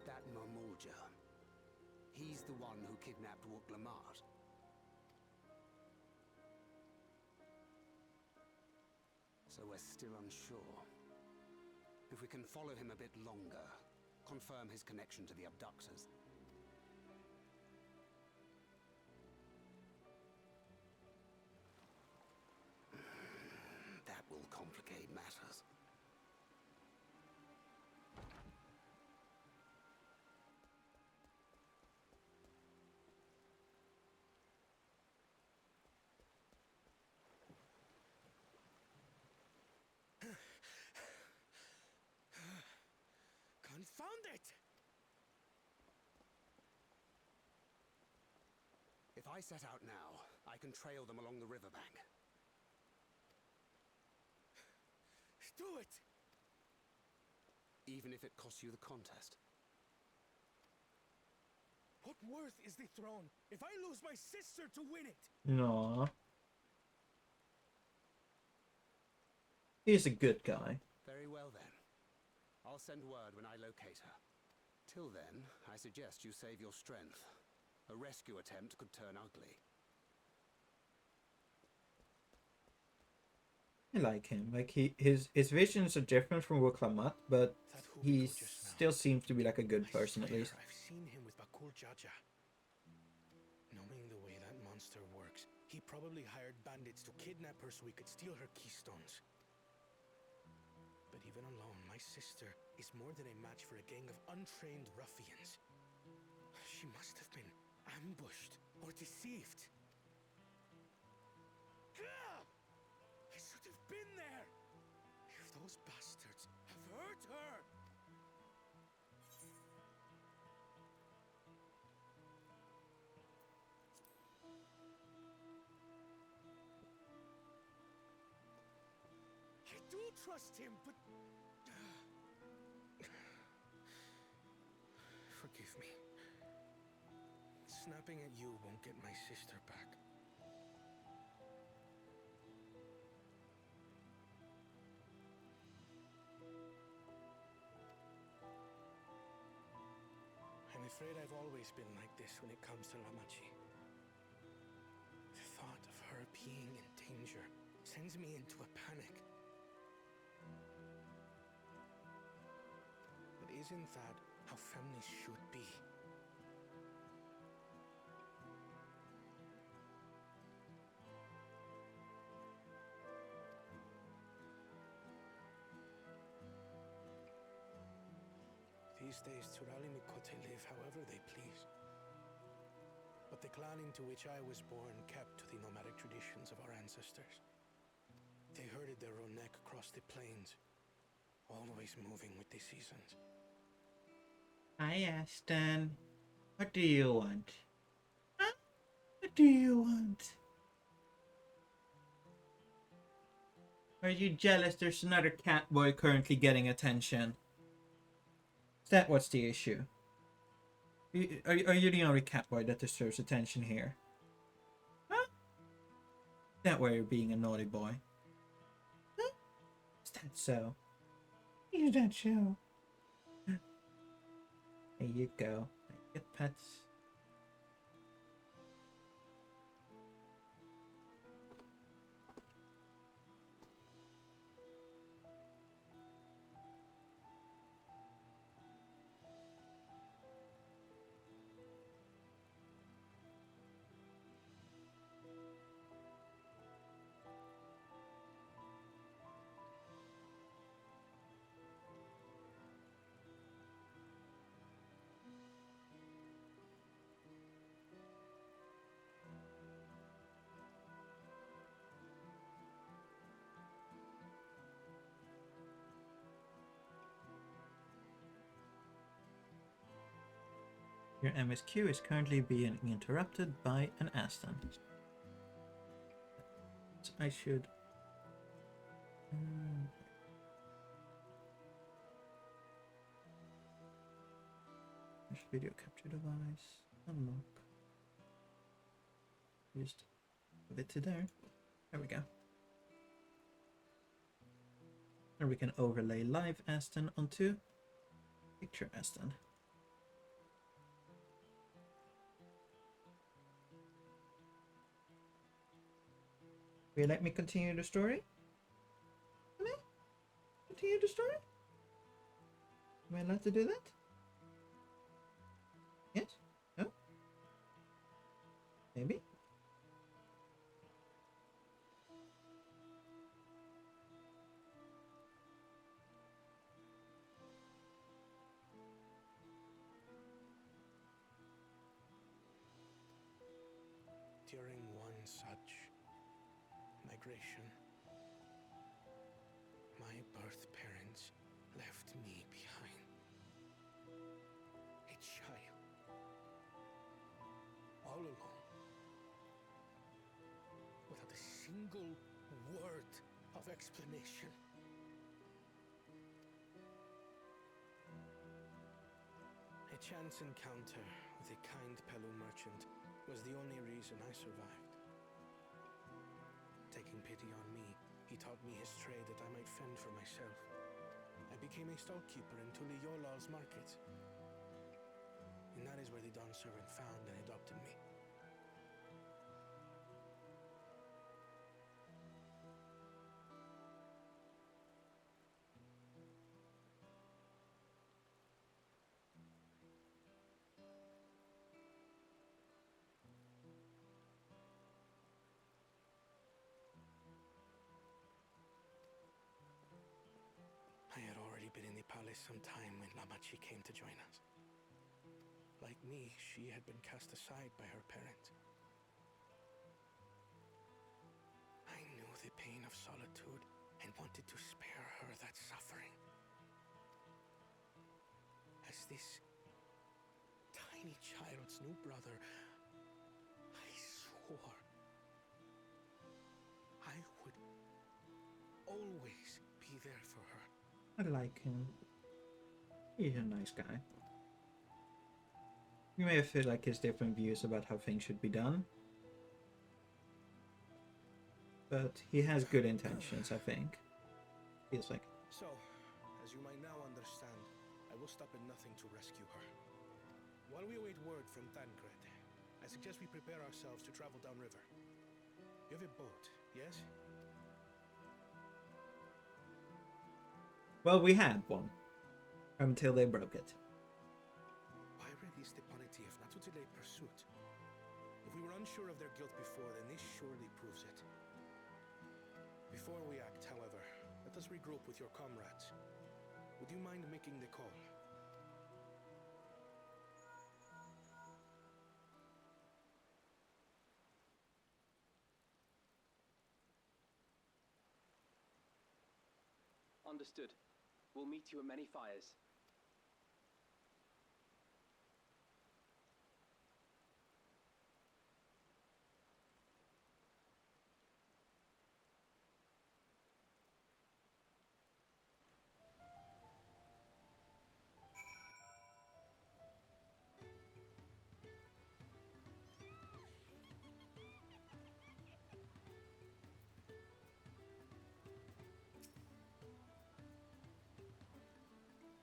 That Mamulja, he's the one who kidnapped Wook Lamart. So we're still unsure. If we can follow him a bit longer, confirm his connection to the abductors. Confound it! If I set out now, I can trail them along the riverbank. Do it! Even if it costs you the contest. What worth is the throne if I lose my sister to win it? No. He's a good guy. Very well then. I'll send word when I locate her. Till then, I suggest you save your strength. A rescue attempt could turn ugly. I like him. Like his visions are different from Wuklamat, but he still seems to be like a good person at least. I've seen him with Bakul Jaja. Knowing the way that monster works, he probably hired bandits to kidnap her so he could steal her keystones. But even alone, my sister is more than a match for a gang of untrained ruffians. She must have been ambushed or deceived. I should have been there! If those bastards have hurt her! I do trust him, but... Forgive me. Snapping at you won't get my sister back. I'm afraid I've always been like this when it comes to Lamachi. The thought of her being in danger sends me into a panic. But isn't that how families should be? These days, Turali Mikote live however they please. But the clan into which I was born kept to the nomadic traditions of our ancestors. They herded their own neck across the plains, always moving with the seasons. Hi, Aston. What do you want? Huh? What do you want? Are you jealous there's another cat boy currently getting attention? Is that what's the issue? Are you the only cat boy that deserves attention here? Huh? Is that why you're being a naughty boy? Huh? Is that so? Is that so? There you go. Get pets. Your MSQ is currently being interrupted by an Aston. So I should... Video capture device. Unlock. Just move it to there. There we go. And we can overlay live Aston onto picture Aston. Will you let me continue the story? Can I continue the story? Am I allowed to do that? Yes? No? Maybe? During one such migration, my birth parents left me behind. following home. Without a single word of explanation. A chance encounter with a kind Pelu merchant was the only reason I survived. Taking pity on me, he taught me his trade that I might fend for myself. I became a stallkeeper in Tuliyolal's market. And that is where the Dawn servant found and adopted me. I had already been in the palace some time when Lamachi came to join us. Like me, she had been cast aside by her parents. I knew the pain of solitude and wanted to spare her that suffering. As this tiny child's new brother, I swore I would always be there for her. I like him. He's a nice guy. You may feel like his different views about how things should be done, but he has good intentions, I think. Feels like. So, as you might now understand, I will stop at nothing to rescue her. While we await word from Tancred, I suggest we prepare ourselves to travel downriver. You have a boat, yes? Well, we had one until they broke it. Why release the punity if not to delay pursuit? If we were unsure of their guilt before, then this surely proves it. Before we act, however, let us regroup with your comrades. Would you mind making the call? Understood. We'll meet you at many fires.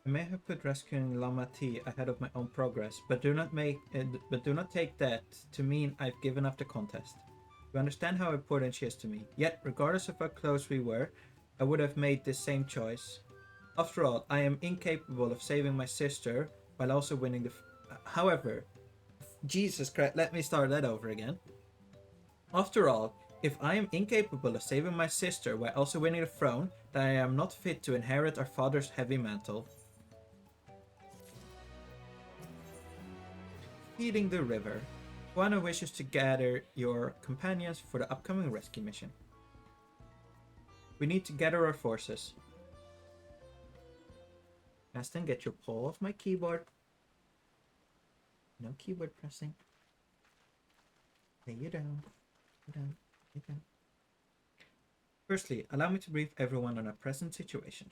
I may have put rescuing Lamati ahead of my own progress, but do not take that to mean I've given up the contest. You understand how important she is to me. Yet, regardless of how close we were, I would have made this same choice. After all, I am incapable of saving my sister while also winning the. However, Jesus Christ, let me start that over again. After all, if I am incapable of saving my sister while also winning the throne, then I am not fit to inherit our father's heavy mantle. Feeding the river. Juana wishes to gather your companions for the upcoming rescue mission. We need to gather our forces. Aston, get your paw off my keyboard. No keyboard pressing. Lay you down. Lay down. Lay down. Firstly, allow me to brief everyone on our present situation.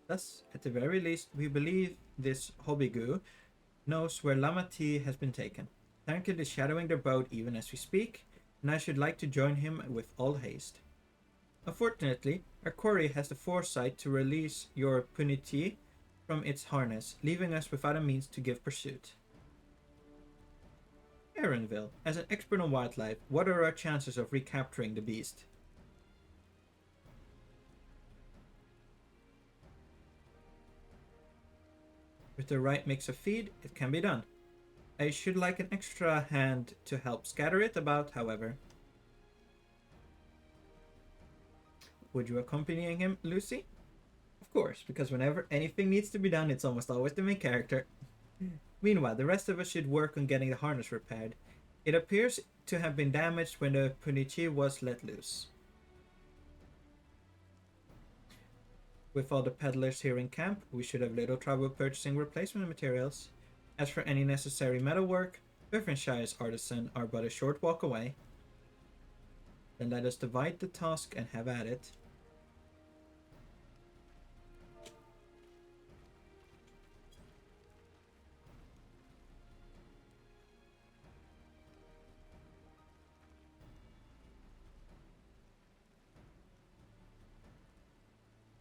Thus, at the very least, we believe this Hobbigu knows where Lamati has been taken. Tancred is shadowing their boat even as we speak, and I should like to join him with all haste. Unfortunately, our quarry has the foresight to release your punity from its harness, leaving us without a means to give pursuit. Aaronville, as an expert on wildlife, what are our chances of recapturing the beast? With the right mix of feed, it can be done. I should like an extra hand to help scatter it about, however. Would you accompany him, Lucy? Of course, because whenever anything needs to be done, it's almost always the main character. Meanwhile, the rest of us should work on getting the harness repaired. It appears to have been damaged when the Punichi was let loose. With all the peddlers here in camp, we should have little trouble purchasing replacement materials. As for any necessary metalwork, Biffenshire's artisan are but a short walk away. Then let us divide the task and have at it.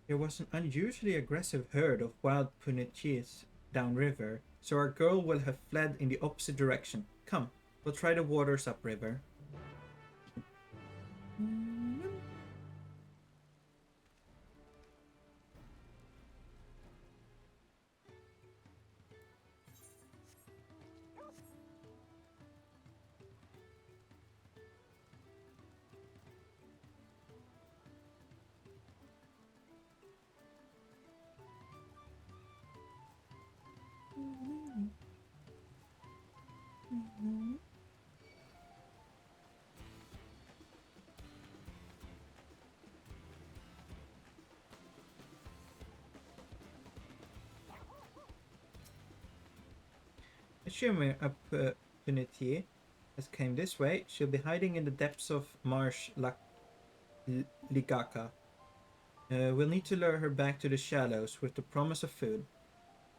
There was an unusually aggressive herd of wild punetties downriver, so our girl will have fled in the opposite direction. Come, we'll try the waters upriver. Assuming a punetier has came this way, she'll be hiding in the depths of Marsh Ligaka. We'll need to lure her back to the shallows with the promise of food.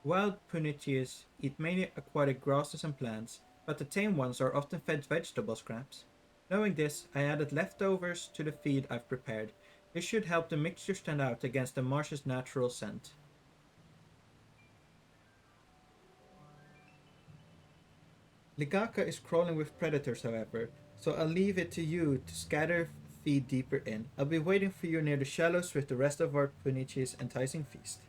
Wild punetiers eat mainly aquatic grasses and plants, but the tame ones are often fed vegetable scraps. Knowing this, I added leftovers to the feed I've prepared. This should help the mixture stand out against the marsh's natural scent. Ligaka is crawling with predators, however, so I'll leave it to you to scatter feed deeper in. I'll be waiting for you near the shallows with the rest of our Punichi's enticing feast.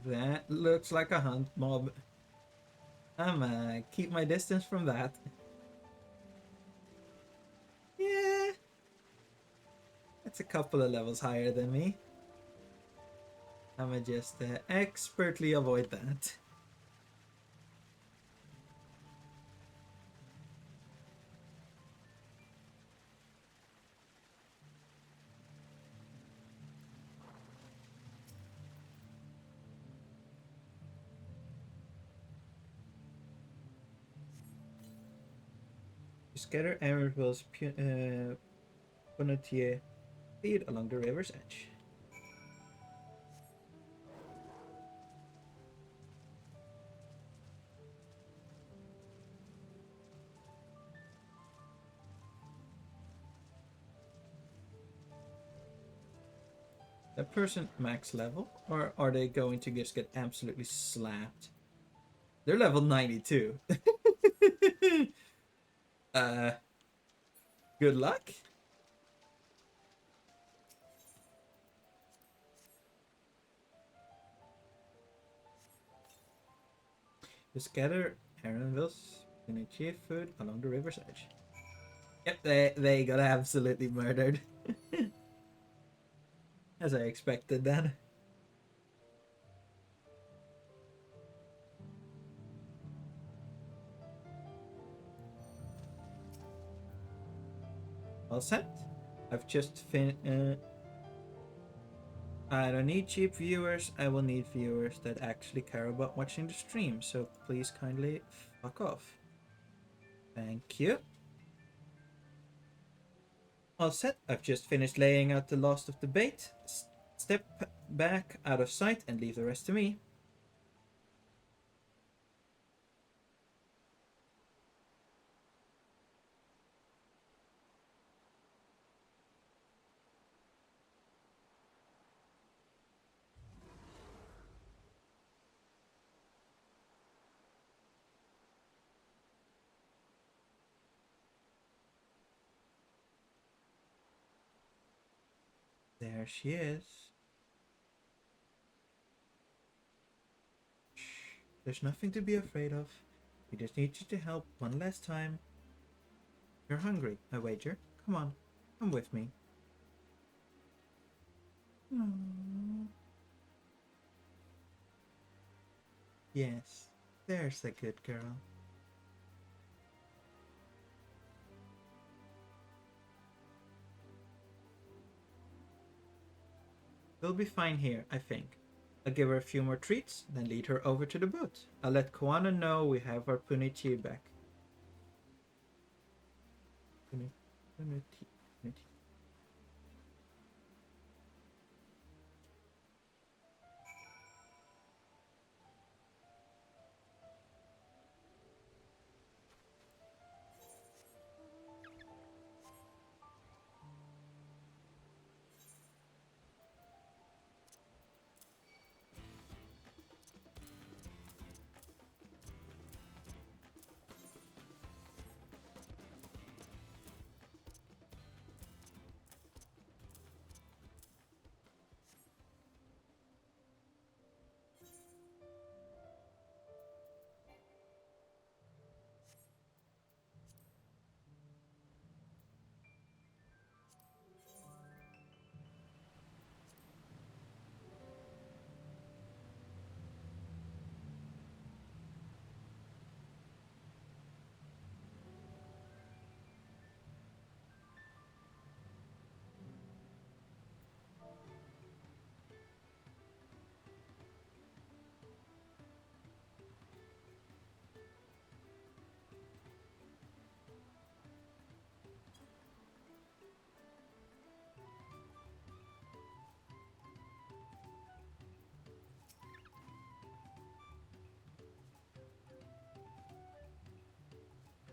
That looks like a hunt mob. I'ma keep my distance from that. Yeah. That's a couple of levels higher than me. I'ma just expertly avoid that. Scatter Emerald's Ponetier feed along the river's edge. That person max level? Or are they going to just get absolutely slapped? They're level 92. Good luck. To scatter Aaronville's Punichier food along the river's edge. Yep, they got absolutely murdered. As I expected then. All set. I've just I don't need cheap viewers, I will need viewers that actually care about watching the stream, so please kindly fuck off. Thank you. All set, I've just finished laying out the last of the bait. Step back out of sight and leave the rest to me. There she is. Shh. There's nothing to be afraid of. We just need you to help one last time. You're hungry, I wager. Come on, come with me. Aww. Yes, there's a good girl. We'll be fine here, I think. I'll give her a few more treats, then lead her over to the boat. I'll let Koana know we have our Punichi back. Puniti.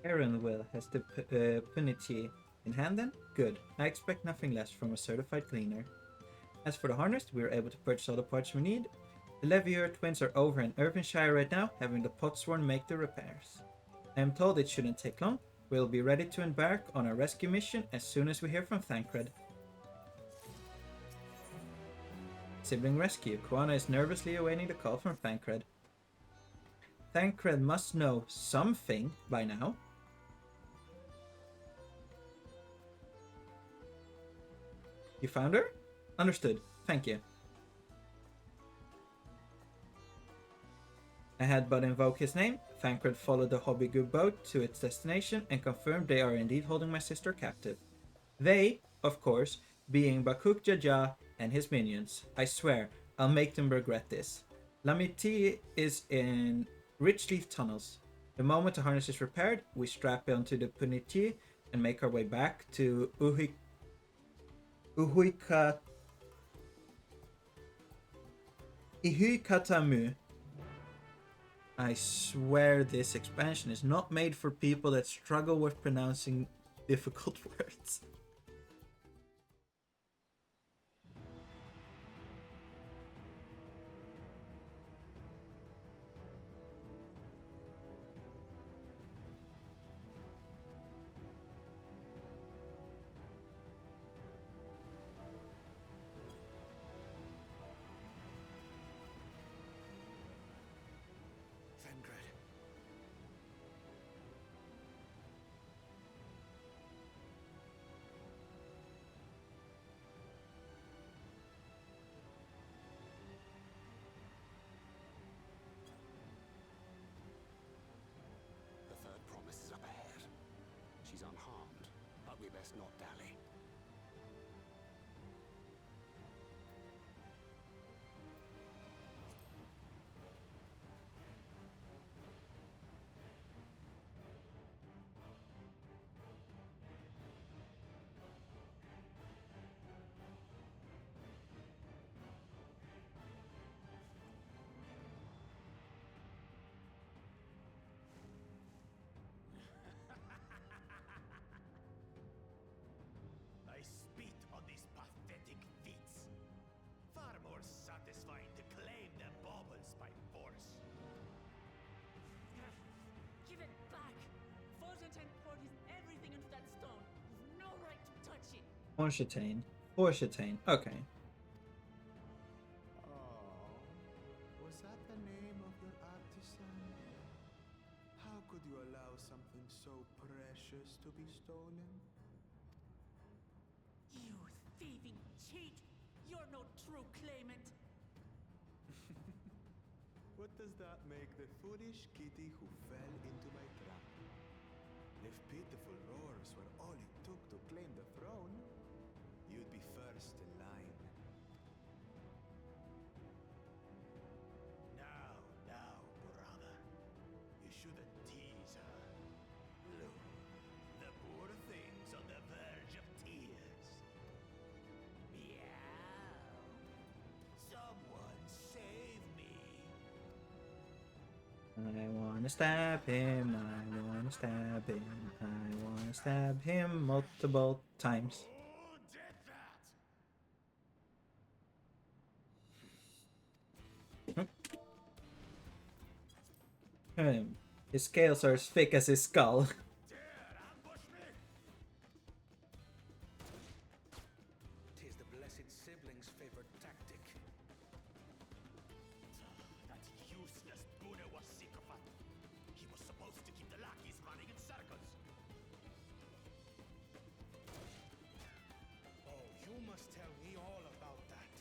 Aaron will has the Punichi in hand then? Good. I expect nothing less from a certified cleaner. As for the harness, we are able to purchase all the parts we need. The Levier twins are over in Irvinshire right now, having the Potsworn make the repairs. I am told it shouldn't take long. We'll be ready to embark on our rescue mission as soon as we hear from Thancred. Sibling rescue. Koana is nervously awaiting the call from Thancred. Thancred must know something by now. You found her? Understood. Thank you. I had but invoke his name. Thancred followed the Hobbygoo boat to its destination and confirmed they are indeed holding my sister captive. They, of course, being Bakuk Jaja and his minions. I swear, I'll make them regret this. Lamiti is in Richleaf tunnels. The moment the harness is repaired, we strap it onto the Punichi and make our way back to Ihuikatamu. I swear this expansion is not made for people that struggle with pronouncing difficult words. Unharmed, but we best not dally. Onchatain. Forcetane. Okay. Oh, was that the name of your artisan? How could you allow something so precious to be stolen? You thieving cheat! You're no true claimant! What does that make the foolish kitty who fell into my trap? If pitiful roars were all it took to claim the throne, you'd be first in line. Now, brother. You shouldn't tease her. Look, the poor thing's on the verge of tears. Meow. Someone save me. I wanna stab him. I wanna stab him. I wanna stab him multiple times. Who did that? His scales are as thick as his skull. Dare ambush me? Tis the blessed sibling's favorite tactic. That useless Buddha was sycophant. He was supposed to keep the lackeys running in circles. Oh, you must tell me all about that.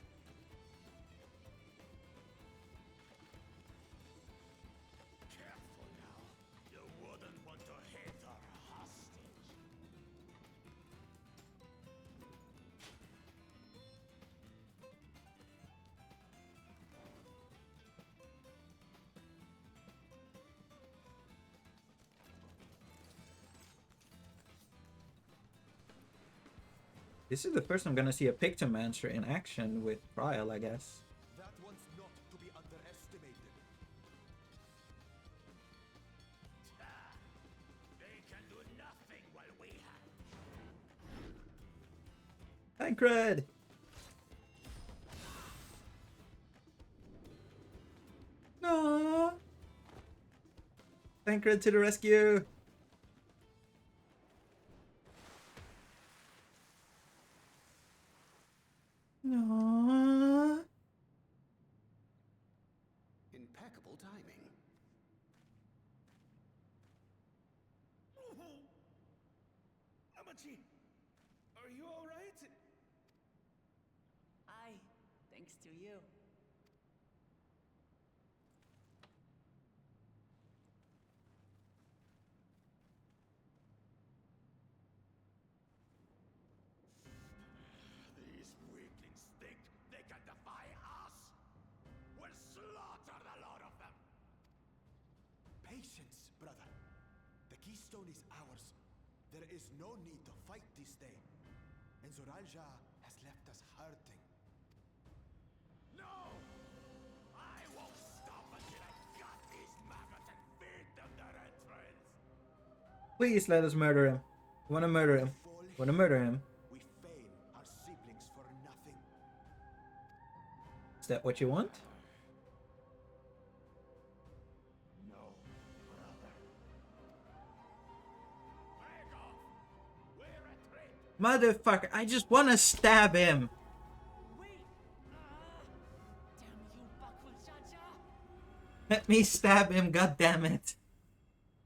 Careful now. You wouldn't want to hit her hostage. This is the first I'm gonna see a Pictomancer in action with Trial, I guess. That one's not to be underestimated. They can do nothing while we have. Tancred! No! Tancred to the rescue! No! Impeccable timing. Amachi, are you all right? Aye, thanks to you. These weaklings think they can defy us? We'll slaughter the lot of them! Patience, brother. The keystone is ours. There is no need to fight this day. And Zoralja has left us hurting. No! I won't stop until I gut these maggots and feed them their entrails! Please let us murder him. I wanna murder him. I wanna murder him. We fail our siblings for nothing. Is that what you want? No, brother. Break off! We're a trip! Motherfucker, I just wanna stab him! Wait! Damn you, Bakul Jaja! Let me stab him, goddammit!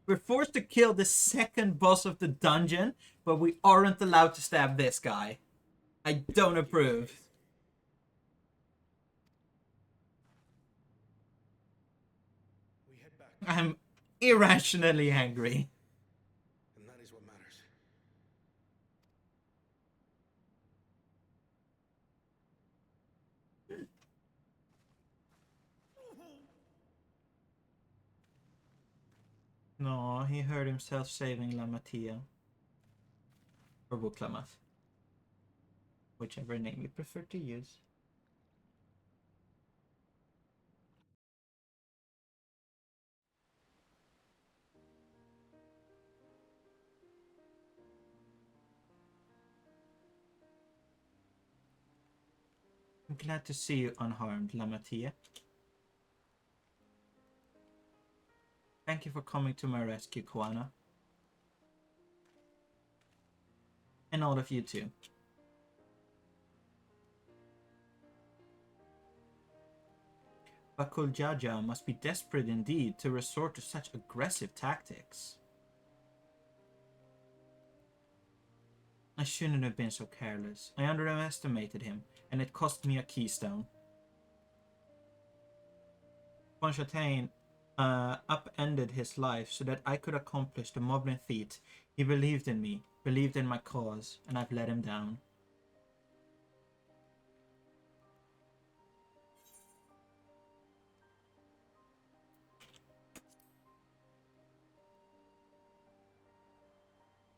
We're forced to kill the second boss of the dungeon, but we aren't allowed to stab this guy. I don't approve. We head back, I'm irrationally angry. and that is what matters. No, he hurt himself saving Lamatia. Or Wuklamath. Whichever name you prefer to use. I'm glad to see you unharmed, Lamatia. Thank you for coming to my rescue, Koana. And all of you too. Bakul Jaja must be desperate indeed to resort to such aggressive tactics. I shouldn't have been so careless. I underestimated him, and it cost me a keystone. Fontaine upended his life so that I could accomplish the Moblin feat. He believed in me, believed in my cause, and I've let him down.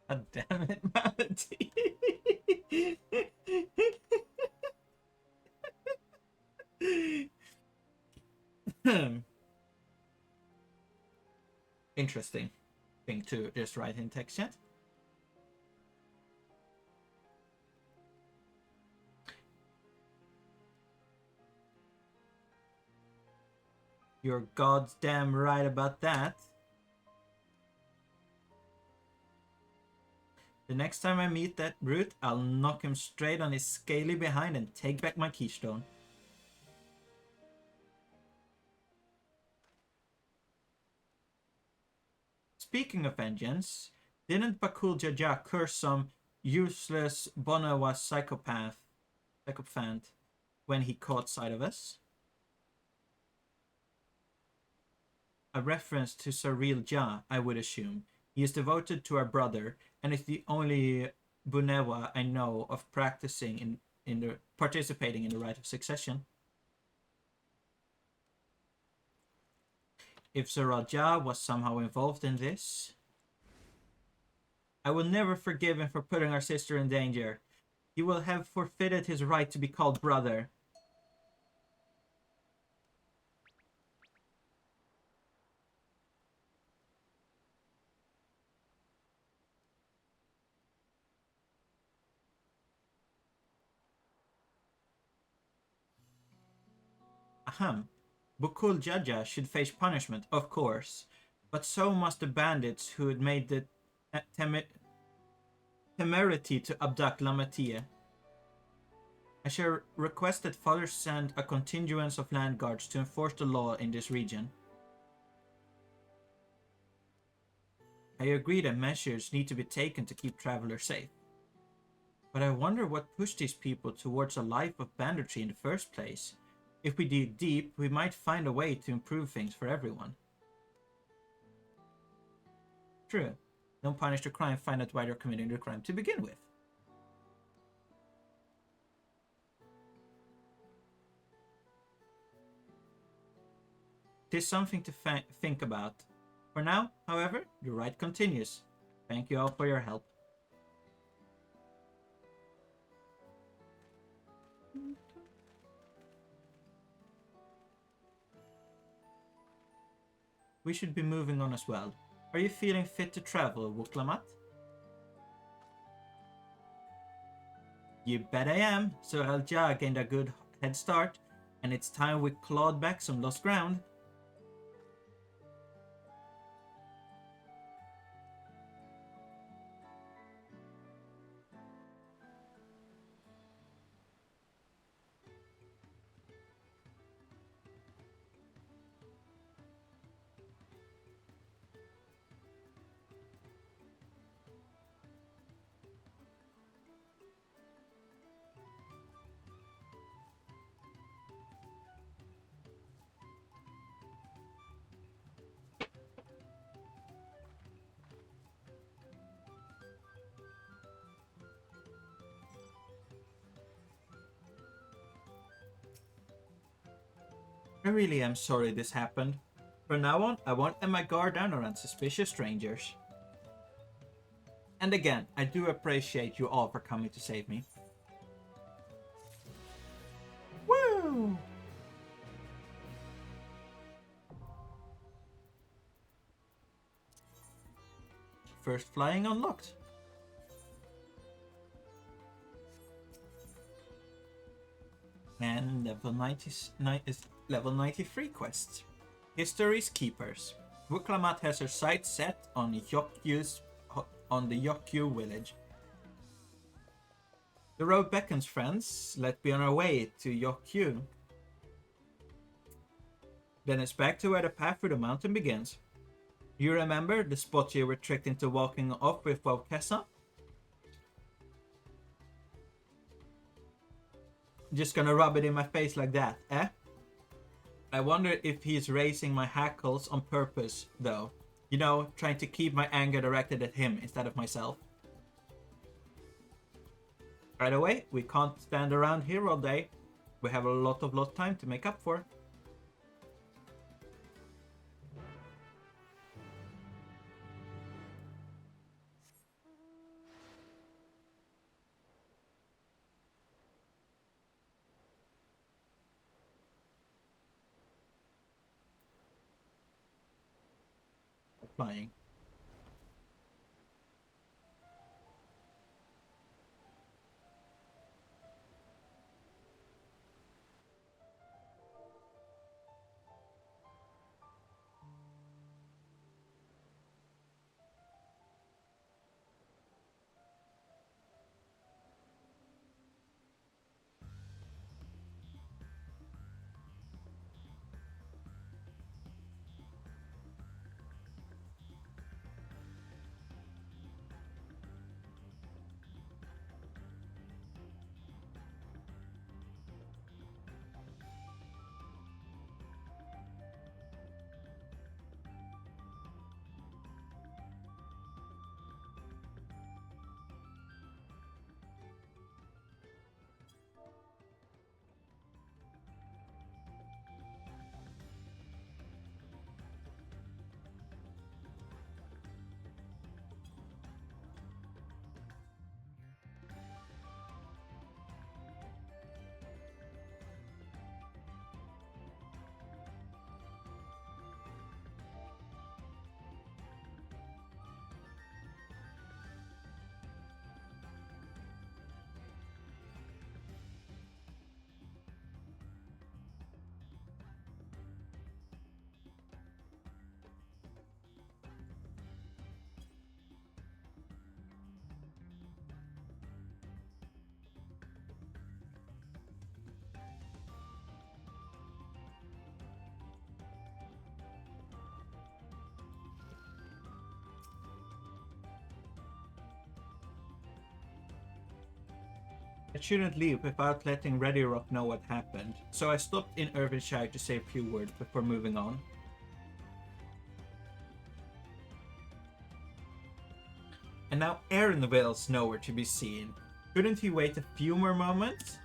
God damn it, Malady. Interesting thing to just write in text chat. You're goddamn right about that. The next time I meet that brute, I'll knock him straight on his scaly behind and take back my keystone. Speaking of vengeance, didn't Bakul Jaja curse some useless Bonawa psychopath when he caught sight of us? A reference to Saril Ja, I would assume. He is devoted to our brother, and is the only Bunewa I know of participating in the rite of succession. If Zaraja was somehow involved in this, I will never forgive him for putting our sister in danger. He will have forfeited his right to be called brother. Ahem. Bukul Jaja should face punishment, of course, but so must the bandits who had made the temerity to abduct Lamatia. I shall request that Father send a contingent of land guards to enforce the law in this region. I agree that measures need to be taken to keep travelers safe. But I wonder what pushed these people towards a life of banditry in the first place. If we dig deep, we might find a way to improve things for everyone. True. Don't punish the crime, find out why they're committing the crime to begin with. Tis something to think about. For now, however, the ride continues. Thank you all for your help. We should be moving on as well. Are you feeling fit to travel, Wuklamat? You bet I am. Soral Ja gained a good head start, and it's time we clawed back some lost ground. I really am sorry this happened. From now on, I won't let my guard down around suspicious strangers. And again, I do appreciate you all for coming to save me. Woo! First flying unlocked. And level 93 quest. History's Keepers. Wuklamat has her sights set on the Yokyu village. The road beckons, friends. Let's be on our way to Yokyu. Then it's back to where the path through the mountain begins. You remember the spot you were tricked into walking off with Wowkessa? Just gonna rub it in my face like that, eh? I wonder if he's raising my hackles on purpose, though. You know, trying to keep my anger directed at him instead of myself. Right away, we can't stand around here all day. We have a lot of lost time to make up for. Flying. I shouldn't leave without letting Ready Rock know what happened, so I stopped in Irvinshire to say a few words before moving on. And now Aaronville's nowhere to be seen. Couldn't he wait a few more moments?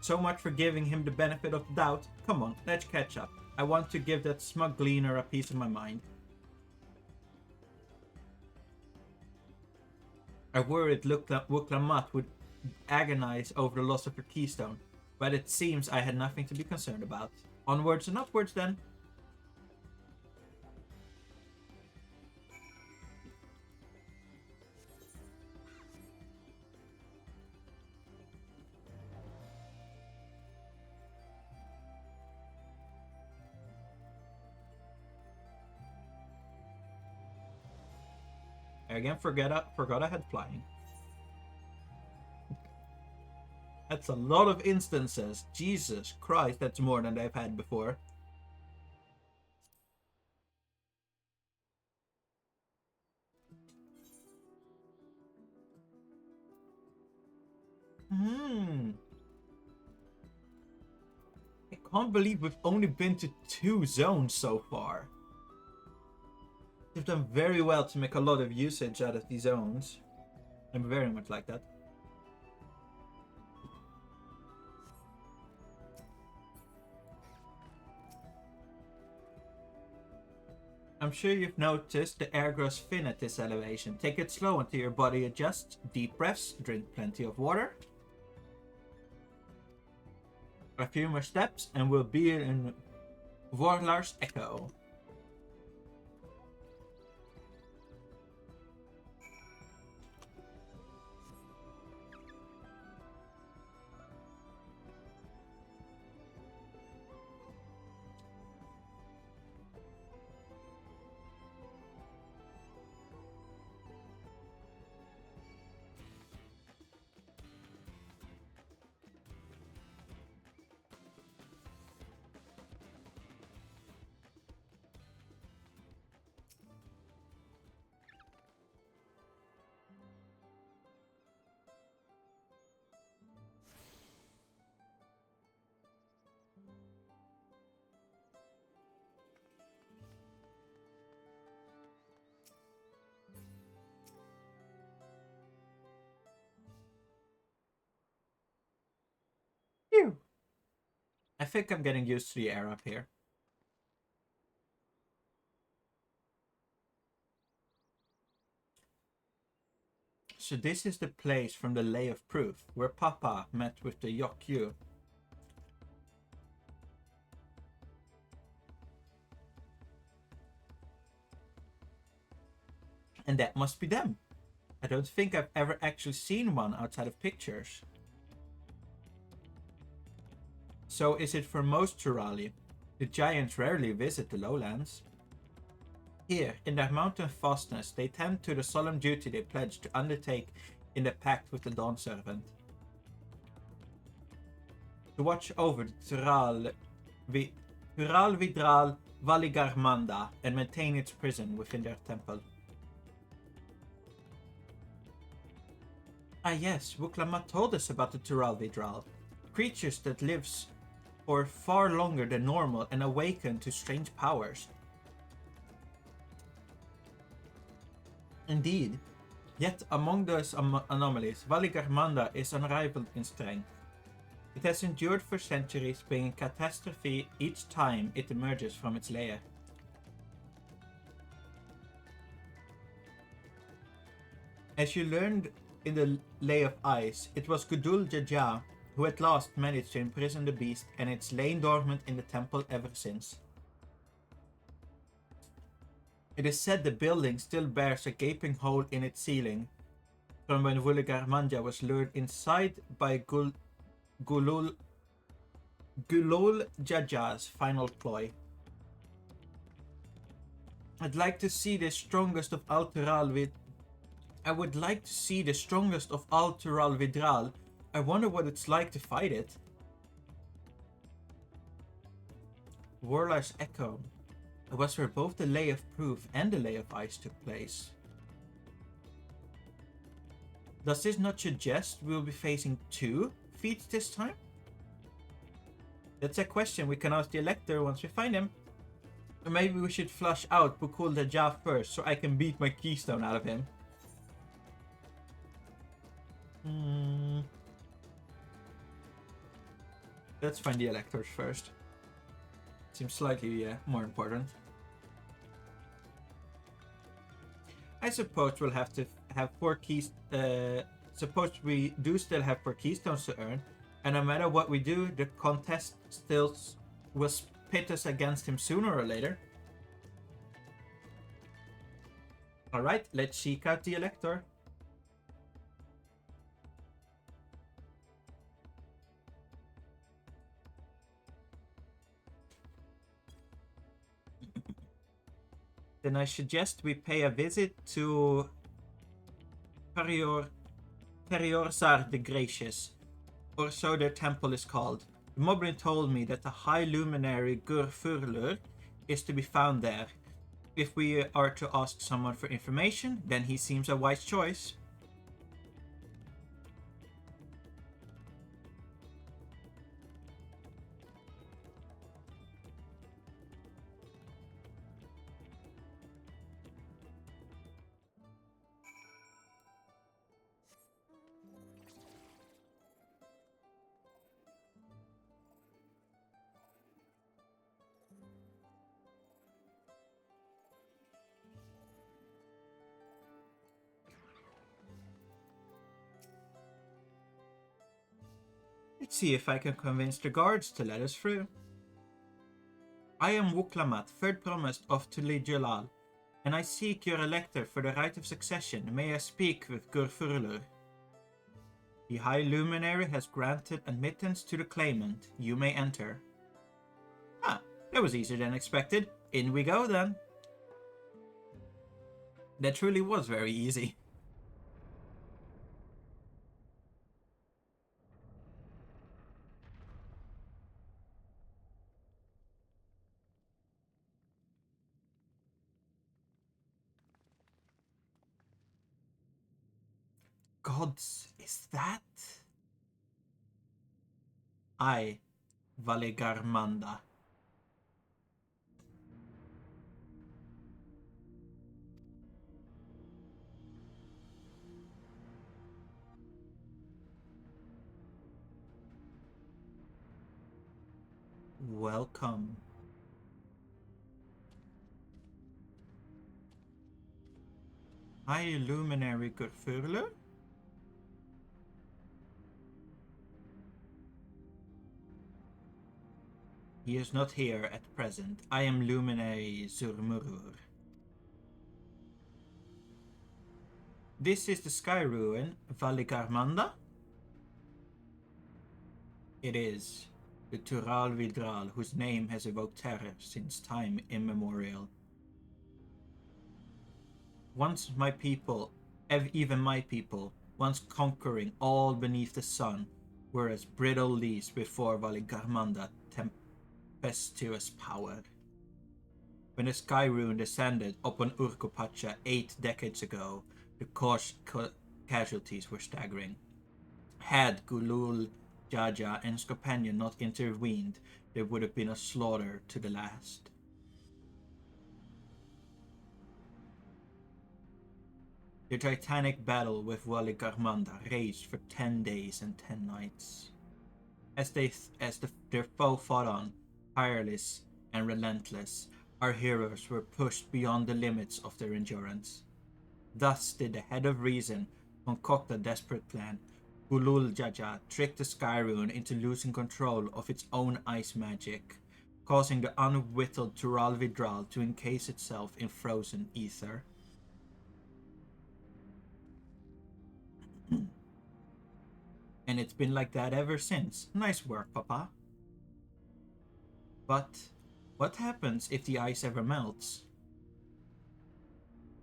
So much for giving him the benefit of the doubt. Come on, let's catch up. I want to give that smug gleaner a piece of my mind. I worried Wuk-Lamat would agonize over the loss of her keystone, but it seems I had nothing to be concerned about. Onwards and upwards then. I again forgot I had flying. That's a lot of instances. Jesus Christ, that's more than I've had before. I can't believe we've only been to 2 zones so far. They've done very well to make a lot of usage out of these zones. I'm very much like that. I'm sure you've noticed the air grows thin at this elevation. Take it slow until your body adjusts. Deep breaths, drink plenty of water. A few more steps and we'll be in Vorlar's Echo. think I'm getting used to the air up here. So this is the place from the Lay of Proof, where Papa met with the Yokyu. And that must be them. I don't think I've ever actually seen one outside of pictures. So is it for most Turali? The giants rarely visit the lowlands. Here, in their mountain fastness, they tend to the solemn duty they pledged to undertake in the pact with the Dawn Servant. To watch over the Tural Vidral Valigarmanda and maintain its prison within their temple. Ah yes, Wuklamat told us about the Tural Vidral, creatures that lives for far longer than normal and awaken to strange powers. Indeed, yet among those anomalies, Valigarmanda is unrivaled in strength. It has endured for centuries, bringing catastrophe each time it emerges from its lair. As you learned in the Lay of Ice, it was Gudul Jaja who at last managed to imprison the beast, and it's lain dormant in the temple ever since. It is said the building still bears a gaping hole in its ceiling from when Valigarmanda was lured inside by Gulul Jaja's final ploy. I'd like to see the strongest of Tural Vidral. I wonder what it's like to fight it. Warlar's Echo. It was where both the Lay of Proof and the Lay of Ice took place. Does this not suggest we'll be facing 2 feats this time? That's a question we can ask the Elector once we find him. Or maybe we should flush out Bukul Dajah first so I can beat my keystone out of him. Let's find the Electors first. Seems slightly more important. I suppose we'll have to have 4 keys. Suppose we do still have 4 keystones to earn, and no matter what we do, the contest still will pit us against him sooner or later. Alright, let's seek out the Elector. Then I suggest we pay a visit to Periorsar the Gracious, or so their temple is called. The Moblin told me that the High Luminary Gurfurlur is to be found there. If we are to ask someone for information, then he seems a wise choice. Let's see if I can convince the guards to let us through. I am Wuklamat, third promised of Tuli Jalal, and I seek your Elector for the right of succession. May I speak with Gurfurlur? The High Luminary has granted admittance to the claimant. You may enter. Ah, that was easier than expected. In we go then. That truly was very easy. Gods, is that? I, Valigarmanda. Welcome. High Luminary Gurfurler? He is not here at present. I am Luminary Zurmurur. This is the Sky Ruin, Valigarmanda? It is. The Tural Vidral, whose name has evoked terror since time immemorial. Once my people, even my people, once conquering all beneath the sun, were as brittle leaves before Valigarmanda tempestuous power. When the Sky Rune descended upon Urkopacha 8 decades ago, the casualties were staggering. Had Gulul, Jaja, and his companion not intervened, there would have been a slaughter to the last. The titanic battle with Valigarmanda raged for 10 days and 10 nights. As their foe fought on, tireless and relentless, our heroes were pushed beyond the limits of their endurance. Thus did the head of reason concoct a desperate plan. Gulul Jaja tricked the Sky Rune into losing control of its own ice magic, causing the unwhittled Tural Vidral to encase itself in frozen ether. And it's been like that ever since. Nice work, Papa. But what happens if the ice ever melts?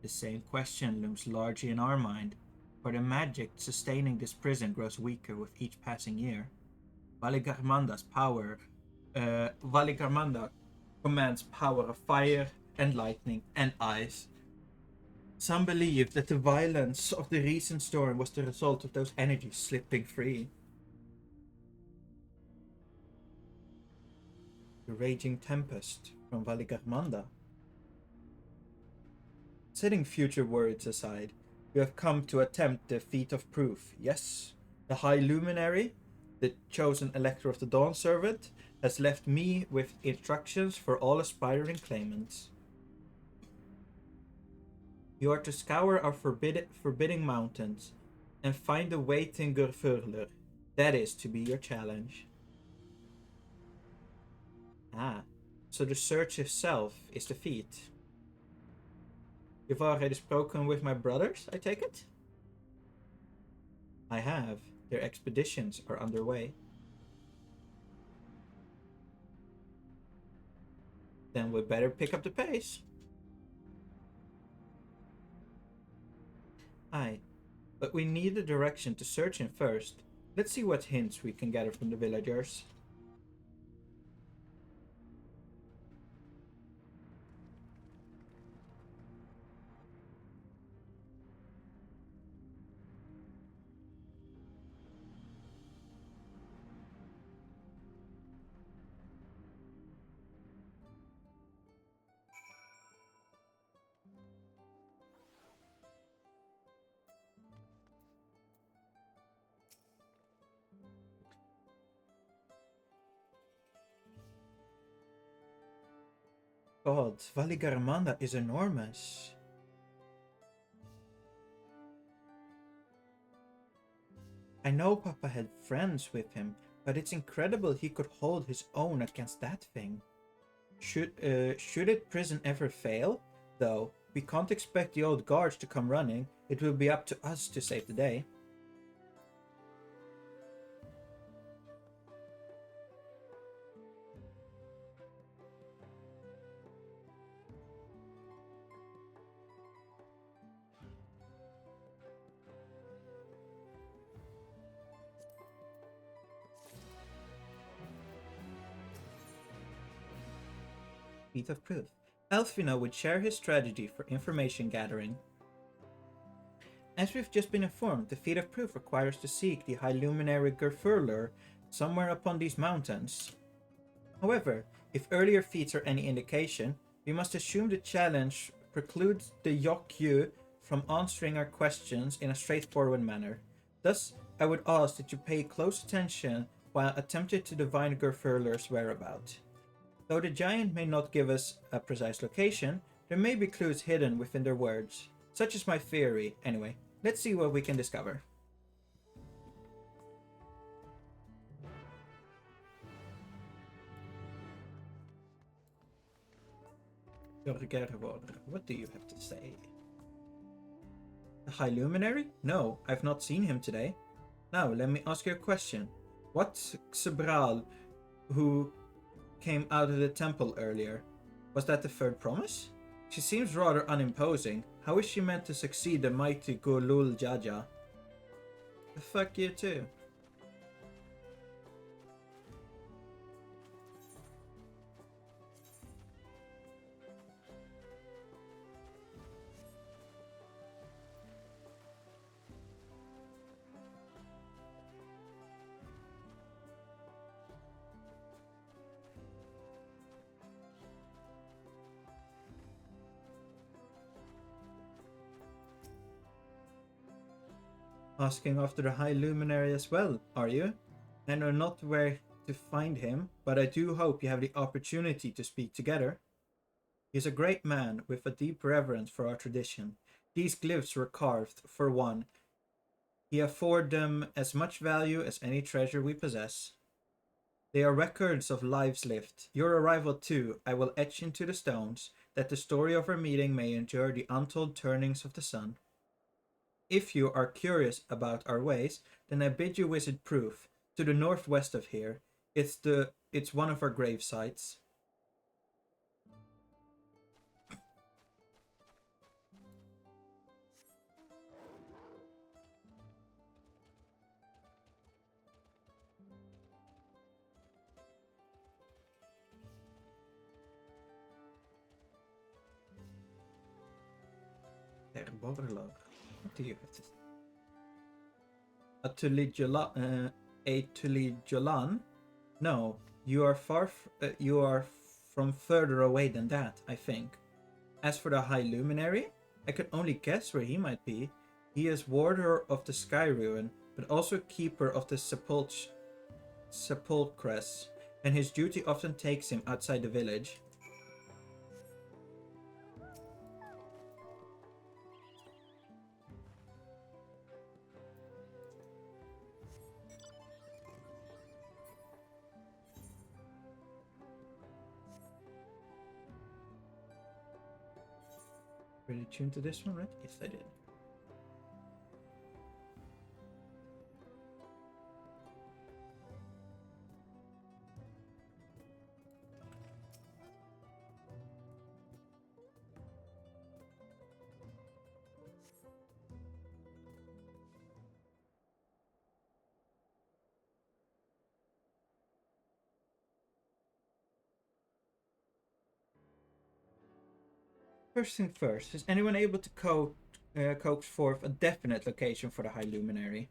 The same question looms largely in our mind, for the magic sustaining this prison grows weaker with each passing year. Valigarmanda commands power of fire and lightning and ice. Some believe that the violence of the recent storm was the result of those energies slipping free. The raging tempest from Valigarmanda. Setting future words aside, we have come to attempt the feat of proof. Yes, the High Luminary, the chosen Elector of the Dawn Servant, has left me with instructions for all aspiring claimants. You are to scour our forbidding mountains and find the waiting Gurfurler. That is to be your challenge. Ah, so the search itself is the feat. You've already spoken with my brothers, I take it? I have. Their expeditions are underway. Then we better pick up the pace. Aye, but we need a direction to search in first. Let's see what hints we can gather from the villagers. God, Valigarmanda is enormous. I know Papa had friends with him, but it's incredible he could hold his own against that thing. Should its prison ever fail, though, we can't expect the old guards to come running. It will be up to us to save the day. Feat of proof. Elfino would share his strategy for information gathering. As we've just been informed, the feat of proof requires to seek the High Luminary Gurfurler somewhere upon these mountains. However, if earlier feats are any indication, we must assume the challenge precludes the Yokyu from answering our questions in a straightforward manner. Thus, I would ask that you pay close attention while attempting to divine Gurfurler's whereabouts. Though the giant may not give us a precise location, there may be clues hidden within their words. Such is my theory. Anyway, let's see what we can discover. What do you have to say? The High Luminary? No, I've not seen him today. Now, let me ask you a question. What's Xebral, who came out of the temple earlier? Was that the third promise? She seems rather unimposing. How is she meant to succeed the mighty Golul Jaja? Fuck you too. Asking after the High Luminary as well, are you? I know not where to find him, but I do hope you have the opportunity to speak together. He is a great man with a deep reverence for our tradition. These glyphs were carved, for one. He afford them as much value as any treasure we possess. They are records of lives lived. Your arrival too, I will etch into the stones, that the story of our meeting may endure the untold turnings of the sun. If you are curious about our ways, then I bid you visit Proof, to the northwest of here. It's one of our grave sites. What do you have to say? Atulijolan? No, you are you are from further away than that, I think. As for the High Luminary, I can only guess where he might be. He is warder of the Sky Ruin, but also keeper of the Sepulchres, and his duty often takes him outside the village. Pretty tuned to this one, right? Yes, I did. First thing first, is anyone able to coax forth a definite location for the High Luminary?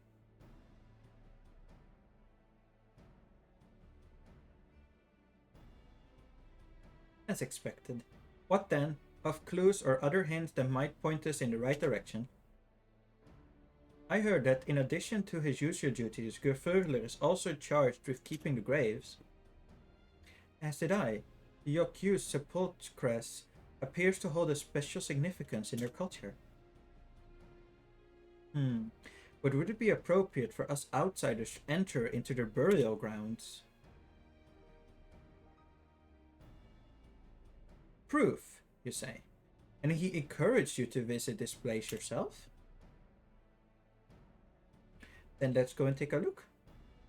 As expected. What then? Of clues or other hints that might point us in the right direction? I heard that in addition to his usual duties, Gurfurler is also charged with keeping the graves. As did I. The Yokyu's Sepulchres appears to hold a special significance in their culture. But would it be appropriate for us outsiders to enter into their burial grounds? Proof, you say? And he encouraged you to visit this place yourself? Then let's go and take a look.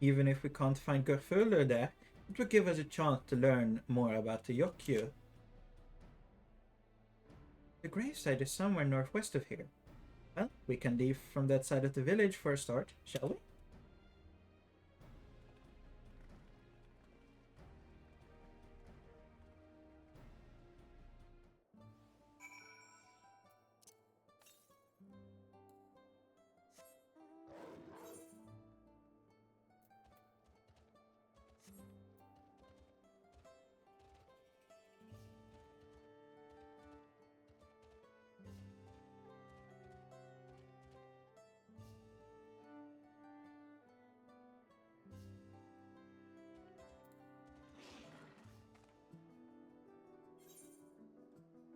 Even if we can't find Gurfurler there, it will give us a chance to learn more about the Yokyu. The gravesite is somewhere northwest of here. Well, we can leave from that side of the village for a start, shall we?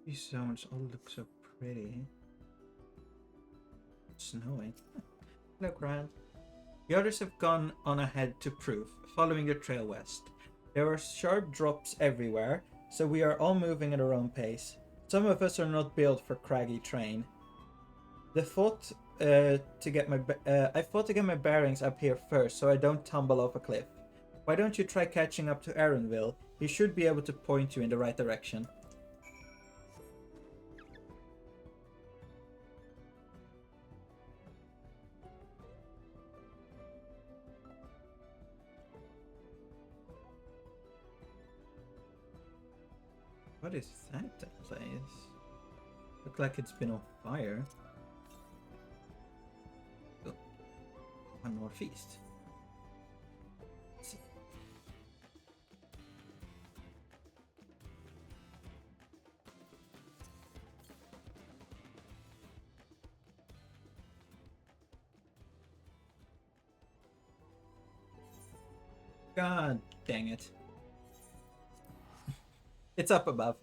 These zones all look so pretty. It's snowing. Hello, Grant. The others have gone on ahead to prove, following the trail west. There are sharp drops everywhere, so we are all moving at our own pace. Some of us are not built for craggy terrain. I fought to get my bearings up here first, so I don't tumble off a cliff. Why don't you try catching up to Aaronville? He should be able to point you in the right direction. What is that place? Look like it's been on fire. Oh, one more feast. Let's see. God dang it. It's up above.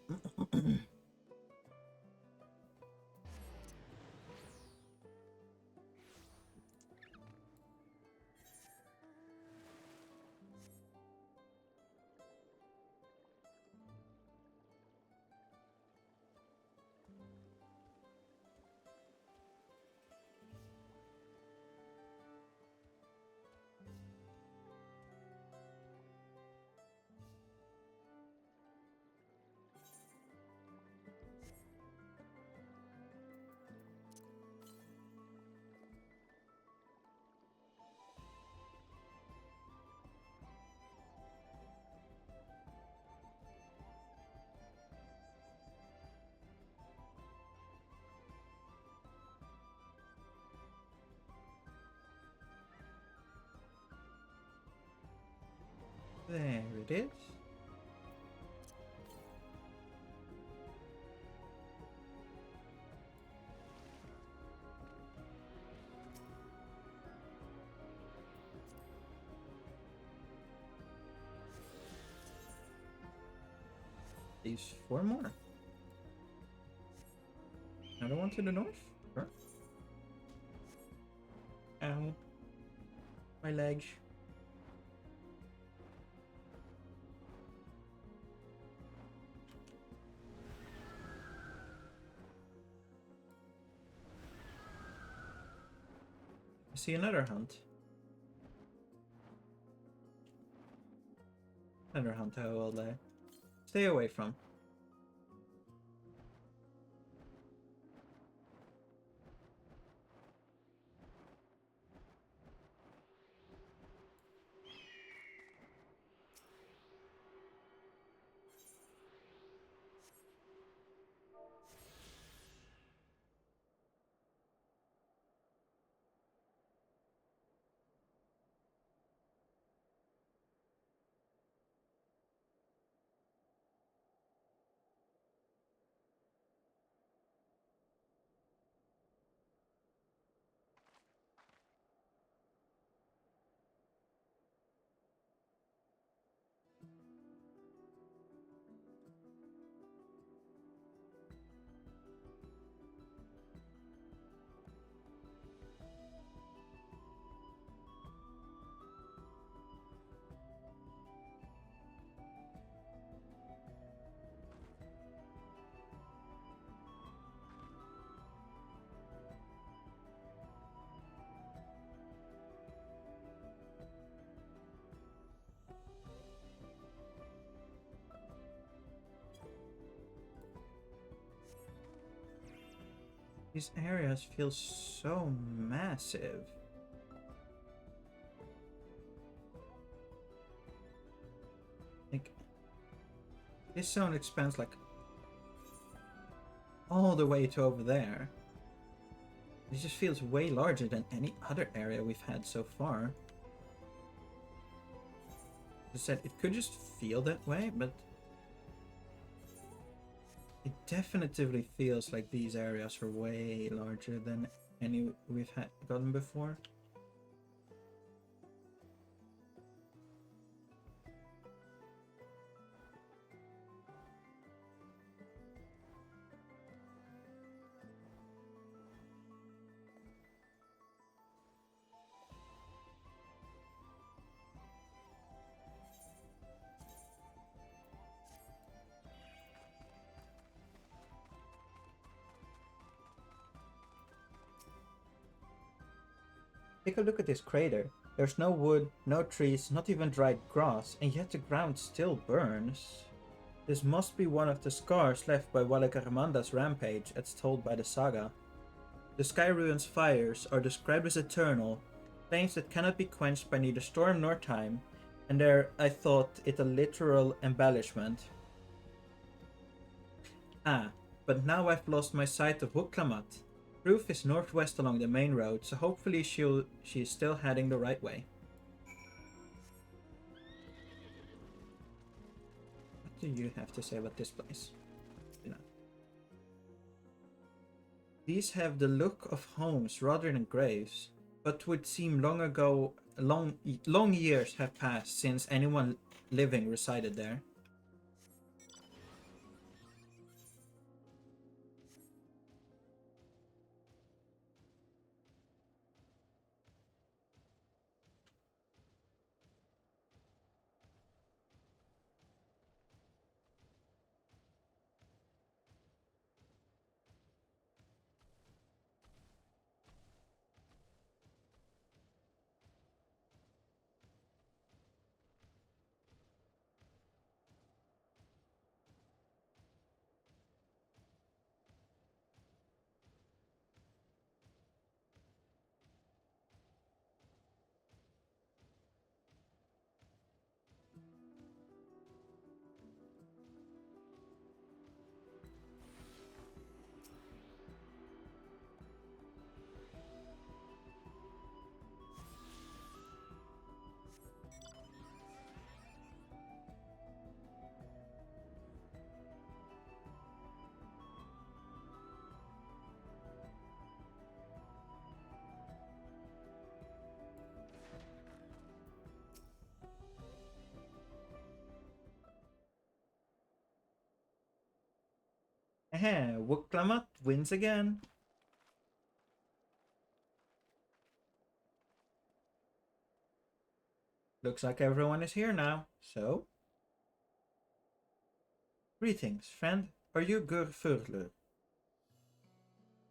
There it is. These 4 more. Another one to the north. Sure. Ow. My legs. I see another hunt. Another hunt I will stay away from. These areas feel so massive. Like, this zone expands like all the way to over there. It just feels way larger than any other area we've had so far. As I said, it could just feel that way, but it definitively feels like these areas are way larger than any we've gotten before. Take a look at this crater. There's no wood, no trees, not even dried grass, and yet the ground still burns. This must be one of the scars left by Valakaramanda's rampage as told by the saga. The Sky Ruin's fires are described as eternal, flames that cannot be quenched by neither storm nor time, and there I thought it a literal embellishment. Ah, but now I've lost my sight of Wuklamat. Proof is northwest along the main road, so hopefully she's still heading the right way. What do you have to say about this place? You know. These have the look of homes rather than graves, but would seem long years have passed since anyone living resided there. Wuklamat wins again. Looks like everyone is here now, so... Greetings, friend. Are you Gur Furler?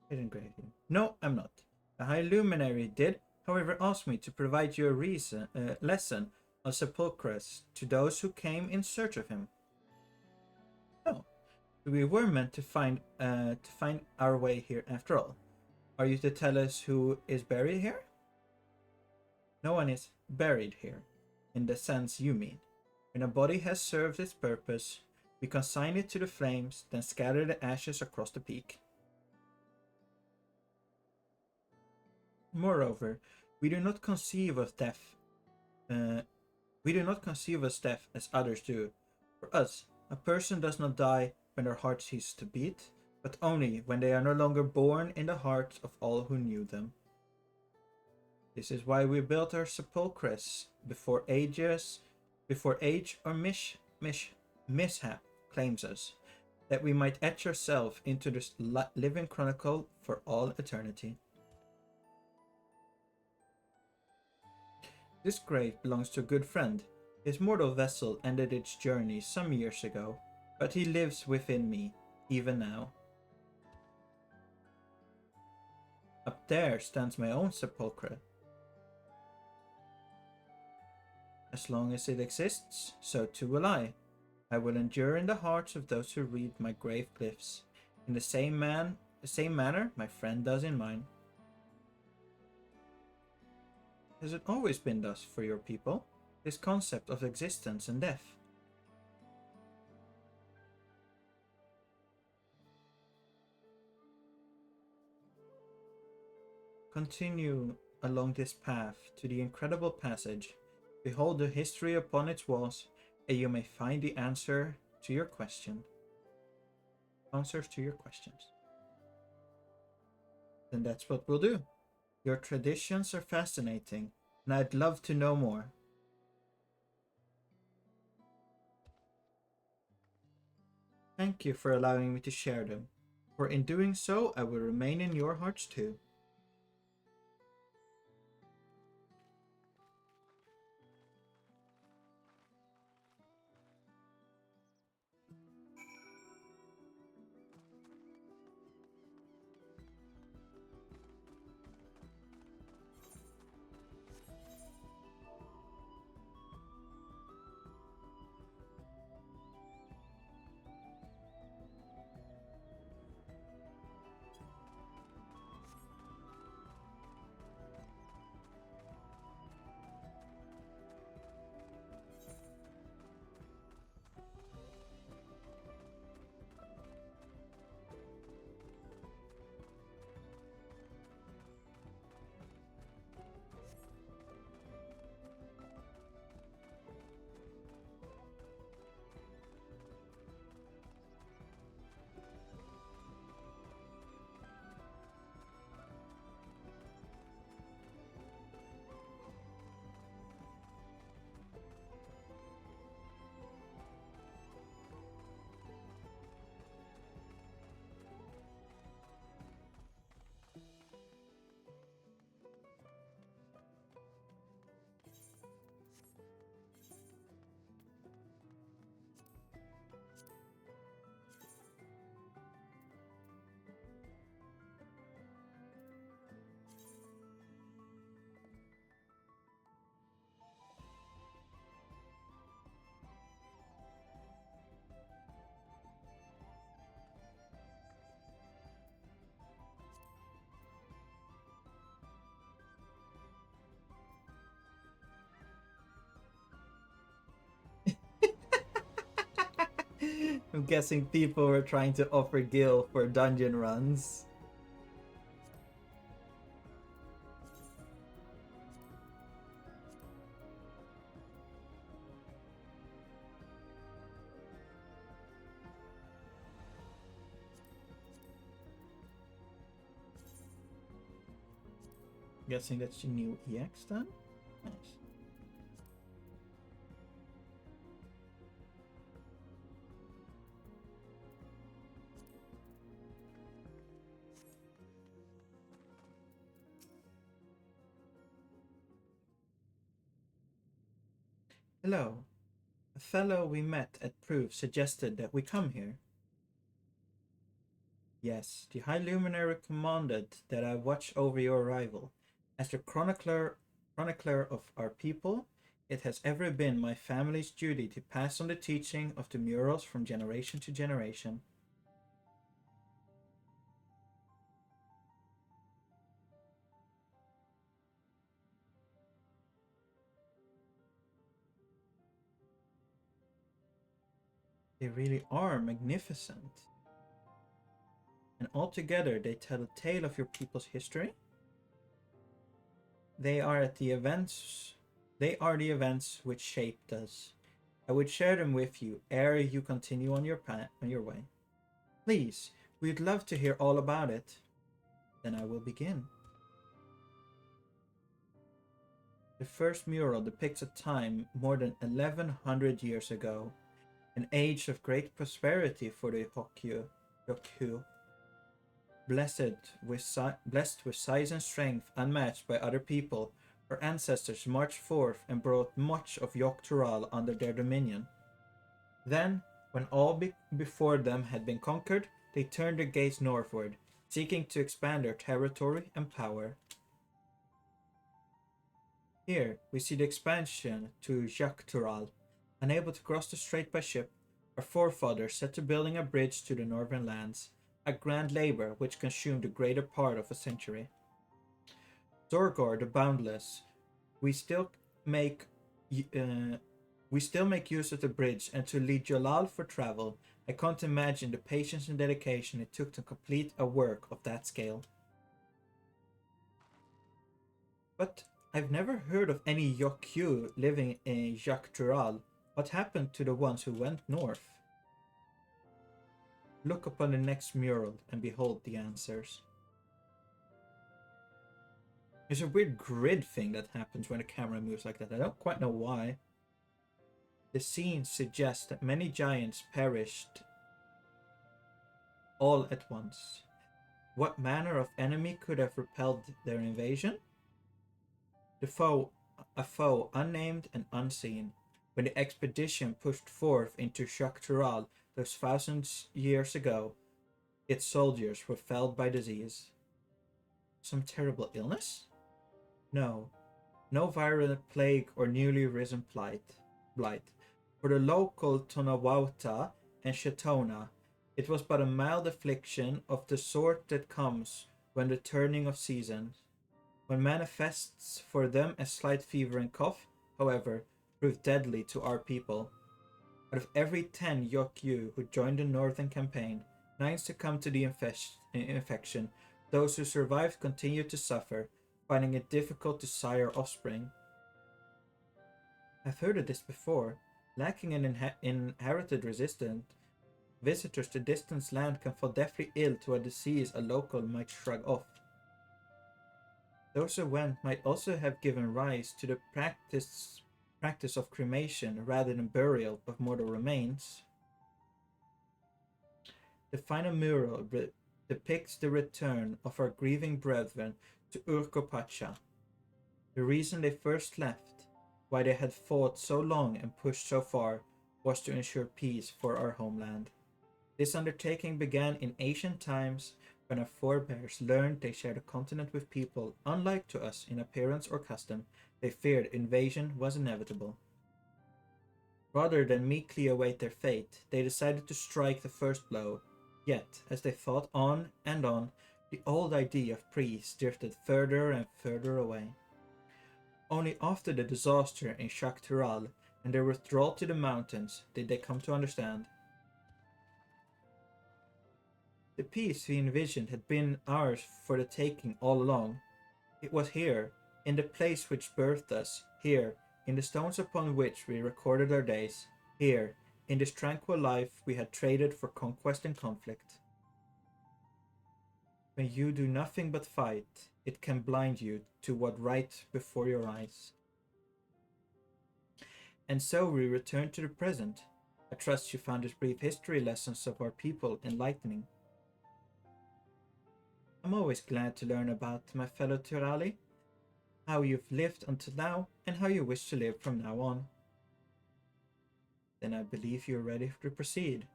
Hidden grave. No, I'm not. The High Luminary did, however, ask me to provide you a lesson on sepulchres to those who came in search of him. Oh, we were meant to find our way here after all. Are you to tell us who is buried here? No one is buried here, in the sense you mean. When a body has served its purpose, we consign it to the flames, then scatter the ashes across the peak. Moreover, we do not conceive of death. We do not conceive of death as others do. For us, a person does not die when their heart ceases to beat, but only when they are no longer born in the hearts of all who knew them. This is why we built our sepulchres before age or mishap claims us, that we might etch ourselves into this living chronicle for all eternity. This grave belongs to a good friend. His mortal vessel ended its journey some years ago, but he lives within me, even now. Up there stands my own sepulchre. As long as it exists, so too will I. I will endure in the hearts of those who read my grave glyphs, in the same manner my friend does in mine. Has it always been thus for your people, this concept of existence and death? Continue along this path to the incredible passage. Behold the history upon its walls, and you may find the answers to your questions. Then that's what we'll do. Your traditions are fascinating, and I'd love to know more. Thank you for allowing me to share them, for in doing so I will remain in your hearts too. I'm guessing people were trying to offer Gil for dungeon runs. Guessing that's your new EX then? Nice. Hello. A fellow we met at Proof suggested that we come here. Yes, the High Luminary commanded that I watch over your arrival. As the chronicler of our people, it has ever been my family's duty to pass on the teaching of the murals from generation to generation. They really are magnificent. And altogether they tell a tale of your people's history. They are the events which shaped us. I would share them with you ere you continue on your way. Please, we'd love to hear all about it. Then I will begin. The first mural depicts a time more than 1100 years ago, an age of great prosperity for the Yokyu. Blessed with size and strength unmatched by other people, our ancestors marched forth and brought much of Yoktural under their dominion. Then, when all before them had been conquered, they turned their gaze northward, seeking to expand their territory and power. Here, we see the expansion to Yoktural. Unable to cross the strait by ship, our forefathers set to building a bridge to the northern lands, a grand labor which consumed the greater part of a century. Zorgor the Boundless, we still make use of the bridge, and to lead Jalal for travel, I can't imagine the patience and dedication it took to complete a work of that scale. But I've never heard of any Yokyu living in Yoktural. What happened to the ones who went north? Look upon the next mural and behold the answers. There's a weird grid thing that happens when the camera moves like that. I don't quite know why. The scene suggests that many giants perished all at once. What manner of enemy could have repelled their invasion? A foe unnamed and unseen. When the expedition pushed forth into Yoktural those thousands years ago, its soldiers were felled by disease. Some terrible illness? No virulent plague or newly risen blight. For the local Tonawauta and Shetona, it was but a mild affliction of the sort that comes when the turning of seasons. When manifests for them as slight fever and cough, however, proved deadly to our people. Out of every 10 Yokyu who joined the northern campaign, 9 succumbed to the infection. Those who survived continued to suffer, finding it difficult to sire offspring. I've heard of this before. Lacking an inherited resistance, visitors to distant land can fall deathly ill to a disease a local might shrug off. Those who went might also have given rise to the practice of cremation rather than burial of mortal remains. The final mural depicts the return of our grieving brethren to Urkopacha. The reason they first left, why they had fought so long and pushed so far, was to ensure peace for our homeland. This undertaking began in ancient times when our forebears learned they shared a continent with people unlike to us in appearance or custom. They feared invasion was inevitable. Rather than meekly await their fate, they decided to strike the first blow. Yet, as they fought on and on, the old idea of priests drifted further and further away. Only after the disaster in Yoktural and their withdrawal to the mountains did they come to understand. The peace we envisioned had been ours for the taking all along. It was here, in the place which birthed us, here, in the stones upon which we recorded our days, here, in this tranquil life we had traded for conquest and conflict. When you do nothing but fight, it can blind you to what right before your eyes. And so we return to the present. I trust you found these brief history lessons of our people enlightening. I'm always glad to learn about my fellow Turali, how you've lived until now, and how you wish to live from now on. Then I believe you're ready to proceed.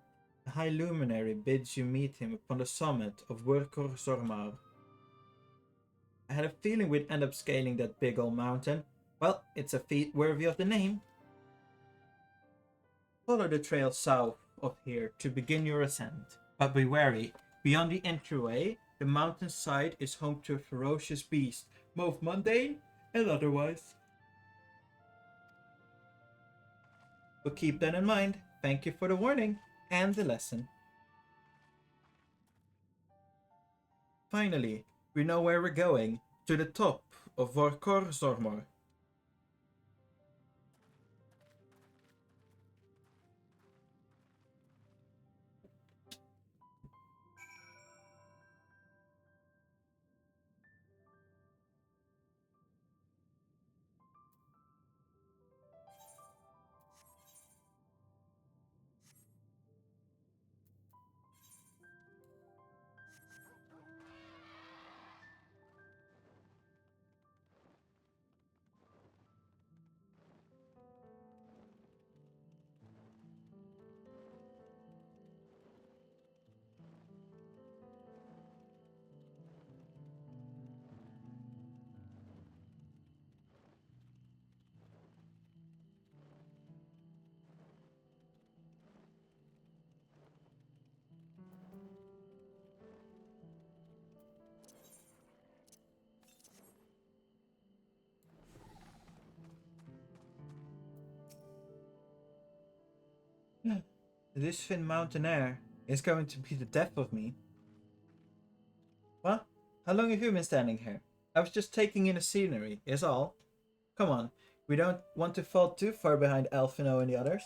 The High Luminary bids you meet him upon the summit of Wurkor Zormar. I had a feeling we'd end up scaling that big old mountain. Well, it's a feat worthy of the name. Follow the trail south of here to begin your ascent. But be wary, beyond the entryway, the mountainside is home to a ferocious beast, both mundane and otherwise. But keep that in mind. Thank you for the warning and the lesson. Finally, we know where we're going, to the top of Wurkor Zormar. This thin mountain air is going to be the death of me. What? How long have you been standing here? I was just taking in the scenery, is all. Come on, we don't want to fall too far behind Alphino and the others.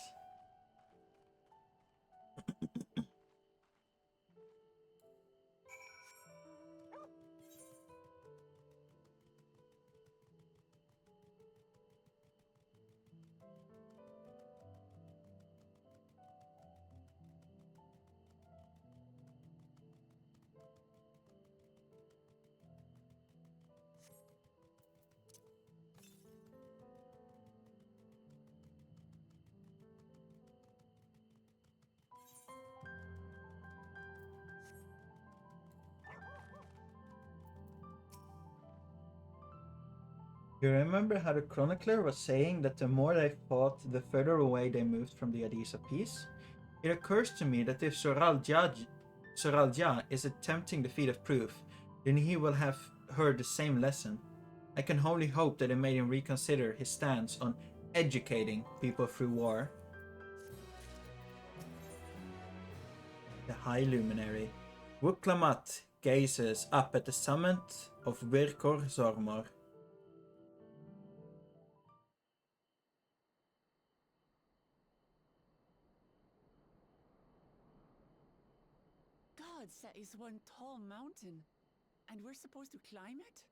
You remember how the chronicler was saying that the more they fought, the further away they moved from the ideas of peace? It occurs to me that if Soralja is attempting the feat of proof, then he will have heard the same lesson. I can only hope that it made him reconsider his stance on educating people through war. The High Luminary. Wuklamat gazes up at the summit of Wurkor Zormar. God, that is one tall mountain. And we're supposed to climb it?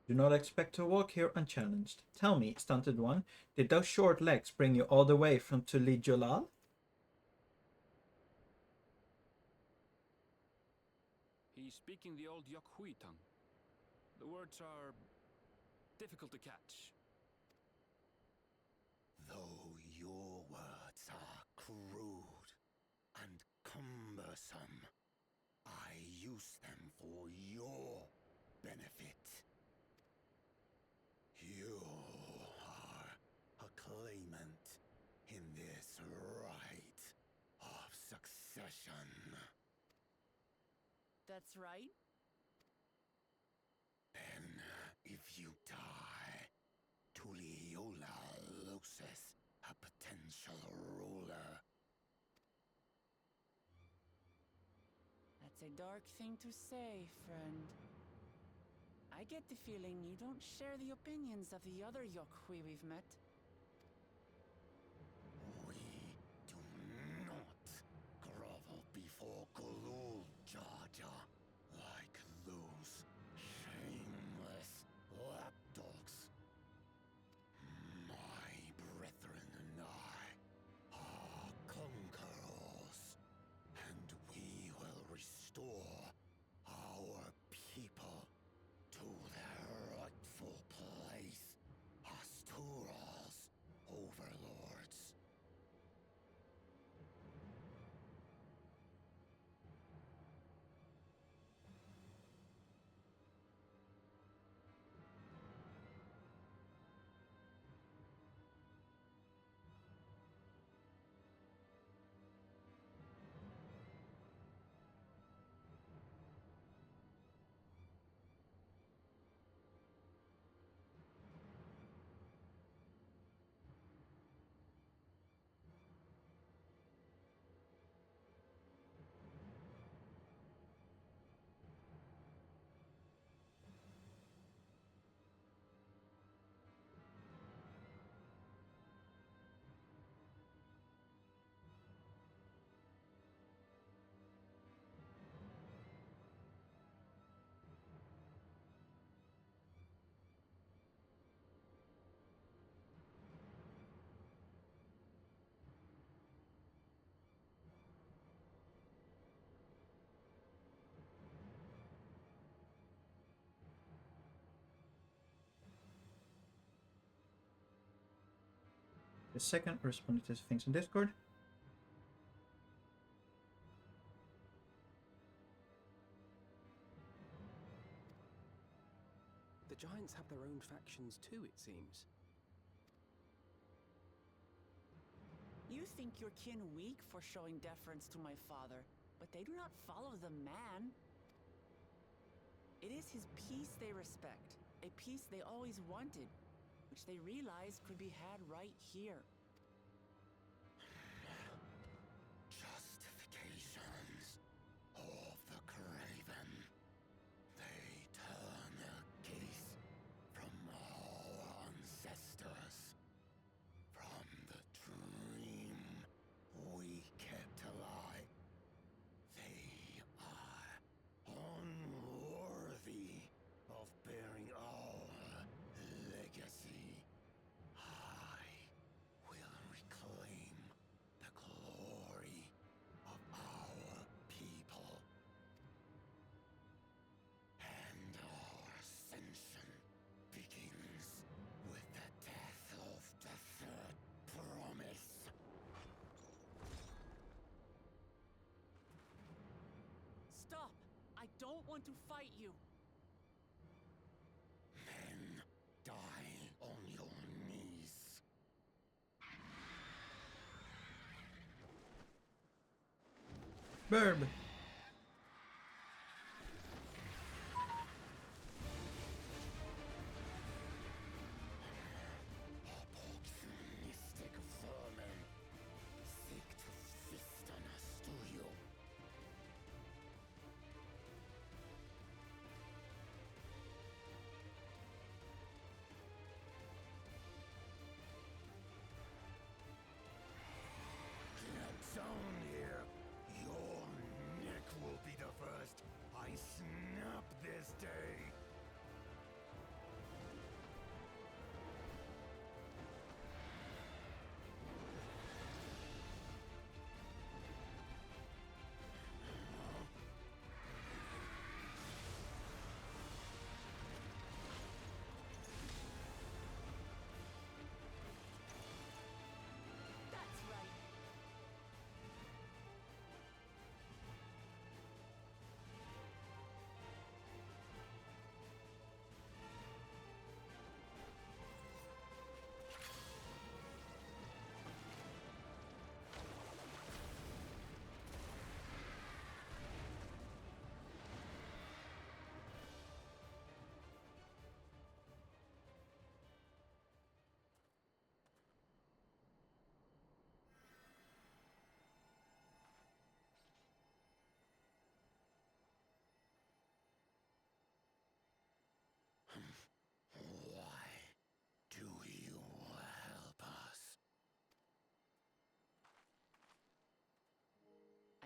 Do not expect to walk here unchallenged. Tell me, stunted one, did those short legs bring you all the way from Tuli Jolal? He's speaking the old Yokhui tongue. The words are difficult to catch. Though your words are crude and cumbersome, I use them for your benefit. You are That's right. Then, if you die, Tuliola loses a potential ruler. That's a dark thing to say, friend. I get the feeling you don't share the opinions of the other Yokhui we've met. We do not grovel before Gulul, Jar Jar, like those shameless lapdogs. My brethren and I are conquerors, and we will restore our people to their rightful place as Tura's overlords. The second responded to things in Discord. The giants have their own factions too, it seems. You think your kin weak for showing deference to my father, but they do not follow the man. It is his peace they respect, a peace they always wanted, which they realized could be had right here. Justifications of the craven. They turn their gaze from our ancestors, from the dream we kept alive. They are unworthy of bearing our legacy. I will reclaim the glory of our people. And our ascension begins with the death of the third promise. Stop! I don't want to fight you! Then die on your knees. Burb! Opportunistic vermin seek to feast on us, do you? Get down here. Your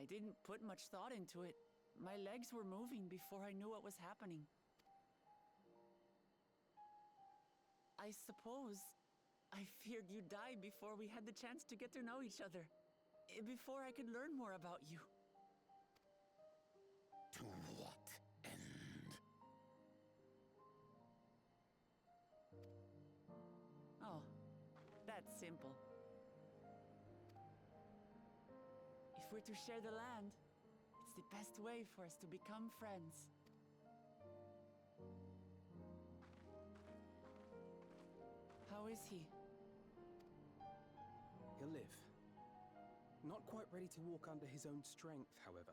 I didn't put much thought into it. My legs were moving before I knew what was happening. I suppose I feared you'd die before we had the chance to get to know each other. Before I could learn more about you. To what end? Oh, that's simple. If we're to share the land, it's the best way for us to become friends. How is he? He'll live. Not quite ready to walk under his own strength, however.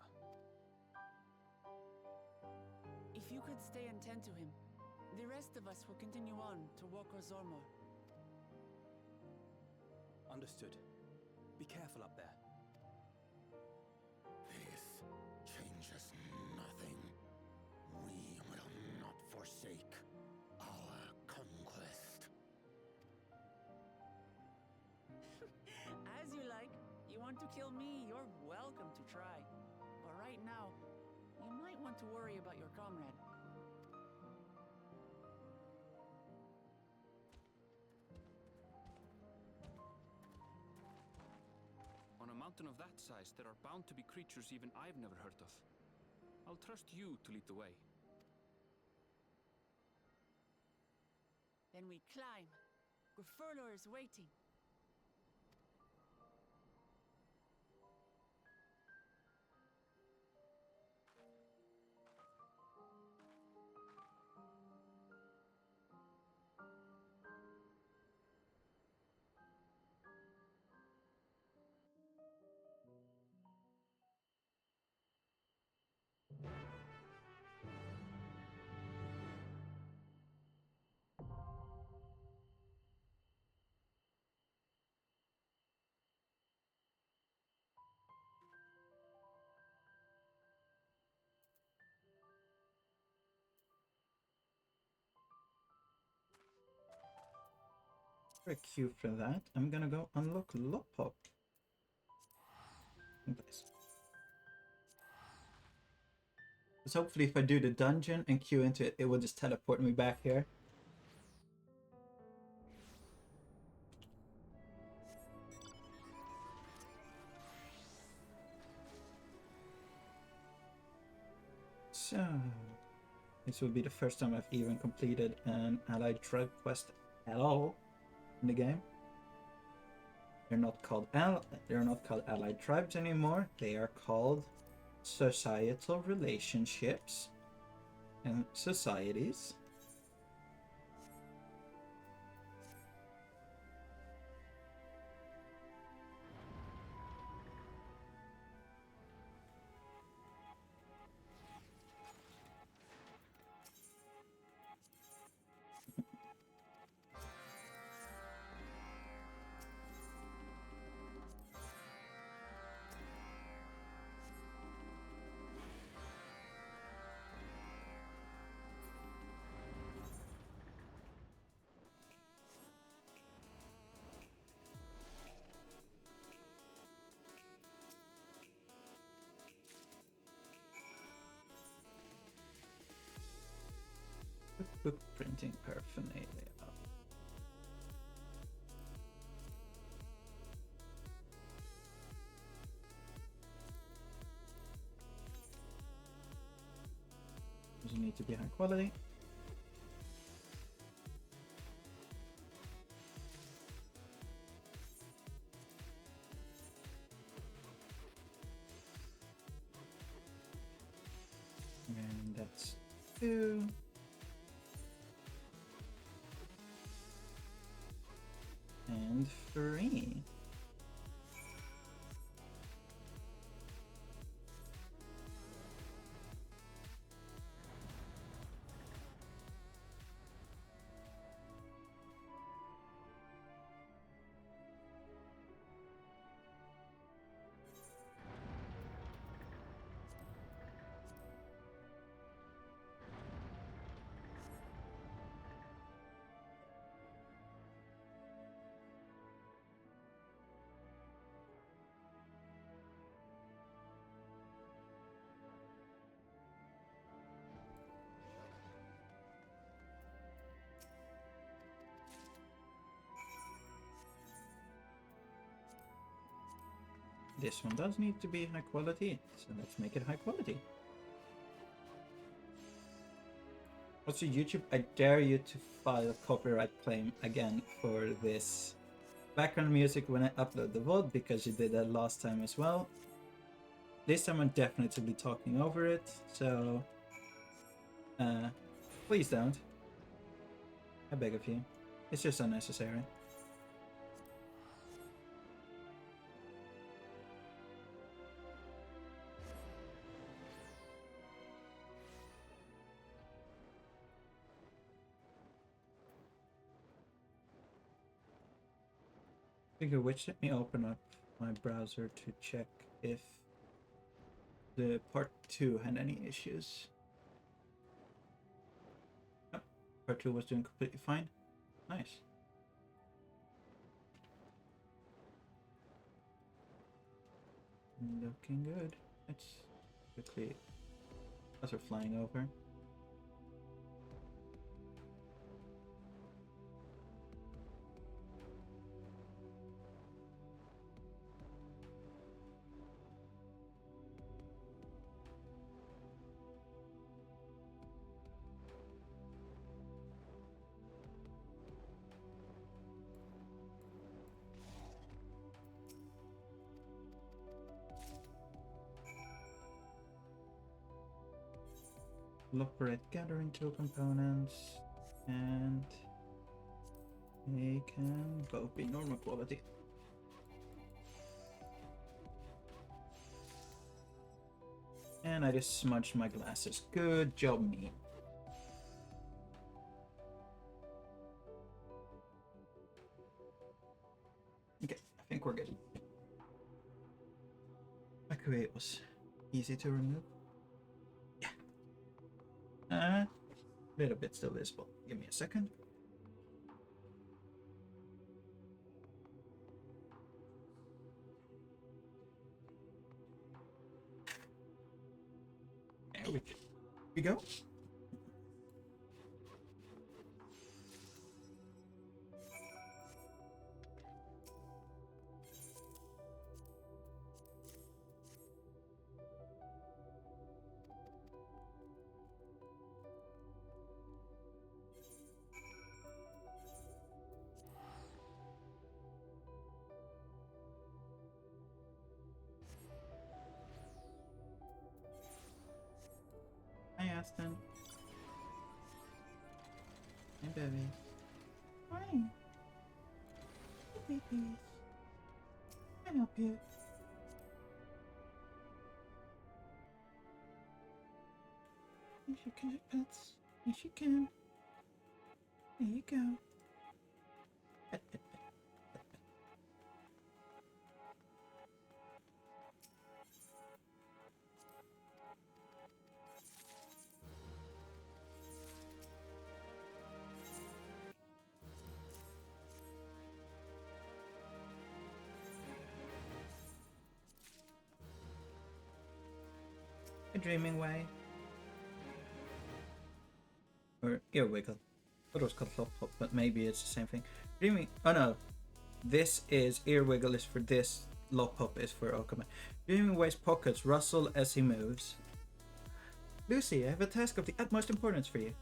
If you could stay and tend to him, the rest of us will continue on to Wokozormo. Understood. Be careful up there. This changes nothing. We will not forsake our conquest. As you like. You want to kill me, you're welcome to try. But right now, you might want to worry about your comrade. On a mountain of that size, there are bound to be creatures even I've never heard of. I'll trust you to lead the way. Then we climb. Gufurlor is waiting. For a queue for that, I'm gonna go unlock Lopop. Nice. Because hopefully if I do the dungeon and queue into it, it will just teleport me back here. So, this will be the first time I've even completed an allied tribe quest at all in the game. They're not called allied tribes anymore. They are called societal relationships and societies. Printing paraphernalia. Doesn't need to be high quality. And that's 2. And 3. this one does need to be high quality, so let's make it high quality. Also, YouTube, I dare you to file a copyright claim again for this background music when I upload the VOD, because you did that last time as well. This time I'm definitely talking over it, so please don't. I beg of you. It's just unnecessary. Speaking of which, let me open up my browser to check if the part 2 had any issues. Oh, part 2 was doing completely fine. Nice. Looking good. Let's quickly... As we're flying over. Operate gathering two components, and they can both be normal quality. And I just smudged my glasses. Good job, me. Okay, I think we're good. Okay, it was easy to remove. A little bit still visible. Give me a second. There we go. Hi, Aston. Hey, baby. Hi. Hey, babies. Can I help you? Yes, you can, pets. Yes, you can. There you go. A dreaming way. Or earwiggle. What was called flop hop, but maybe it's the same thing. Dreaming. Oh no. This is earwiggle is for this. Lop hop is for Okama. Dreaming Way's pockets rustle as he moves. Lucy, I have a task of the utmost importance for you.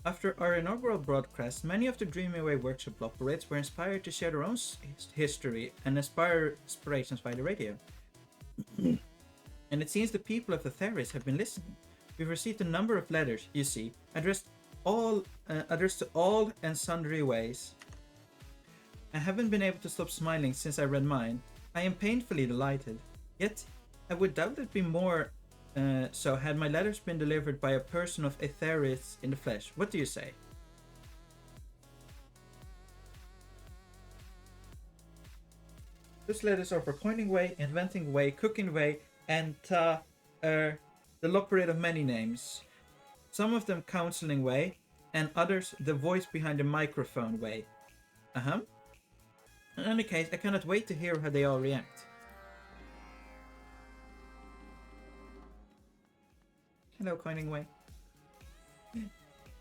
After our inaugural broadcast, many of the Dreaming Way workshop operates were inspired to share their own history and inspirations by the radio. And it seems the people of the Theris have been listening. We've received a number of letters, you see, addressed to all and sundry ways. I haven't been able to stop smiling since I read mine. I am painfully delighted. Yet, I would doubtless be more so had my letters been delivered by a person of Aetheris in the flesh. What do you say? Those letters are for coining way, inventing way, cooking way, and the loperate of many names. Some of them counseling way, and others the voice behind the microphone way. In any case, I cannot wait to hear how they all react. Hello, coining way.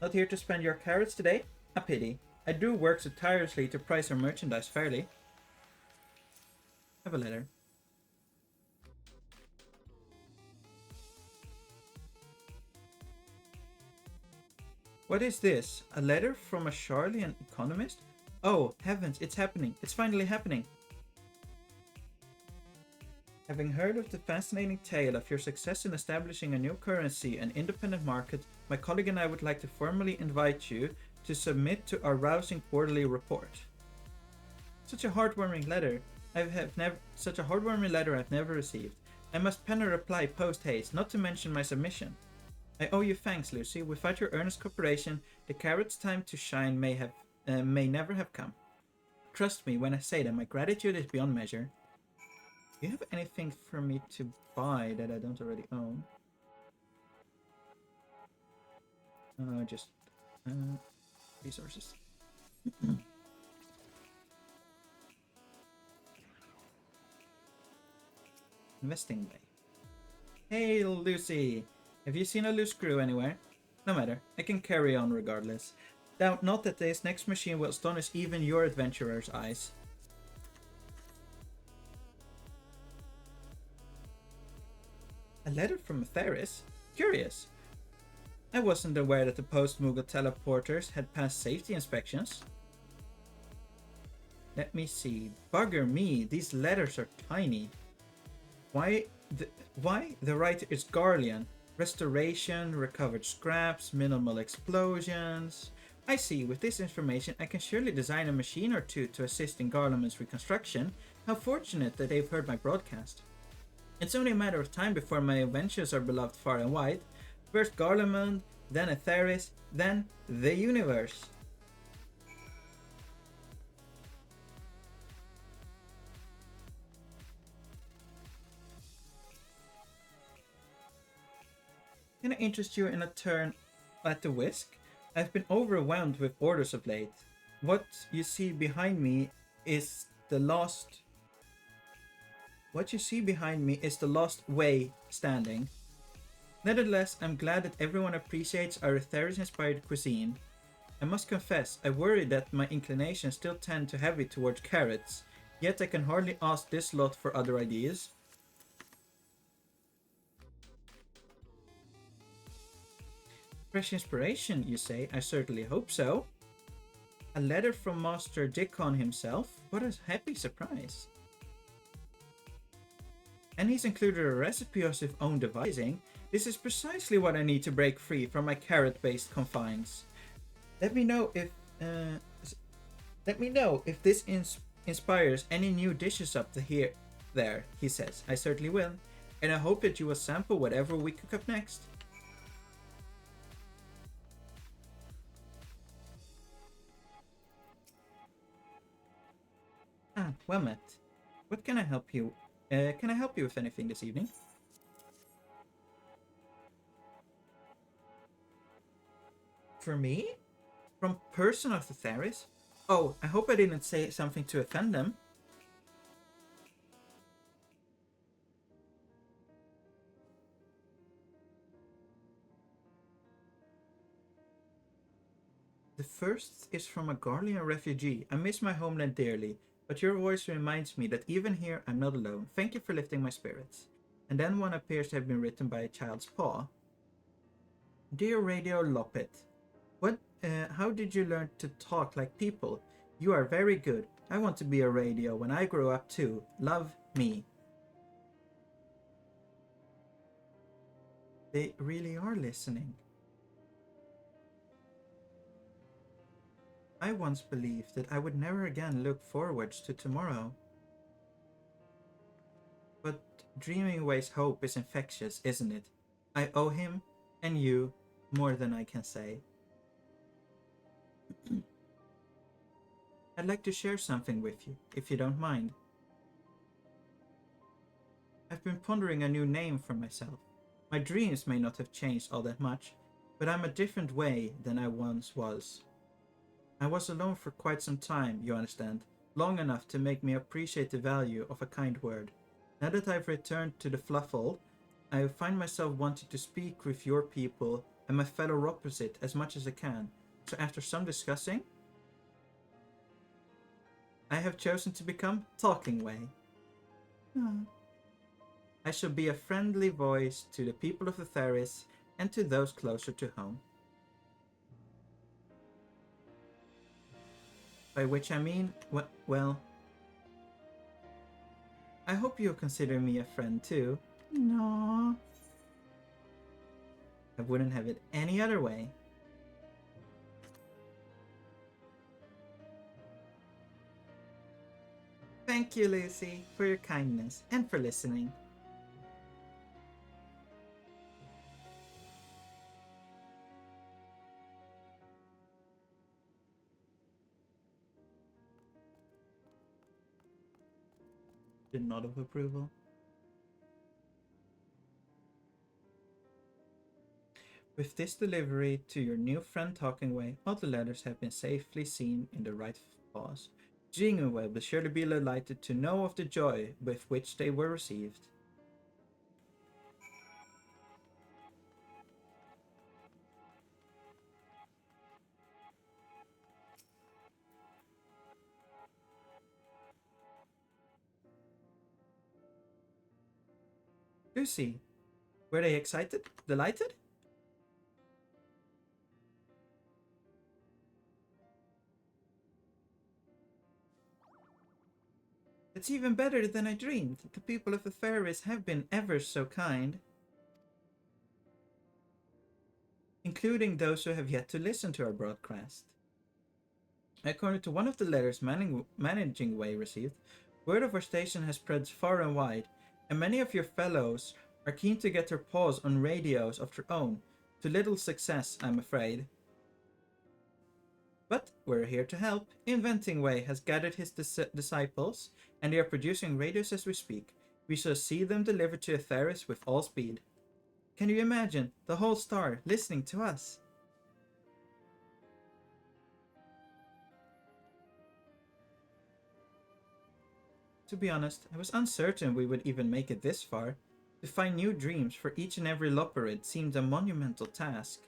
Not here to spend your carrots today? A pity. I do work so tirelessly to price our merchandise fairly. Have a letter. What is this? A letter from a Charlian economist? Oh, heavens, it's happening. It's finally happening. Having heard of the fascinating tale of your success in establishing a new currency and independent market, my colleague and I would like to formally invite you to submit to our rousing quarterly report. Such a heartwarming letter I've never received. I must pen a reply post haste, not to mention my submission. I owe you thanks, Lucy. Without your earnest cooperation, the carrot's time to shine may never have come. Trust me when I say that my gratitude is beyond measure. Do you have anything for me to buy that I don't already own? Just resources. Investing way. Hey, Lucy! Have you seen a loose screw anywhere? No matter, I can carry on regardless. Doubt not that this next machine will astonish even your adventurer's eyes. A letter from Theris? Curious. I wasn't aware that the post-Moogle teleporters had passed safety inspections. Let me see. Bugger me, these letters are tiny. Why the writer is Garlean. Restoration, recovered scraps, minimal explosions. I see, with this information I can surely design a machine or two to assist in Garleman's reconstruction. How fortunate that they've heard my broadcast. It's only a matter of time before my inventions are beloved far and wide. First Garlemund, then Atheris, then the universe. Can I interest you in a turn at the whisk? I've been overwhelmed with orders of late. What you see behind me is the lost way standing. Nevertheless, I'm glad that everyone appreciates our Theris-inspired cuisine. I must confess, I worry that my inclinations still tend to heavy towards carrots, yet I can hardly ask this lot for other ideas. Fresh inspiration, you say? I certainly hope so. A letter from Master Dickon himself? What a happy surprise. And he's included a recipe of his own devising. This is precisely what I need to break free from my carrot-based confines. Let me know if this inspires any new dishes up to there, he says. I certainly will. And I hope that you will sample whatever we cook up next. Ah, well met. What can I help you? Can I help you with anything this evening? For me? From person of the Theris? Oh, I hope I didn't say something to offend them. The first is from a Garlean refugee. I miss my homeland dearly, but your voice reminds me that even here I'm not alone. Thank you for lifting my spirits. And then one appears to have been written by a child's paw. Dear Radio Loppet, how did you learn to talk like people? You are very good. I want to be a radio when I grow up too. Love, me. They really are listening. I once believed that I would never again look forwards to tomorrow. But dreaming away's hope is infectious, isn't it? I owe him and you more than I can say. I'd like to share something with you, if you don't mind. I've been pondering a new name for myself. My dreams may not have changed all that much, but I'm a different way than I once was. I was alone for quite some time, you understand, long enough to make me appreciate the value of a kind word. Now that I've returned to the fluffle, I find myself wanting to speak with your people and my fellow opposite as much as I can. So after some discussing, I have chosen to become Talking Way. I shall be a friendly voice to the people of the Theris and to those closer to home. By which I mean, well, I hope you'll consider me a friend too. No. I wouldn't have it any other way. Thank you, Lucy, for your kindness and for listening. The nod of approval. With this delivery to your new friend Talkingway, all the letters have been safely seen in the right paws. Jingway will surely be delighted to know of the joy with which they were received. Lucy, were they excited? Delighted? It's even better than I dreamed. The people of the Ferris have been ever so kind. Including those who have yet to listen to our broadcast. According to one of the letters Managing Way received, word of our station has spread far and wide, and many of your fellows are keen to get their paws on radios of their own, to little success, I'm afraid. But we're here to help. Inventing Way has gathered his disciples, and they are producing radios as we speak. We shall see them delivered to Atheris with all speed. Can you imagine the whole star listening to us? To be honest, I was uncertain we would even make it this far. To find new dreams for each and every Loperid seemed a monumental task.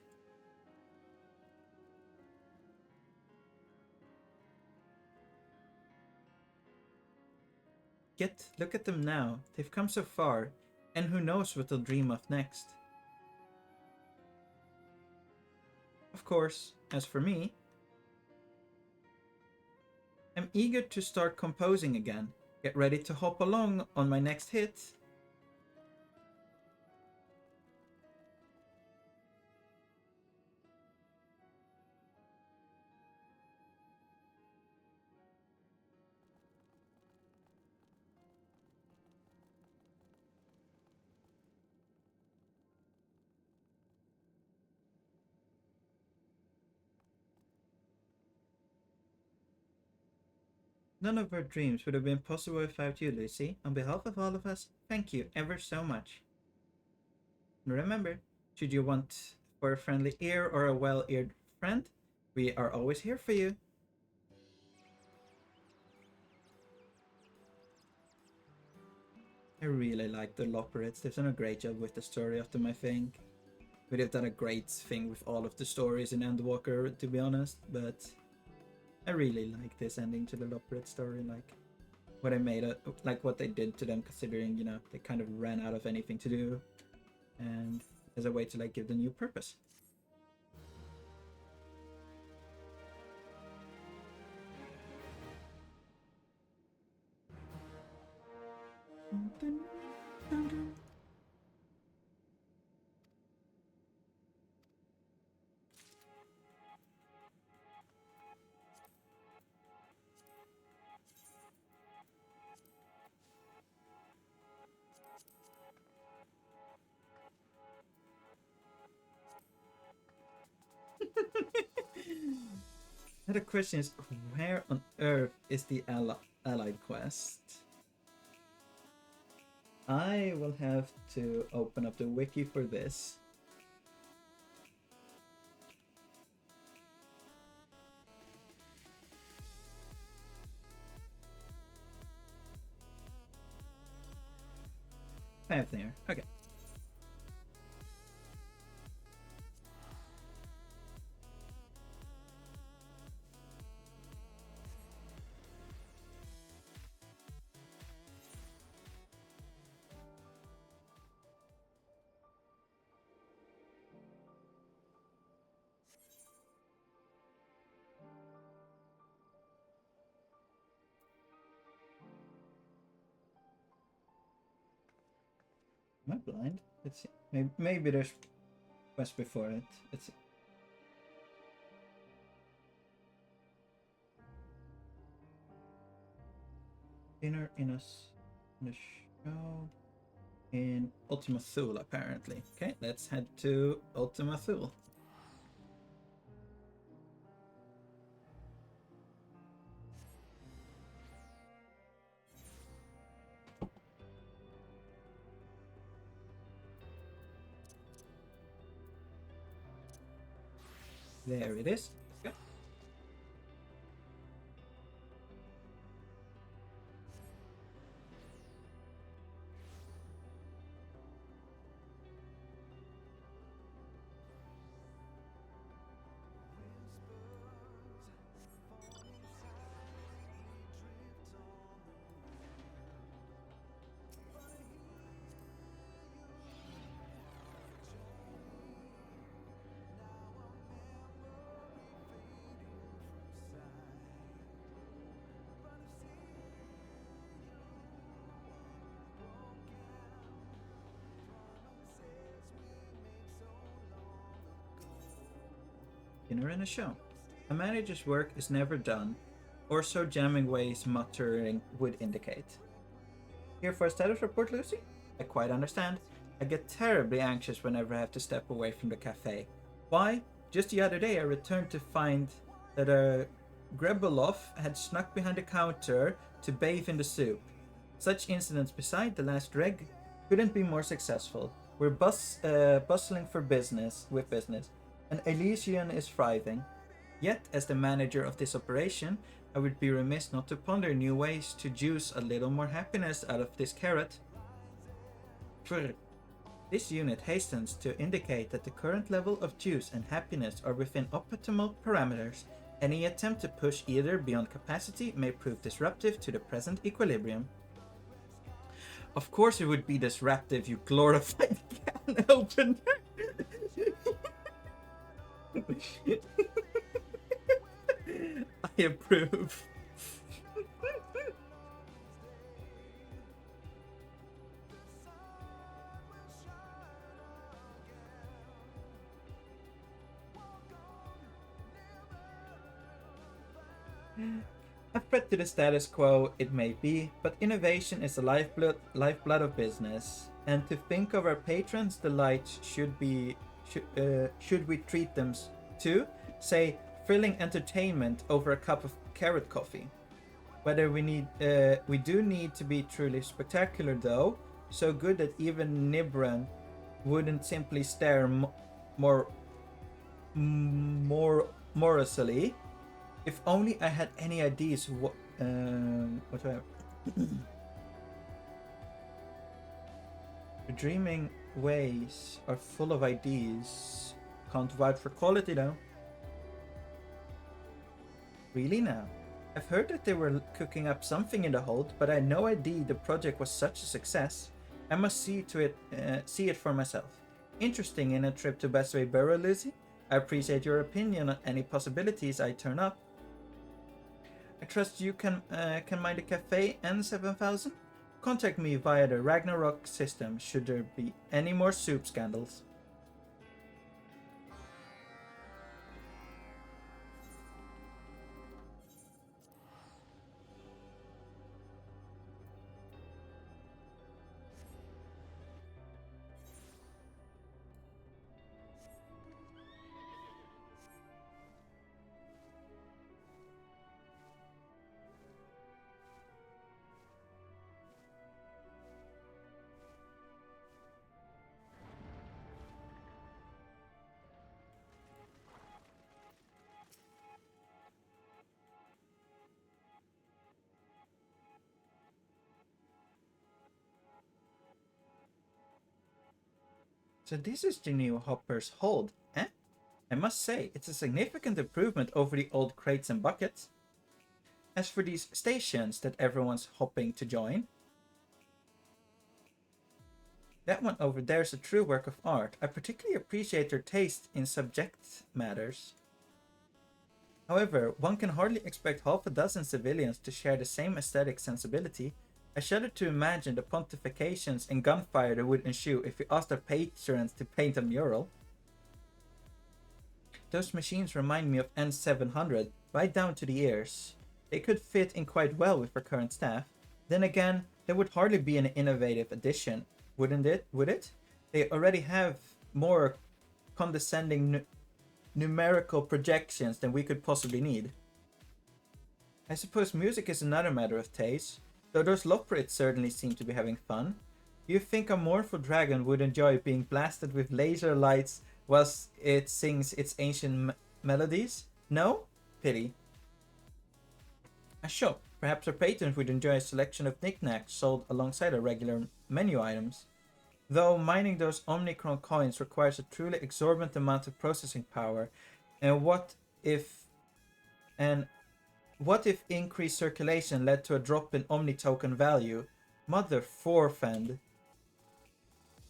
Yet, look at them now. They've come so far, and who knows what they'll dream of next. Of course, as for me, I'm eager to start composing again. Get ready to hop along on my next hit. None of our dreams would have been possible without you, Lucy. On behalf of all of us, thank you ever so much. And remember, should you want for a friendly ear or a well-eared friend, we are always here for you. I really like the Loperids. They've done a great job with the story of them, I think. But they've done a great thing with all of the stories in Endwalker, to be honest, but I really like this ending to the Loperid story, like what I made it, like what they did to them, considering, you know, they kind of ran out of anything to do, and as a way to like give them new purpose. Now the question is, where on earth is the Allied quest? I will have to open up the wiki for this. I have there. Okay. Am I blind? Let's see. Maybe there's quest before it. Let's see. Dinner in the show in Ultima Thule, apparently. Okay, let's head to Ultima Thule. There it is. Okay. Dinner in a show. A manager's work is never done, or so jamming ways muttering would indicate. Here for a status report, Lucy? I quite understand. I get terribly anxious whenever I have to step away from the cafe. Why? Just the other day I returned to find that a Grebelov had snuck behind the counter to bathe in the soup. Such incidents beside the last reg couldn't be more successful. We're bustling for business, and Elysian is thriving. Yet, as the manager of this operation, I would be remiss not to ponder new ways to juice a little more happiness out of this carrot. This unit hastens to indicate that the current level of juice and happiness are within optimal parameters. Any attempt to push either beyond capacity may prove disruptive to the present equilibrium. Of course it would be disruptive, you glorified can opener! I approve. A threat to the status quo it may be, but innovation is the lifeblood of business, and to think of our patrons' delights should we treat them to, say, thrilling entertainment over a cup of carrot coffee. Whether we do need to be truly spectacular though, so good that even Nibran wouldn't simply stare more morosely. If only I had any ideas what do I have? The dreaming ways are full of ideas. Can't vouch for quality though. Really now? I've heard that they were cooking up something in the hold, but I had no idea the project was such a success. I must see it for myself. Interesting in a trip to Bestway Borough, Lucy. I appreciate your opinion on any possibilities I turn up. I trust you can mind the cafe N7000? Contact me via the Ragnarok system should there be any more soup scandals. So this is the new Hopper's Hold, eh? I must say, it's a significant improvement over the old crates and buckets. As for these stations that everyone's hopping to join, that one over there is a true work of art. I particularly appreciate their taste in subject matters. However, one can hardly expect half a dozen civilians to share the same aesthetic sensibility. I shudder to imagine the pontifications and gunfire that would ensue if we asked our patrons to paint a mural. Those machines remind me of N700, right down to the ears. They could fit in quite well with our current staff. Then again, that would hardly be an innovative addition, wouldn't it? Would it? They already have more condescending numerical projections than we could possibly need. I suppose music is another matter of taste, though those loprids certainly seem to be having fun. Do you think a mournful dragon would enjoy being blasted with laser lights whilst it sings its ancient melodies? No? Pity. A shop. Perhaps our patrons would enjoy a selection of knickknacks sold alongside our regular menu items. Though mining those Omnicron coins requires a truly exorbitant amount of processing power, and what if increased circulation led to a drop in Omni token value? Mother forfend.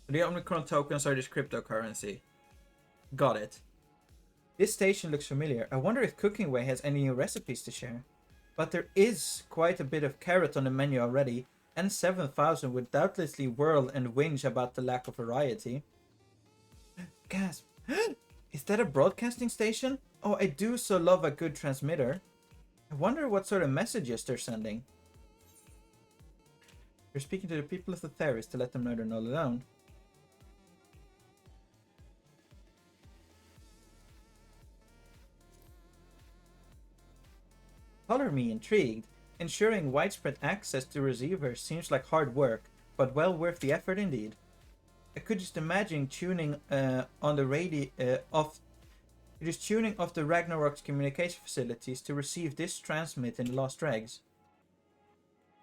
The Omnicron tokens are this cryptocurrency. Got it. This station looks familiar. I wonder if Cooking Way has any new recipes to share. But there is quite a bit of carrot on the menu already, and 7,000 would doubtlessly whirl and whinge about the lack of variety. Gasp! Is that a broadcasting station? Oh, I do so love a good transmitter. I wonder what sort of messages they're sending. You're speaking to the people of the Theris to let them know they're not alone. Color me intrigued. Ensuring widespread access to receivers seems like hard work, but well worth the effort indeed. I could just imagine tuning on the off the Ragnarok's communication facilities to receive this transmit in the Lost Dregs.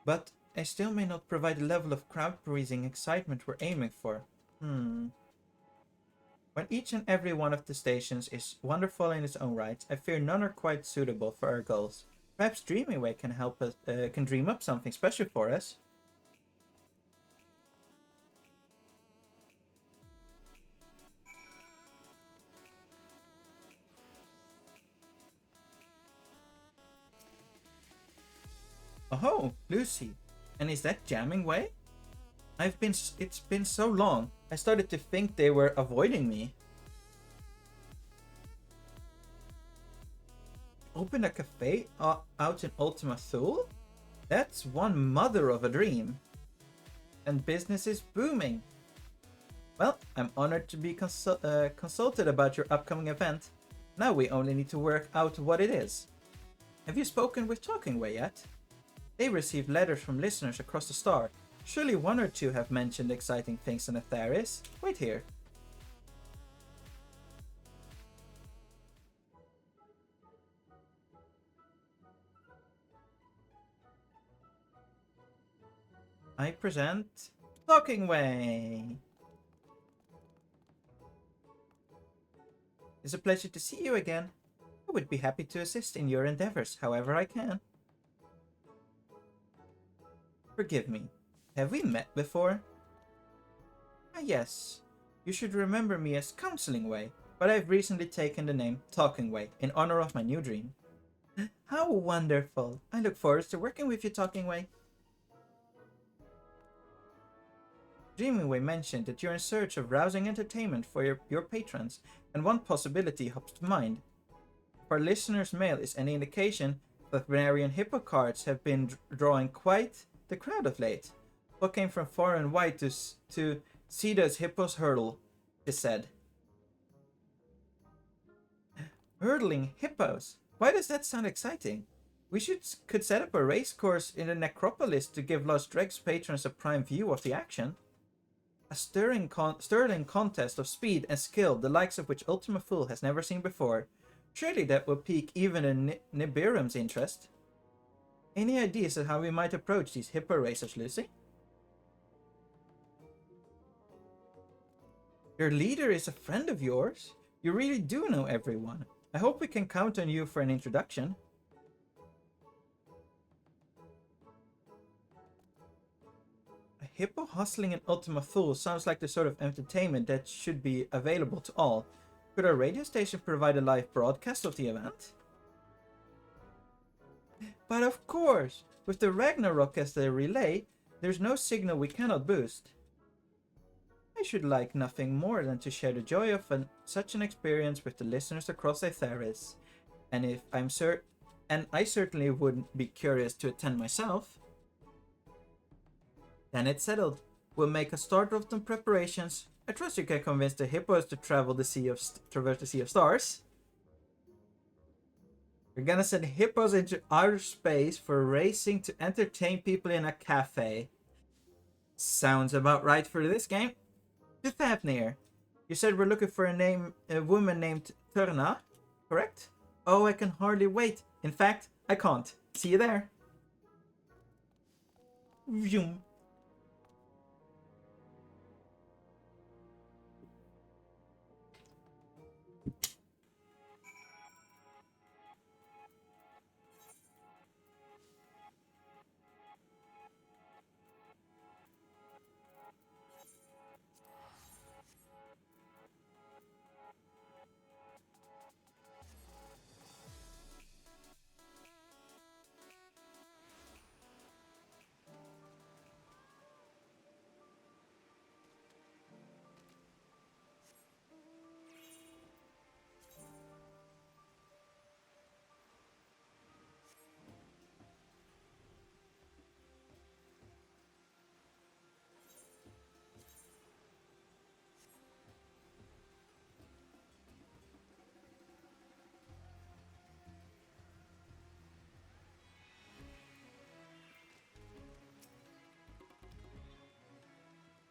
But I still may not provide the level of crowd-pleasing excitement we're aiming for. When each and every one of the stations is wonderful in its own right, I fear none are quite suitable for our goals. Perhaps Dreaming Way can help us, can dream up something special for us. Oh, Lucy. And is that Jamming Way? It's been so long. I started to think they were avoiding me. Open a cafe out in Ultima Thule? That's one mother of a dream. And business is booming. Well, I'm honored to be consulted about your upcoming event. Now we only need to work out what it is. Have you spoken with Talking Way yet? They received letters from listeners across the star. Surely one or two have mentioned exciting things in Theris. Wait here. I present Talking Way. It's a pleasure to see you again. I would be happy to assist in your endeavors, however I can. Forgive me. Have we met before? Ah, yes. You should remember me as Counseling Way, but I've recently taken the name Talking Way in honor of my new dream. How wonderful. I look forward to working with you, Talking Way. Dreaming Way mentioned that you're in search of rousing entertainment for your patrons, and one possibility hops to mind. If our listeners' mail is any indication, that Venerian Hippo cards have been drawing quite the crowd of late. What came from far and wide to see those hippos hurdle, is said. Hurdling hippos? Why does that sound exciting? We could set up a race course in the Necropolis to give Lost Dregs patrons a prime view of the action. A sterling contest of speed and skill, the likes of which Ultima Thule has never seen before. Surely that will pique even a Nibiru's interest. Any ideas on how we might approach these hippo racers, Lucy? Your leader is a friend of yours? You really do know everyone. I hope we can count on you for an introduction. A hippo hustling in Ultima Thule sounds like the sort of entertainment that should be available to all. Could our radio station provide a live broadcast of the event? But of course, with the Ragnarok as the relay, There's no signal we cannot boost. I should like nothing more than to share the joy of such an experience with the listeners across Aetheris. And I certainly wouldn't be curious to attend myself. Then it's settled. We'll make a start of the preparations. I trust you can convince the hippos to traverse the Sea of Stars. We're gonna send hippos into outer space for racing to entertain people in a cafe. Sounds about right for this game. To Fafnir, you said we're looking for a woman named Turna, correct? Oh, I can hardly wait. In fact, I can't. See you there. Vroom.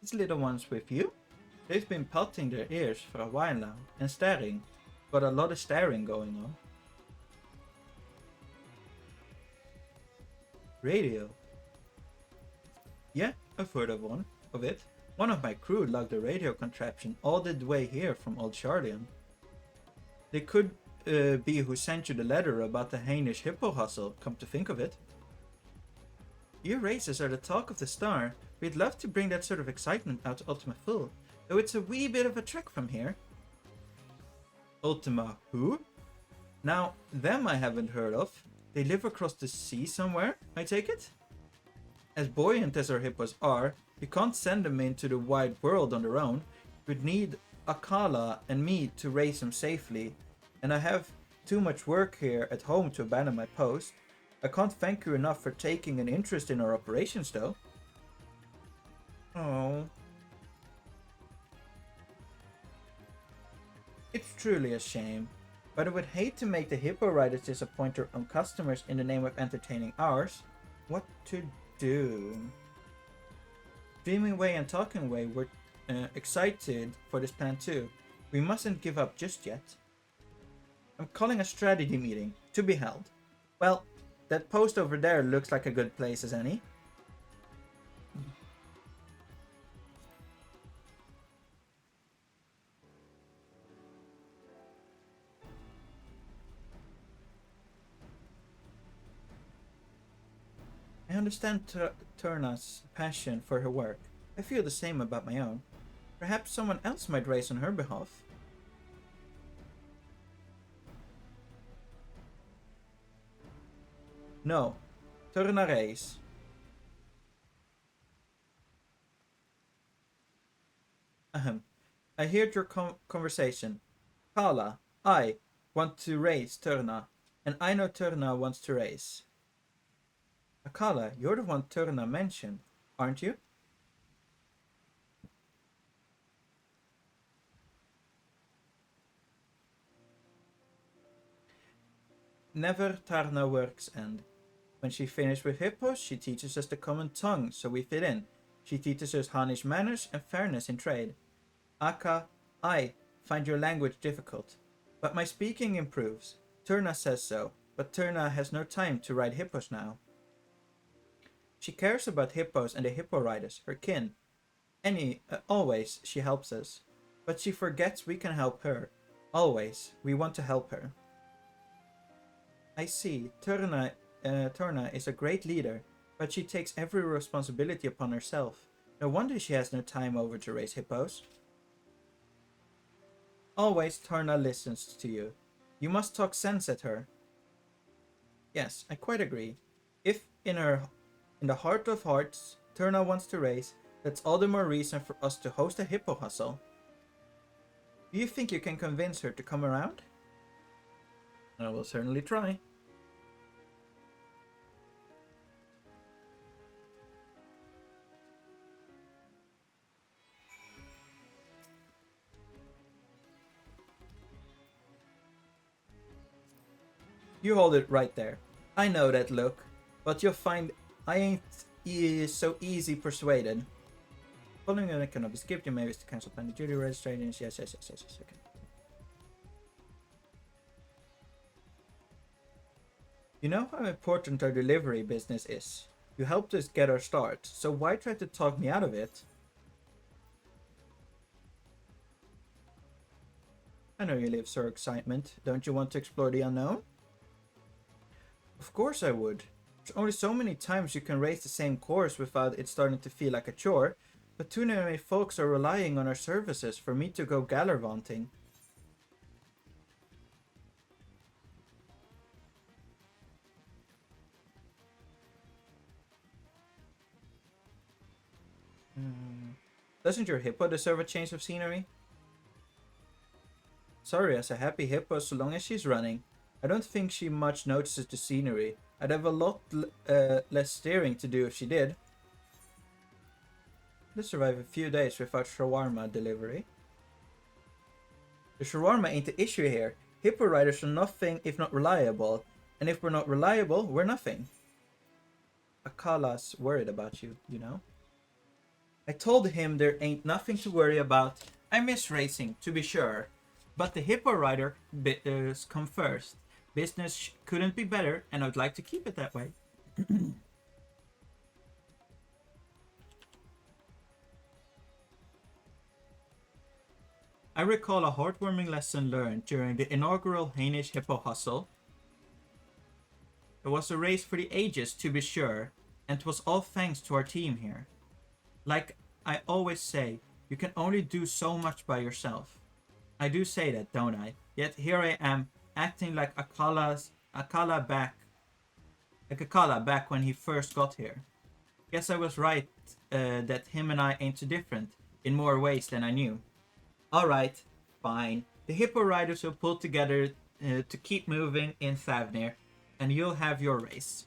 These little ones with you? They've been pelting their ears for a while now, and staring. Got a lot of staring going on. Radio. Yeah, I've heard of it. One of my crew lugged a radio contraption all the way here from Old Shardian. They could be who sent you the letter about the Hainish hippo hustle, come to think of it. Your races are the talk of the star. We'd love to bring that sort of excitement out to Ultima Full, though it's a wee bit of a trek from here. Ultima who? Now, them I haven't heard of. They live across the sea somewhere, I take it? As buoyant as our hippos are, you can't send them into the wide world on their own. We'd need Akala and me to raise them safely, and I have too much work here at home to abandon my post. I can't thank you enough for taking an interest in our operations, though. Oh. It's truly a shame, but I would hate to make the hippo riders disappoint their own customers in the name of entertaining ours. What to do? Dreaming Way and Talking Way were excited for this plan too. We mustn't give up just yet. I'm calling a strategy meeting to be held. Well, that post over there looks like a good place as any. I understand Turna's passion for her work. I feel the same about my own. Perhaps someone else might race on her behalf. No. Turna race. I heard your conversation. Kala, I want to race Turna, and I know Turna wants to race. Akala, you're the one Turna mentioned, aren't you? Never Tarna works end. When she finished with hippos, she teaches us the common tongue, so we fit in. She teaches us Hanish manners and fairness in trade. Aka, I find your language difficult, but my speaking improves. Turna says so, but Turna has no time to ride hippos now. She cares about hippos and the hippo riders, her kin. Always she helps us, but she forgets we can help her. Always, we want to help her. I see, Turna is a great leader, but she takes every responsibility upon herself. No wonder she has no time over to raise hippos. Always Turna listens to you. You must talk sense at her. Yes, I quite agree. If in the heart of hearts, Turna wants to race, that's all the more reason for us to host a hippo hustle. Do you think you can convince her to come around? I will certainly try. You hold it right there. I know that look, but you'll find I ain't so easy persuaded. Following an cannot be skipped, you may wish to cancel planet duty registrations. Yes, okay. You know how important our delivery business is. You helped us get our start, so why try to talk me out of it? I know you live for excitement. Don't you want to explore the unknown? Of course I would. There's only so many times you can race the same course without it starting to feel like a chore, but too many folks are relying on our services for me to go gallivanting. Doesn't your hippo deserve a change of scenery? Sorry, as a happy hippo so long as she's running. I don't think she much notices the scenery. I'd have a lot less steering to do if she did. Let's survive a few days without shawarma delivery. The shawarma ain't the issue here. Hippo riders are nothing if not reliable. And if we're not reliable, we're nothing. Akala's worried about you, you know? I told him there ain't nothing to worry about. I miss racing, to be sure. But the hippo rider come first. Business couldn't be better, and I'd like to keep it that way. I recall a heartwarming lesson learned during the inaugural Hainish Hippo Hustle. It was a race for the ages, to be sure, and it was all thanks to our team here. Like I always say, you can only do so much by yourself. I do say that, don't I? Yet here I am, acting like Akala back when he first got here. Guess I was right that him and I ain't too different, in more ways than I knew. Alright, fine. The hippo riders will pull together to keep moving in Thavnir, and you'll have your race.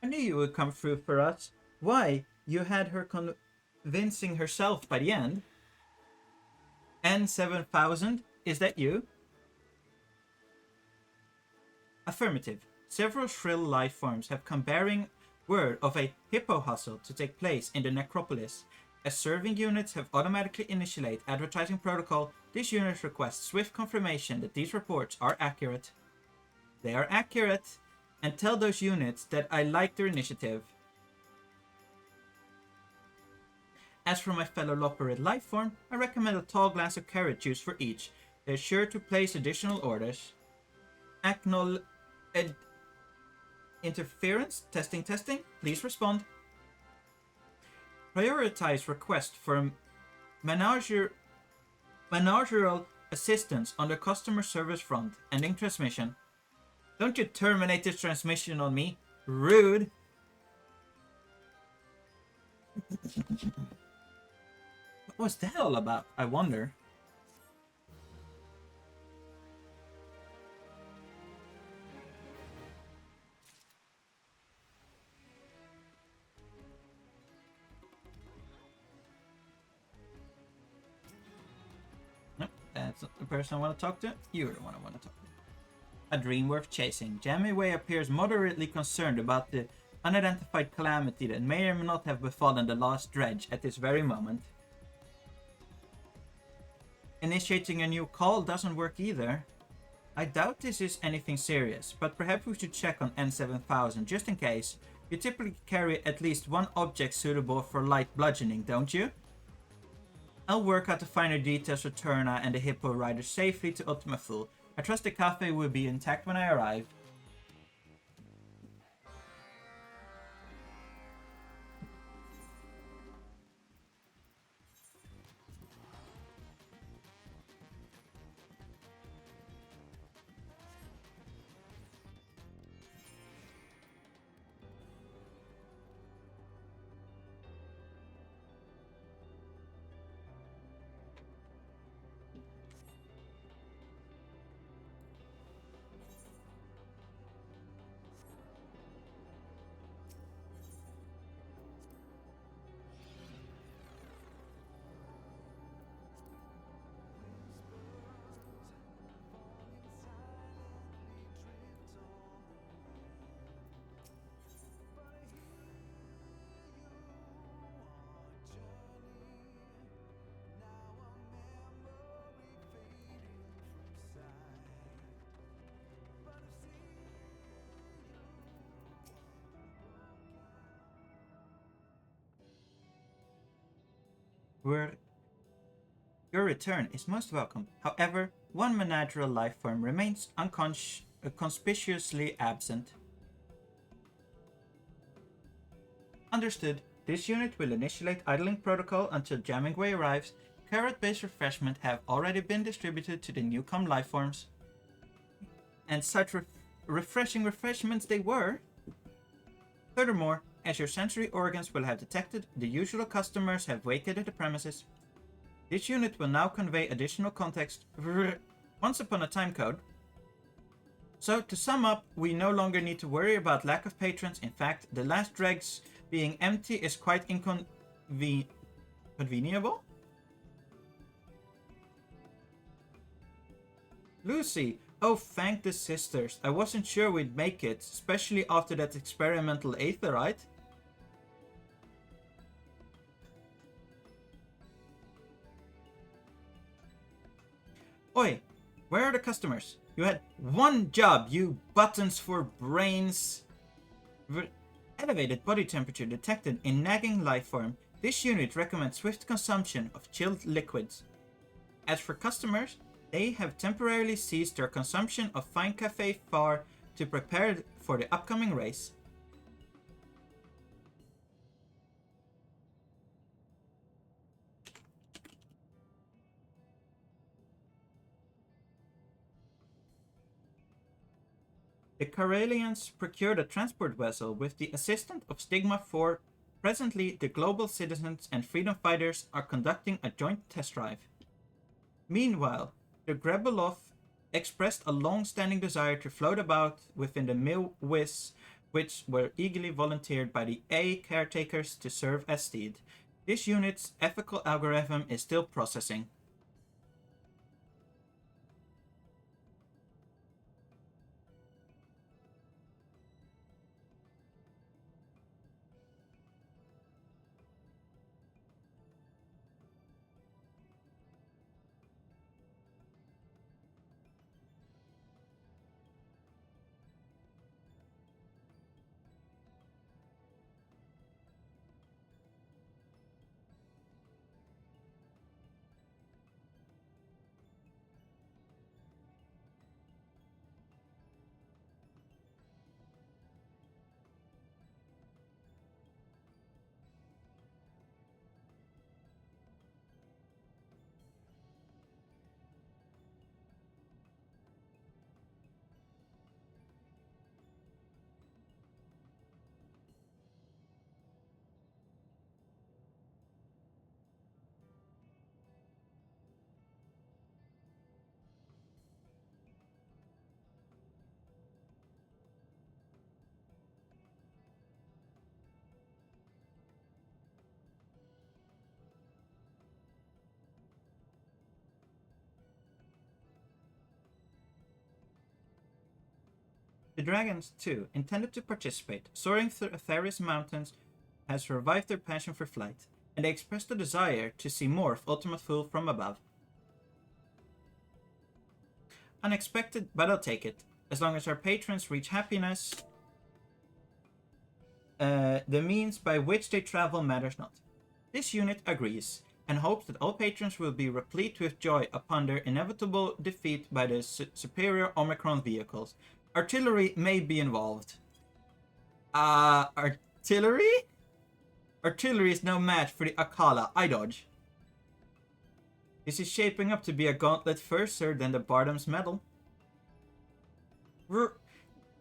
I knew you would come through for us. Why? You had her convincing herself by the end. N7000, is that you? Affirmative. Several shrill life forms have come bearing word of a hippo hustle to take place in the necropolis. As serving units have automatically initiated advertising protocol, these units request swift confirmation that these reports are accurate. They are accurate. And tell those units that I like their initiative. As for my fellow Loperid lifeform, I recommend a tall glass of carrot juice for each. They're sure to place additional orders. Interference? Testing. Please respond. Prioritize request for managerial assistance on the customer service front. Ending transmission. Don't you terminate this transmission on me. Rude. What was that all about, I wonder? Nope, that's not the person I want to talk to. You're the one I want to talk to. A dream worth chasing. Jamiway appears moderately concerned about the unidentified calamity that may or may not have befallen the last dredge at this very moment. Initiating a new call doesn't work either. I doubt this is anything serious, but perhaps we should check on N7000 just in case. You typically carry at least one object suitable for light bludgeoning, don't you? I'll work out the finer details for Turna and the Hippo Rider safely to Ultima Thule. I trust the cafe will be intact when I arrive. Your return is most welcome. However, one managerial life form remains conspicuously absent. Understood. This unit will initiate idling protocol until Jammingway arrives. Carrot-based refreshment have already been distributed to the newcome lifeforms. And such refreshing refreshments they were. Furthermore, as your sensory organs will have detected, the usual customers have vacated the premises. This unit will now convey additional context. Once upon a time code. So, to sum up, we no longer need to worry about lack of patrons. In fact, the last dregs being empty is quite inconveniable. Lucy! Oh, thank the sisters. I wasn't sure we'd make it, especially after that experimental aetherite. Oi, where are the customers? You had one job, you buttons for brains. Elevated body temperature detected in nagging lifeform. This unit recommends swift consumption of chilled liquids. As for customers, they have temporarily ceased their consumption of fine cafe far to prepare for the upcoming race. The Karelians procured a transport vessel with the assistance of Stigma 4. Presently, the global citizens and freedom fighters are conducting a joint test drive. Meanwhile, the Grebelov expressed a long-standing desire to float about within the Milwis, which were eagerly volunteered by the A caretakers to serve as steed. This unit's ethical algorithm is still processing. The dragons, too, intended to participate. Soaring through Aetherius mountains has revived their passion for flight, and they expressed a desire to see more of Ultimate Fool from above. Unexpected, but I'll take it. As long as our patrons reach happiness, the means by which they travel matters not. This unit agrees, and hopes that all patrons will be replete with joy upon their inevitable defeat by the superior Omicron vehicles. Artillery may be involved. Artillery? Artillery is no match for the Akala. I dodge. This is shaping up to be a gauntlet fiercer than the Bardam's medal.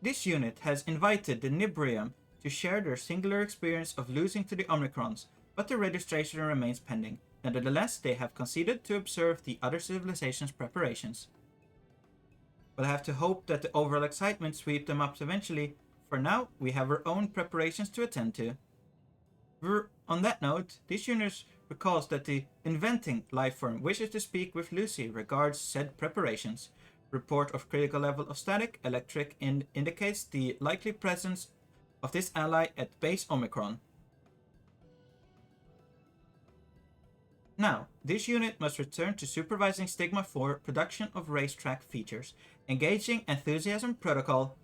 This unit has invited the Nibrium to share their singular experience of losing to the Omicrons, but the registration remains pending. Nevertheless, they have conceded to observe the other civilization's preparations. We'll have to hope that the overall excitement sweeps them up eventually. For now, we have our own preparations to attend to. On that note, this unit recalls that the inventing lifeform wishes to speak with Lucy regards said preparations. Report of critical level of static electric indicates the likely presence of this ally at base Omicron. Now, this unit must return to supervising Stigma 4 production of racetrack features. Engaging Enthusiasm Protocol.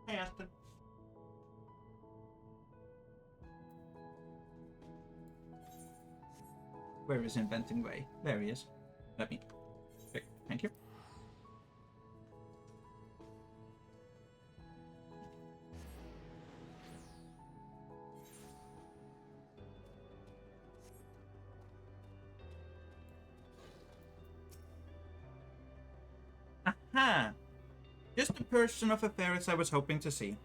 Hey, Aston. Where is Inventing Way? There he is. Let me. Okay, thank you. Aha! Just the person of affairs I was hoping to see.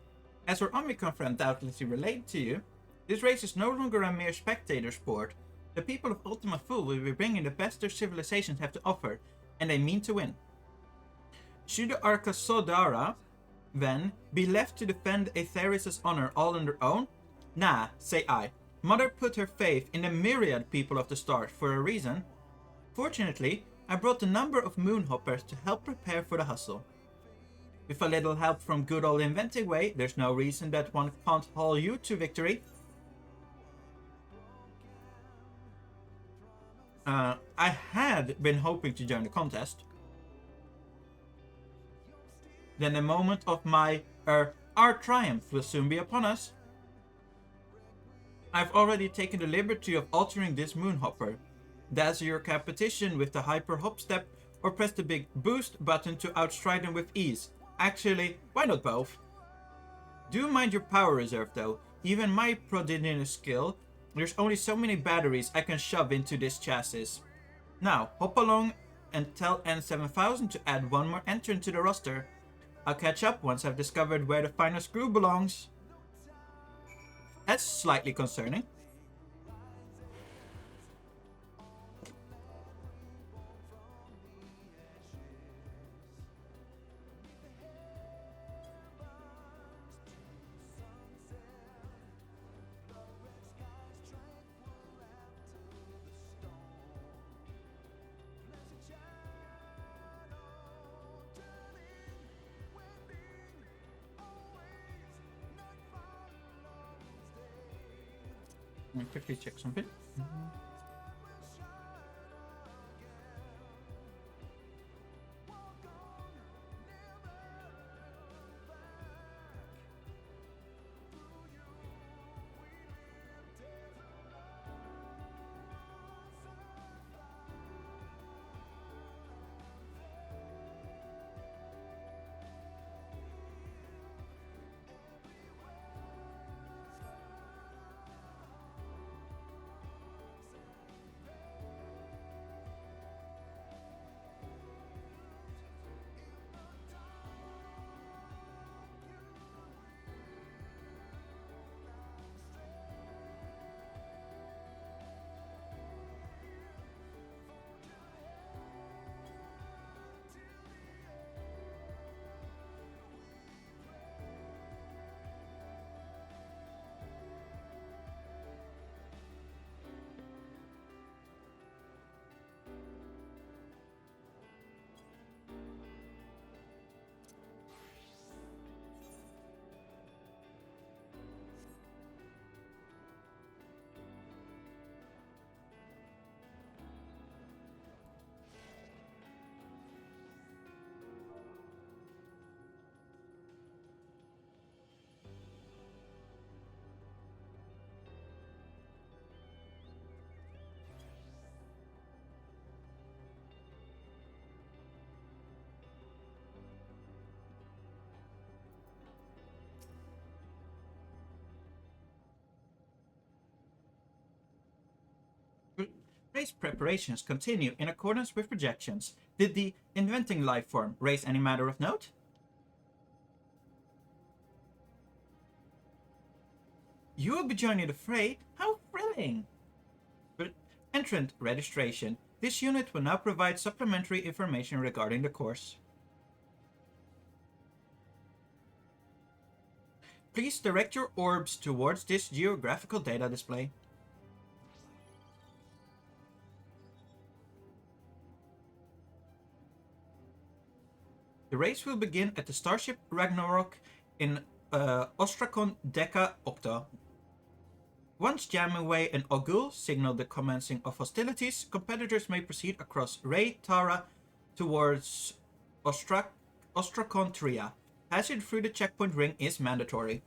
As our Omicron friend doubtlessly relayed to you, this race is no longer a mere spectator sport. The people of Ultima Thule will be bringing the best their civilizations have to offer, and they mean to win. Should the Arca Sodara, then, be left to defend Aetherius' honor all on their own? Nah, say I. Mother put her faith in the myriad people of the stars for a reason. Fortunately, I brought a number of moonhoppers to help prepare for the hustle. With a little help from good old Inventing Way, there's no reason that one can't haul you to victory. I had been hoping to join the contest. Then the moment of our triumph will soon be upon us. I've already taken the liberty of altering this moonhopper. Dazzle your competition with the hyper hop step, or press the big boost button to outstride them with ease. Actually, why not both? Do mind your power reserve though. Even my prodigious skill, there's only so many batteries I can shove into this chassis. Now, hop along and tell N7000 to add one more entrant to the roster. I'll catch up once I've discovered where the final screw belongs. That's slightly concerning. Let me quickly check something. Race preparations continue in accordance with projections. Did the inventing life form raise any matter of note? You will be joining the fray? How thrilling! Entrant registration. This unit will now provide supplementary information regarding the course. Please direct your orbs towards this geographical data display. The race will begin at the starship Ragnarok in Ostrakon Deca Octa. Once Jamaway and Ogul signal the commencing of hostilities, competitors may proceed across Ray Tara towards Ostrakon Tria. Passage through the checkpoint ring is mandatory.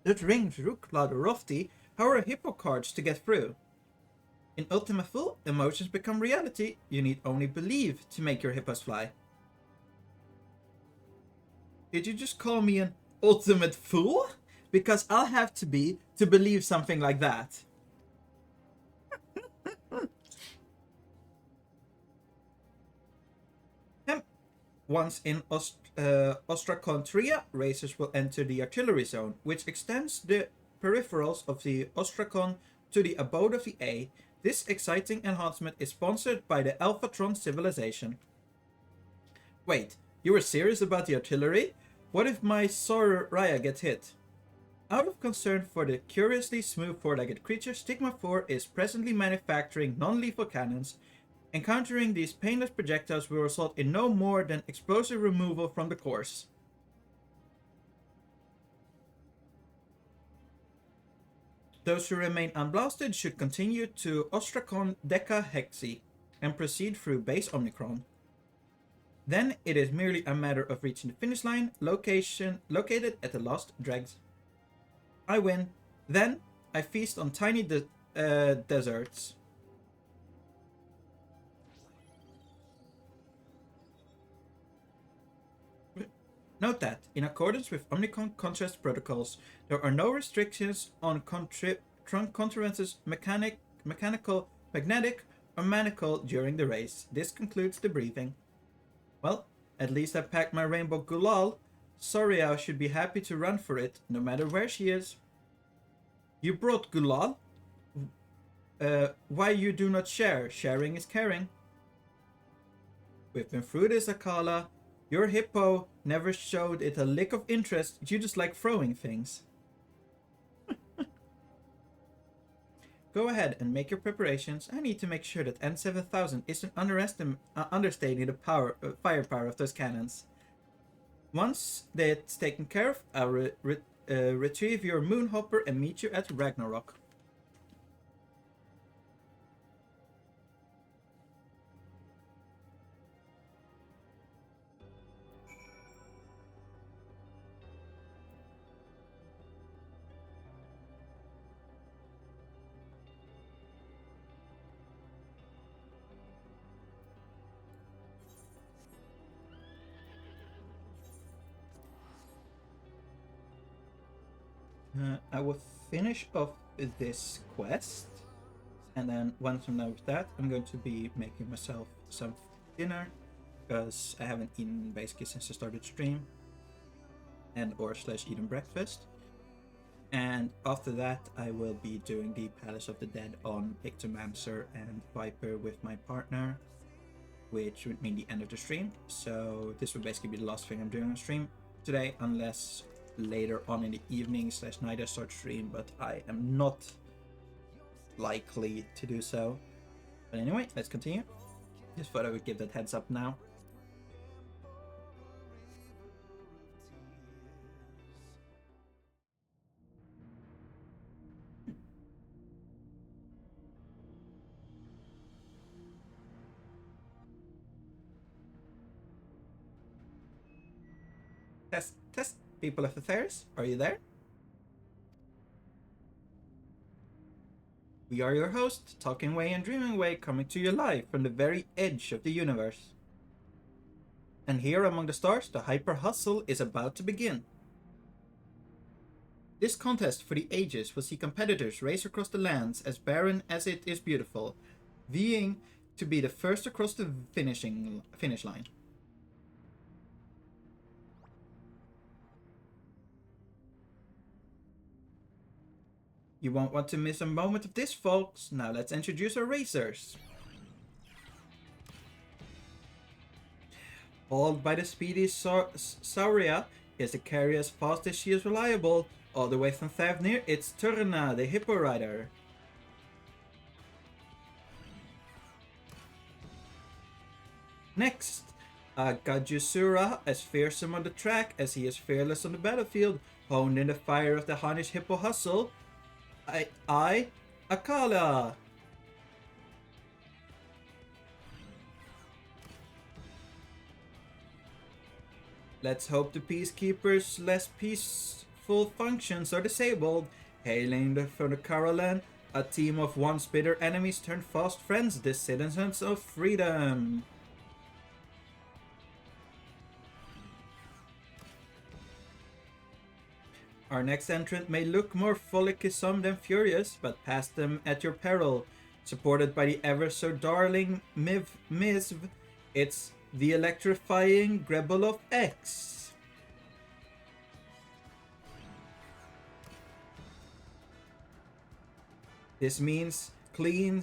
That rings Ruklad Rofti. How are hippo cards to get through? In Ultima Full, emotions become reality. You need only believe to make your hippos fly. Did you just call me an ultimate fool? Because I'll have to be to believe something like that. Once in Ostrakon Tria, racers will enter the artillery zone, which extends the peripherals of the Ostrakon to the abode of the A. This exciting enhancement is sponsored by the Alphatron civilization. Wait, you were serious about the artillery? What if my Soraya gets hit? Out of concern for the curiously smooth four-legged creature, Stigma 4 is presently manufacturing non-lethal cannons. Encountering these painless projectiles will result in no more than explosive removal from the course. Those who remain unblasted should continue to Ostrakon Deca Hexi and proceed through base Omicron. Then it is merely a matter of reaching the finish line, located at the last dregs. I win. Then I feast on tiny deserts. Note that, in accordance with Omnicron contrast protocols, there are no restrictions on contrivances mechanical, magnetic, or manical during the race. This concludes the briefing. Well, at least I packed my rainbow gulal. Soria should be happy to run for it, no matter where she is. You brought gulal? Why you do not share? Sharing is caring. We've been through this, Akala. Your hippo never showed it a lick of interest. You just like throwing things. Go ahead and make your preparations. I need to make sure that N7000 isn't understating the firepower of those cannons. Once that's taken care of, I'll retrieve your Moonhopper and meet you at Ragnarok. I will finish off this quest, and then once I'm done with that, I'm going to be making myself some dinner, because I haven't eaten basically since I started stream, and or / eating breakfast. And after that, I will be doing the Palace of the Dead on Ictomancer and Viper with my partner, which would mean the end of the stream. So this would basically be the last thing I'm doing on stream today, unless later on in the evening / night I start stream, but I am not likely to do so. But anyway, let's continue. Just thought I would give that heads up now. Test. People of affairs, are you there? We are your hosts, talking away and dreaming away, coming to you live from the very edge of the universe. And here among the stars, the hyper hustle is about to begin. This contest for the ages will see competitors race across the lands as barren as it is beautiful. vying to be the first across the finish line. You won't want to miss a moment of this, folks. Now let's introduce our racers. Hauled by the speedy Sauria, is a carrier as fast as she is reliable. All the way from Thavnir, it's Turna, the Hippo Rider. Next, Gajusura, as fearsome on the track as he is fearless on the battlefield, honed in the fire of the Hanish Hippo hustle. I, Akala. Let's hope the Peacekeeper's less peaceful functions are disabled. Hailing from the Carolan, a team of once bitter enemies turned fast friends, the citizens of freedom. Our next entrant may look more frolicsome than furious, but pass them at your peril. Supported by the ever so darling Mizv, it's the electrifying Grebel of X. This mean, clean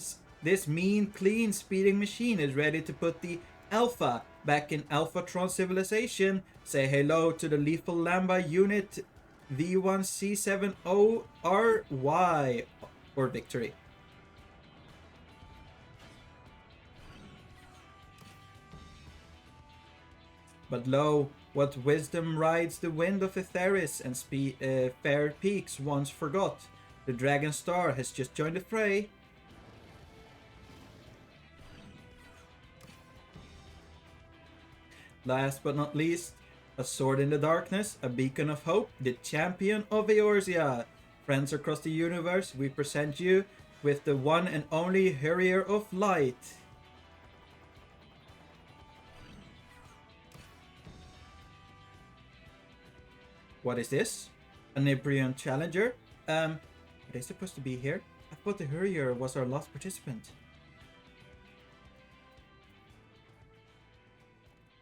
speeding machine is ready to put the Alpha back in Alphatron civilization. Say hello to the lethal Lamba unit V1C70RY or victory. But lo, what wisdom rides the wind of Etheris and fair peaks once forgot. The Dragon Star has just joined the fray. Last but not least, a sword in the darkness, a beacon of hope, the champion of Eorzea. Friends across the universe, we present you with the one and only Harrier of Light. What is this? An Ibrian challenger? Are they supposed to be here? I thought the Harrier was our last participant.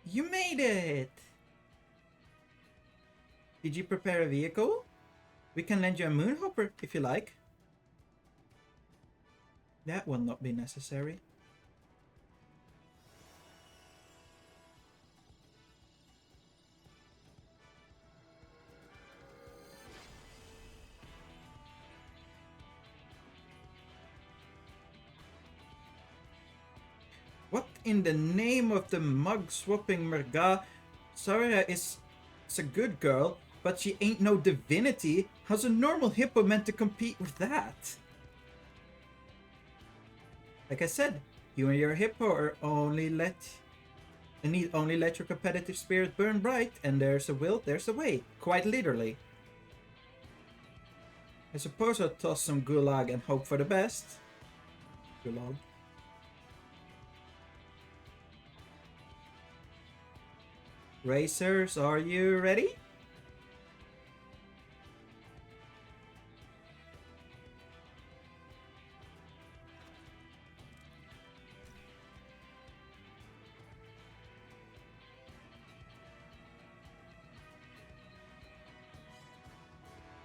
You made it! Did you prepare a vehicle? We can lend you a moonhopper if you like. That will not be necessary. What in the name of the mug-swapping Merga? Saria is a good girl, but she ain't no divinity. How's a normal hippo meant to compete with that? Like I said, you and your hippo are need only let your competitive spirit burn bright, and there's a will, there's a way. Quite literally. I suppose I'll toss some gulag and hope for the best. Gulag. Racers, are you ready?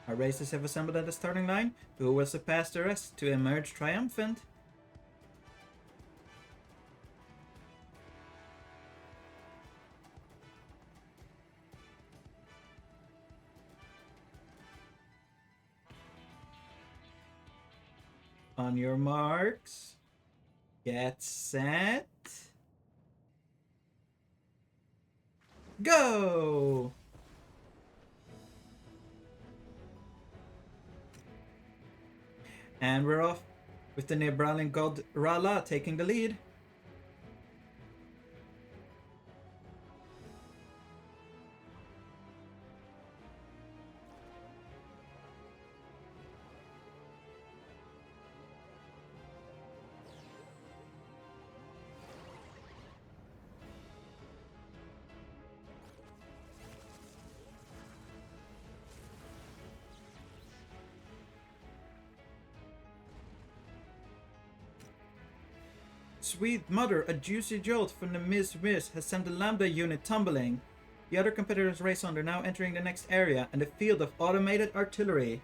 Our racers have assembled at the starting line. Who will surpass the rest to emerge triumphant? On your marks, get set, go! And we're off with the Nebralin god Rala taking the lead. Sweet mother, a juicy jolt from the Miss has sent the Lambda unit tumbling. The other competitors race on. They're now entering the next area and the field of automated artillery.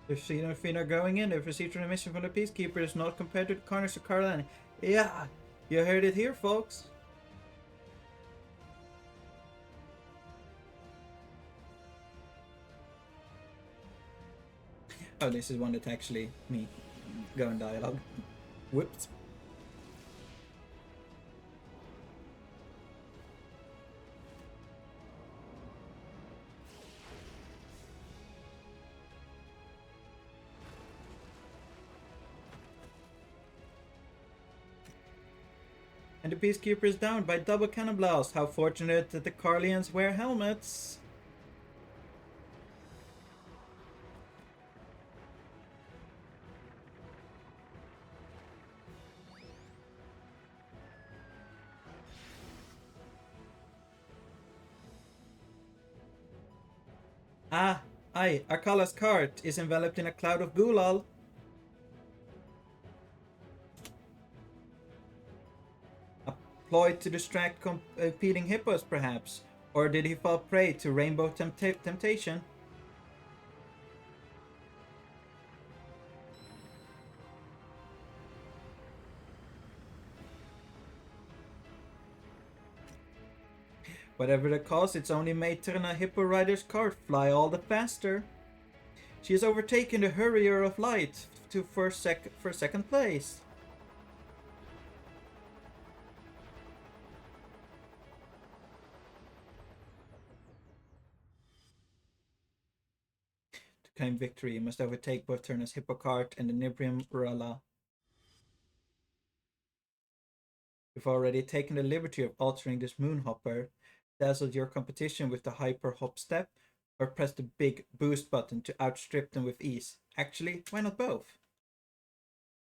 The Xenophiend are going in. They've received transmission from the Peacekeepers, not compared to the Carnage of Carolina. Yeah, you heard it here, folks. Oh, this is one that's actually me going dialogue. Whoops. And the Peacekeeper is down by double cannon blast. How fortunate that the Carlians wear helmets. Ah, aye, Akala's cart is enveloped in a cloud of gulal. A ploy to distract competing hippos, perhaps? Or did he fall prey to rainbow temptation? Whatever the cause, it's only made Terna Hippo Rider's cart fly all the faster. She has overtaken the Hurrier of Light for second place. To claim victory, you must overtake both Terna's Hippo cart and the Nibrium Rala. You've already taken the liberty of altering this Moonhopper. Dazzled your competition with the hyper hop step, or press the big boost button to outstrip them with ease. Actually, why not both?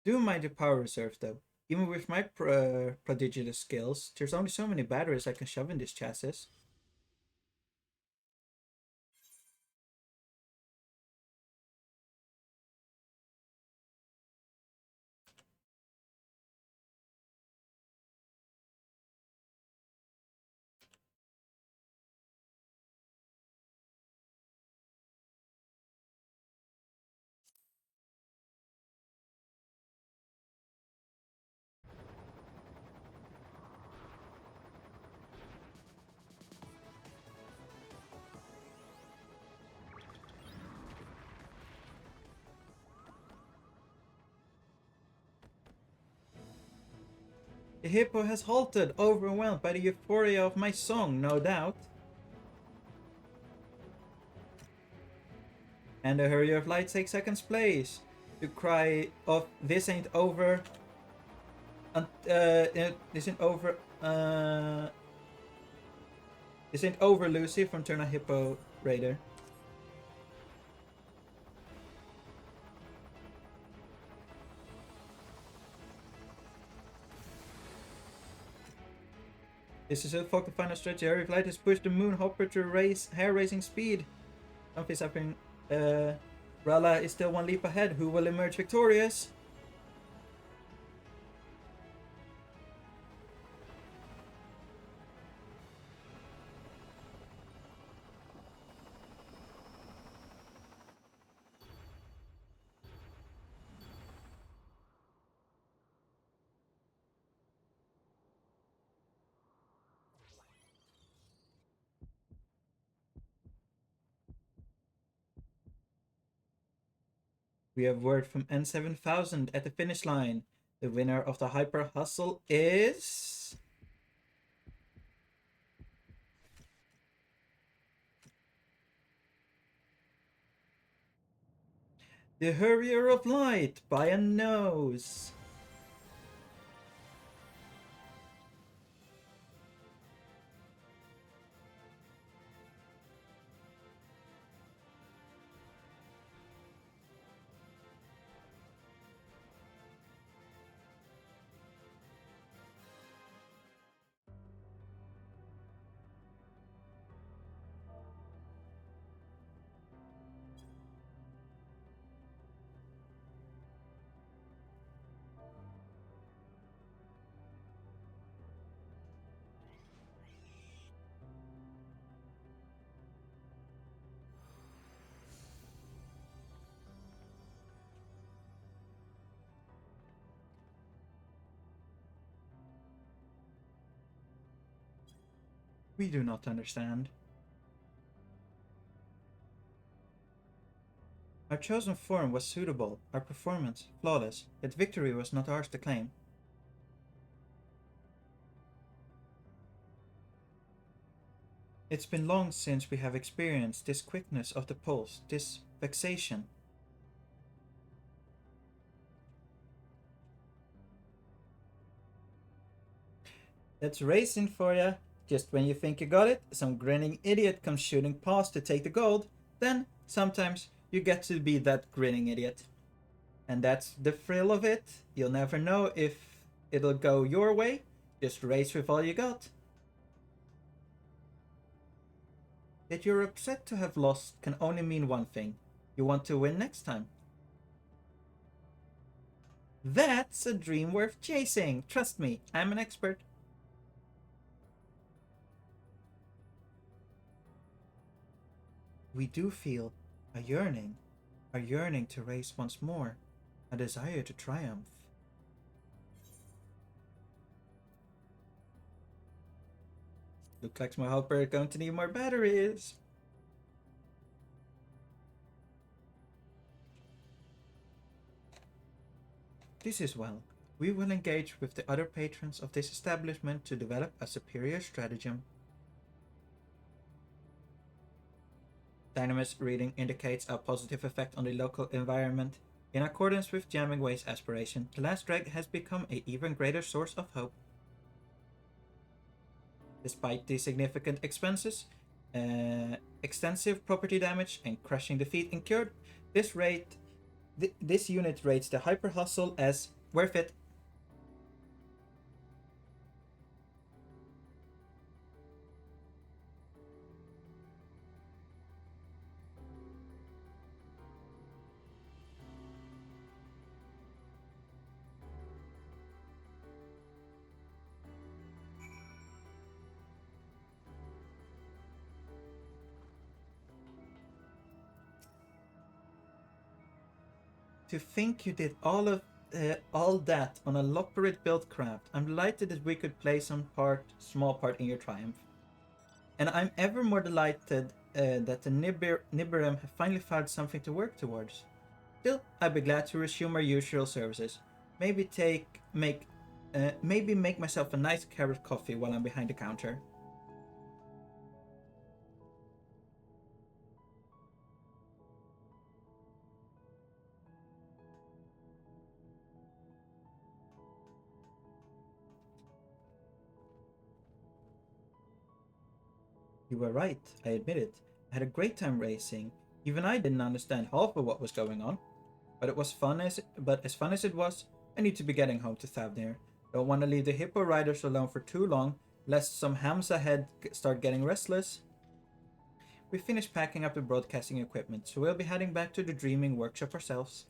Do mind the power reserve though. Even with my prodigious skills, there's only so many batteries I can shove in this chassis. The hippo has halted, overwhelmed by the euphoria of my song, no doubt. And the Hurrier of Light takes second place. The cry of "This ain't over," this ain't over, this ain't over, Lucy, from Terna Hippo Raider. This is it, folk. The final stretch. The Hurrier of Light has pushed the Moonhopper to hair-raising speed. Something's happening. Rala is still one leap ahead. Who will emerge victorious? We have word from N7000 at the finish line. The winner of the Hyper Hustle is... the Hurrier of Light by a nose. We do not understand. Our chosen form was suitable, our performance flawless, yet victory was not ours to claim. It's been long since we have experienced this quickness of the pulse, this vexation. That's racing for ya. Just when you think you got it, some grinning idiot comes shooting past to take the gold. Then, sometimes, you get to be that grinning idiot. And that's the thrill of it. You'll never know if it'll go your way. Just race with all you got. That you're upset to have lost can only mean one thing. You want to win next time. That's a dream worth chasing. Trust me, I'm an expert. We do feel a yearning to race once more, a desire to triumph. Looks like my helper is going to need more batteries. This is well. We will engage with the other patrons of this establishment to develop a superior stratagem. Dynamis reading indicates a positive effect on the local environment. In accordance with Jamming Way's aspiration, the last drag has become an even greater source of hope. Despite the significant expenses, extensive property damage, and crushing defeat incurred, this unit rates the Hyper Hustle as worth it. To think you did all that on a Loperid built craft. I'm delighted that we could play small part in your triumph. And I'm ever more delighted that the Nibirum have finally found something to work towards. Still, I'd be glad to resume our usual services. Maybe make myself a nice carrot coffee while I'm behind the counter. You were right, I admit it. I had a great time racing. Even I didn't understand half of what was going on. But as fun as it was, I need to be getting home to Thavnir. Don't want to leave the hippo riders alone for too long, lest some hams ahead start getting restless. We finished packing up the broadcasting equipment, so we'll be heading back to the dreaming workshop ourselves.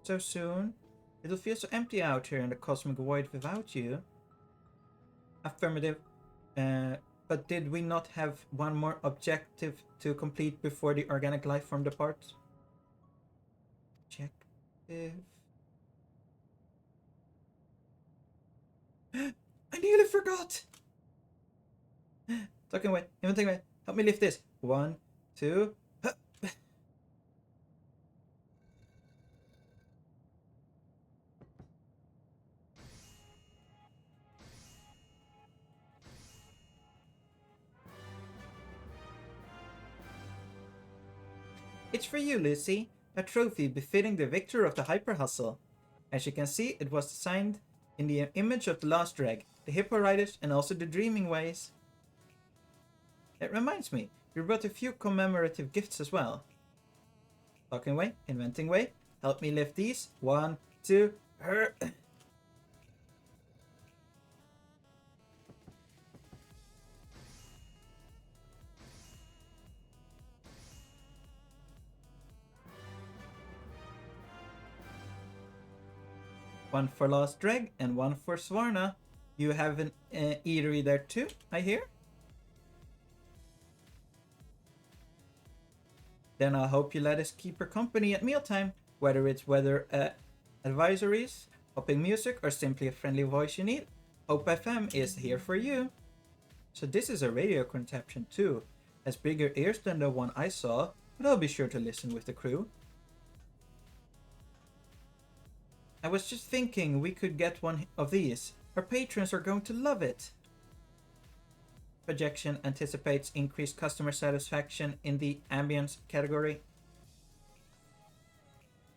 So soon? It'll feel so empty out here in the cosmic void without you. Affirmative. But did we not have one more objective to complete before the organic life form departs? Objective. I nearly forgot! Talking away, inventing away. Help me lift this. 1, 2. It's for you, Lucy. A trophy befitting the victor of the Hyper Hustle. As you can see, it was designed in the image of the last drag, the Hippo Riders, and also the Dreaming Ways. It reminds me, we brought a few commemorative gifts as well. Talking way, inventing way. Help me lift these. 1, 2. One for Last Dreg and one for Swarna. You have an eatery there too, I hear? Then I hope you let us keep her company at mealtime, whether it's weather advisories, hopping music, or simply a friendly voice you need. Hope FM is here for you. So this is a radio contraption too. Has bigger ears than the one I saw, but I'll be sure to listen with the crew. I was just thinking we could get one of these. Our patrons are going to love it. Projection anticipates increased customer satisfaction in the ambience category.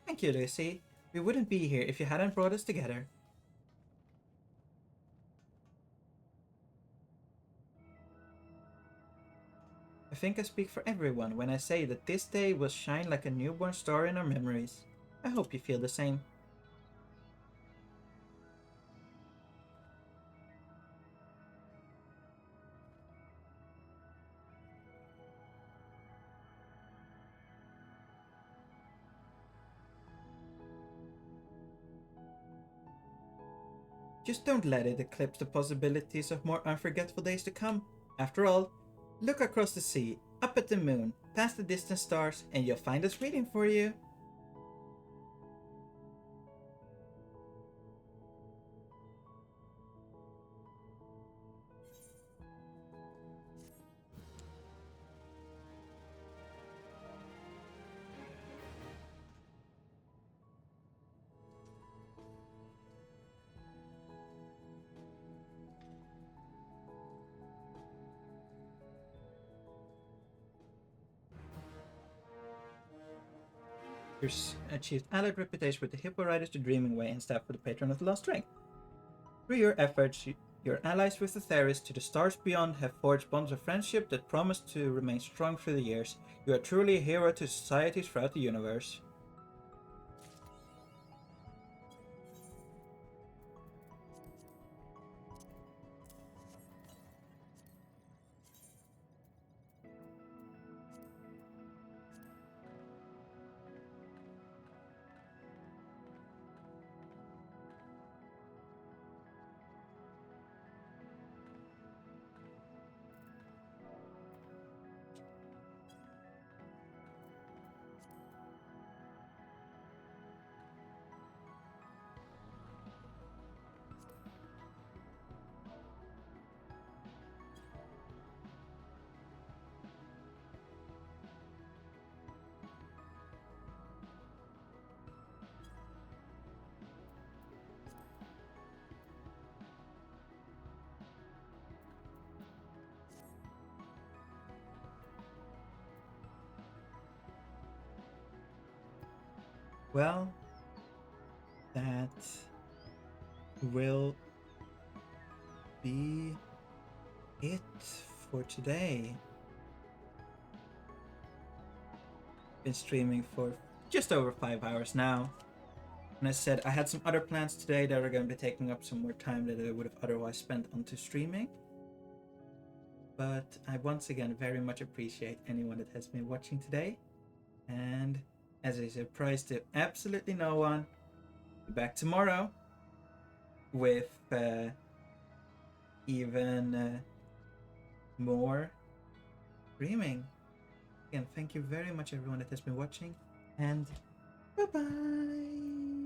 Thank you, Lucy. We wouldn't be here if you hadn't brought us together. I think I speak for everyone when I say that this day will shine like a newborn star in our memories. I hope you feel the same. Just don't let it eclipse the possibilities of more unforgettable days to come. After all, look across the sea, up at the moon, past the distant stars, and you'll find us waiting for you. You achieved allied reputation with the Hippo Riders, the Dreaming Way, and staff for the Patron of the Lost Ring. Through your efforts, your allies with the Theris to the stars beyond have forged bonds of friendship that promise to remain strong through the years. You are truly a hero to societies throughout the universe. Well, that will be it for today. Been streaming for just over 5 hours now. And as I said, I had some other plans today that are going to be taking up some more time that I would have otherwise spent onto streaming. But I once again very much appreciate anyone that has been watching today. And as a surprise to absolutely no one, be back tomorrow with even more streaming. Again, thank you very much everyone that has been watching, and bye bye.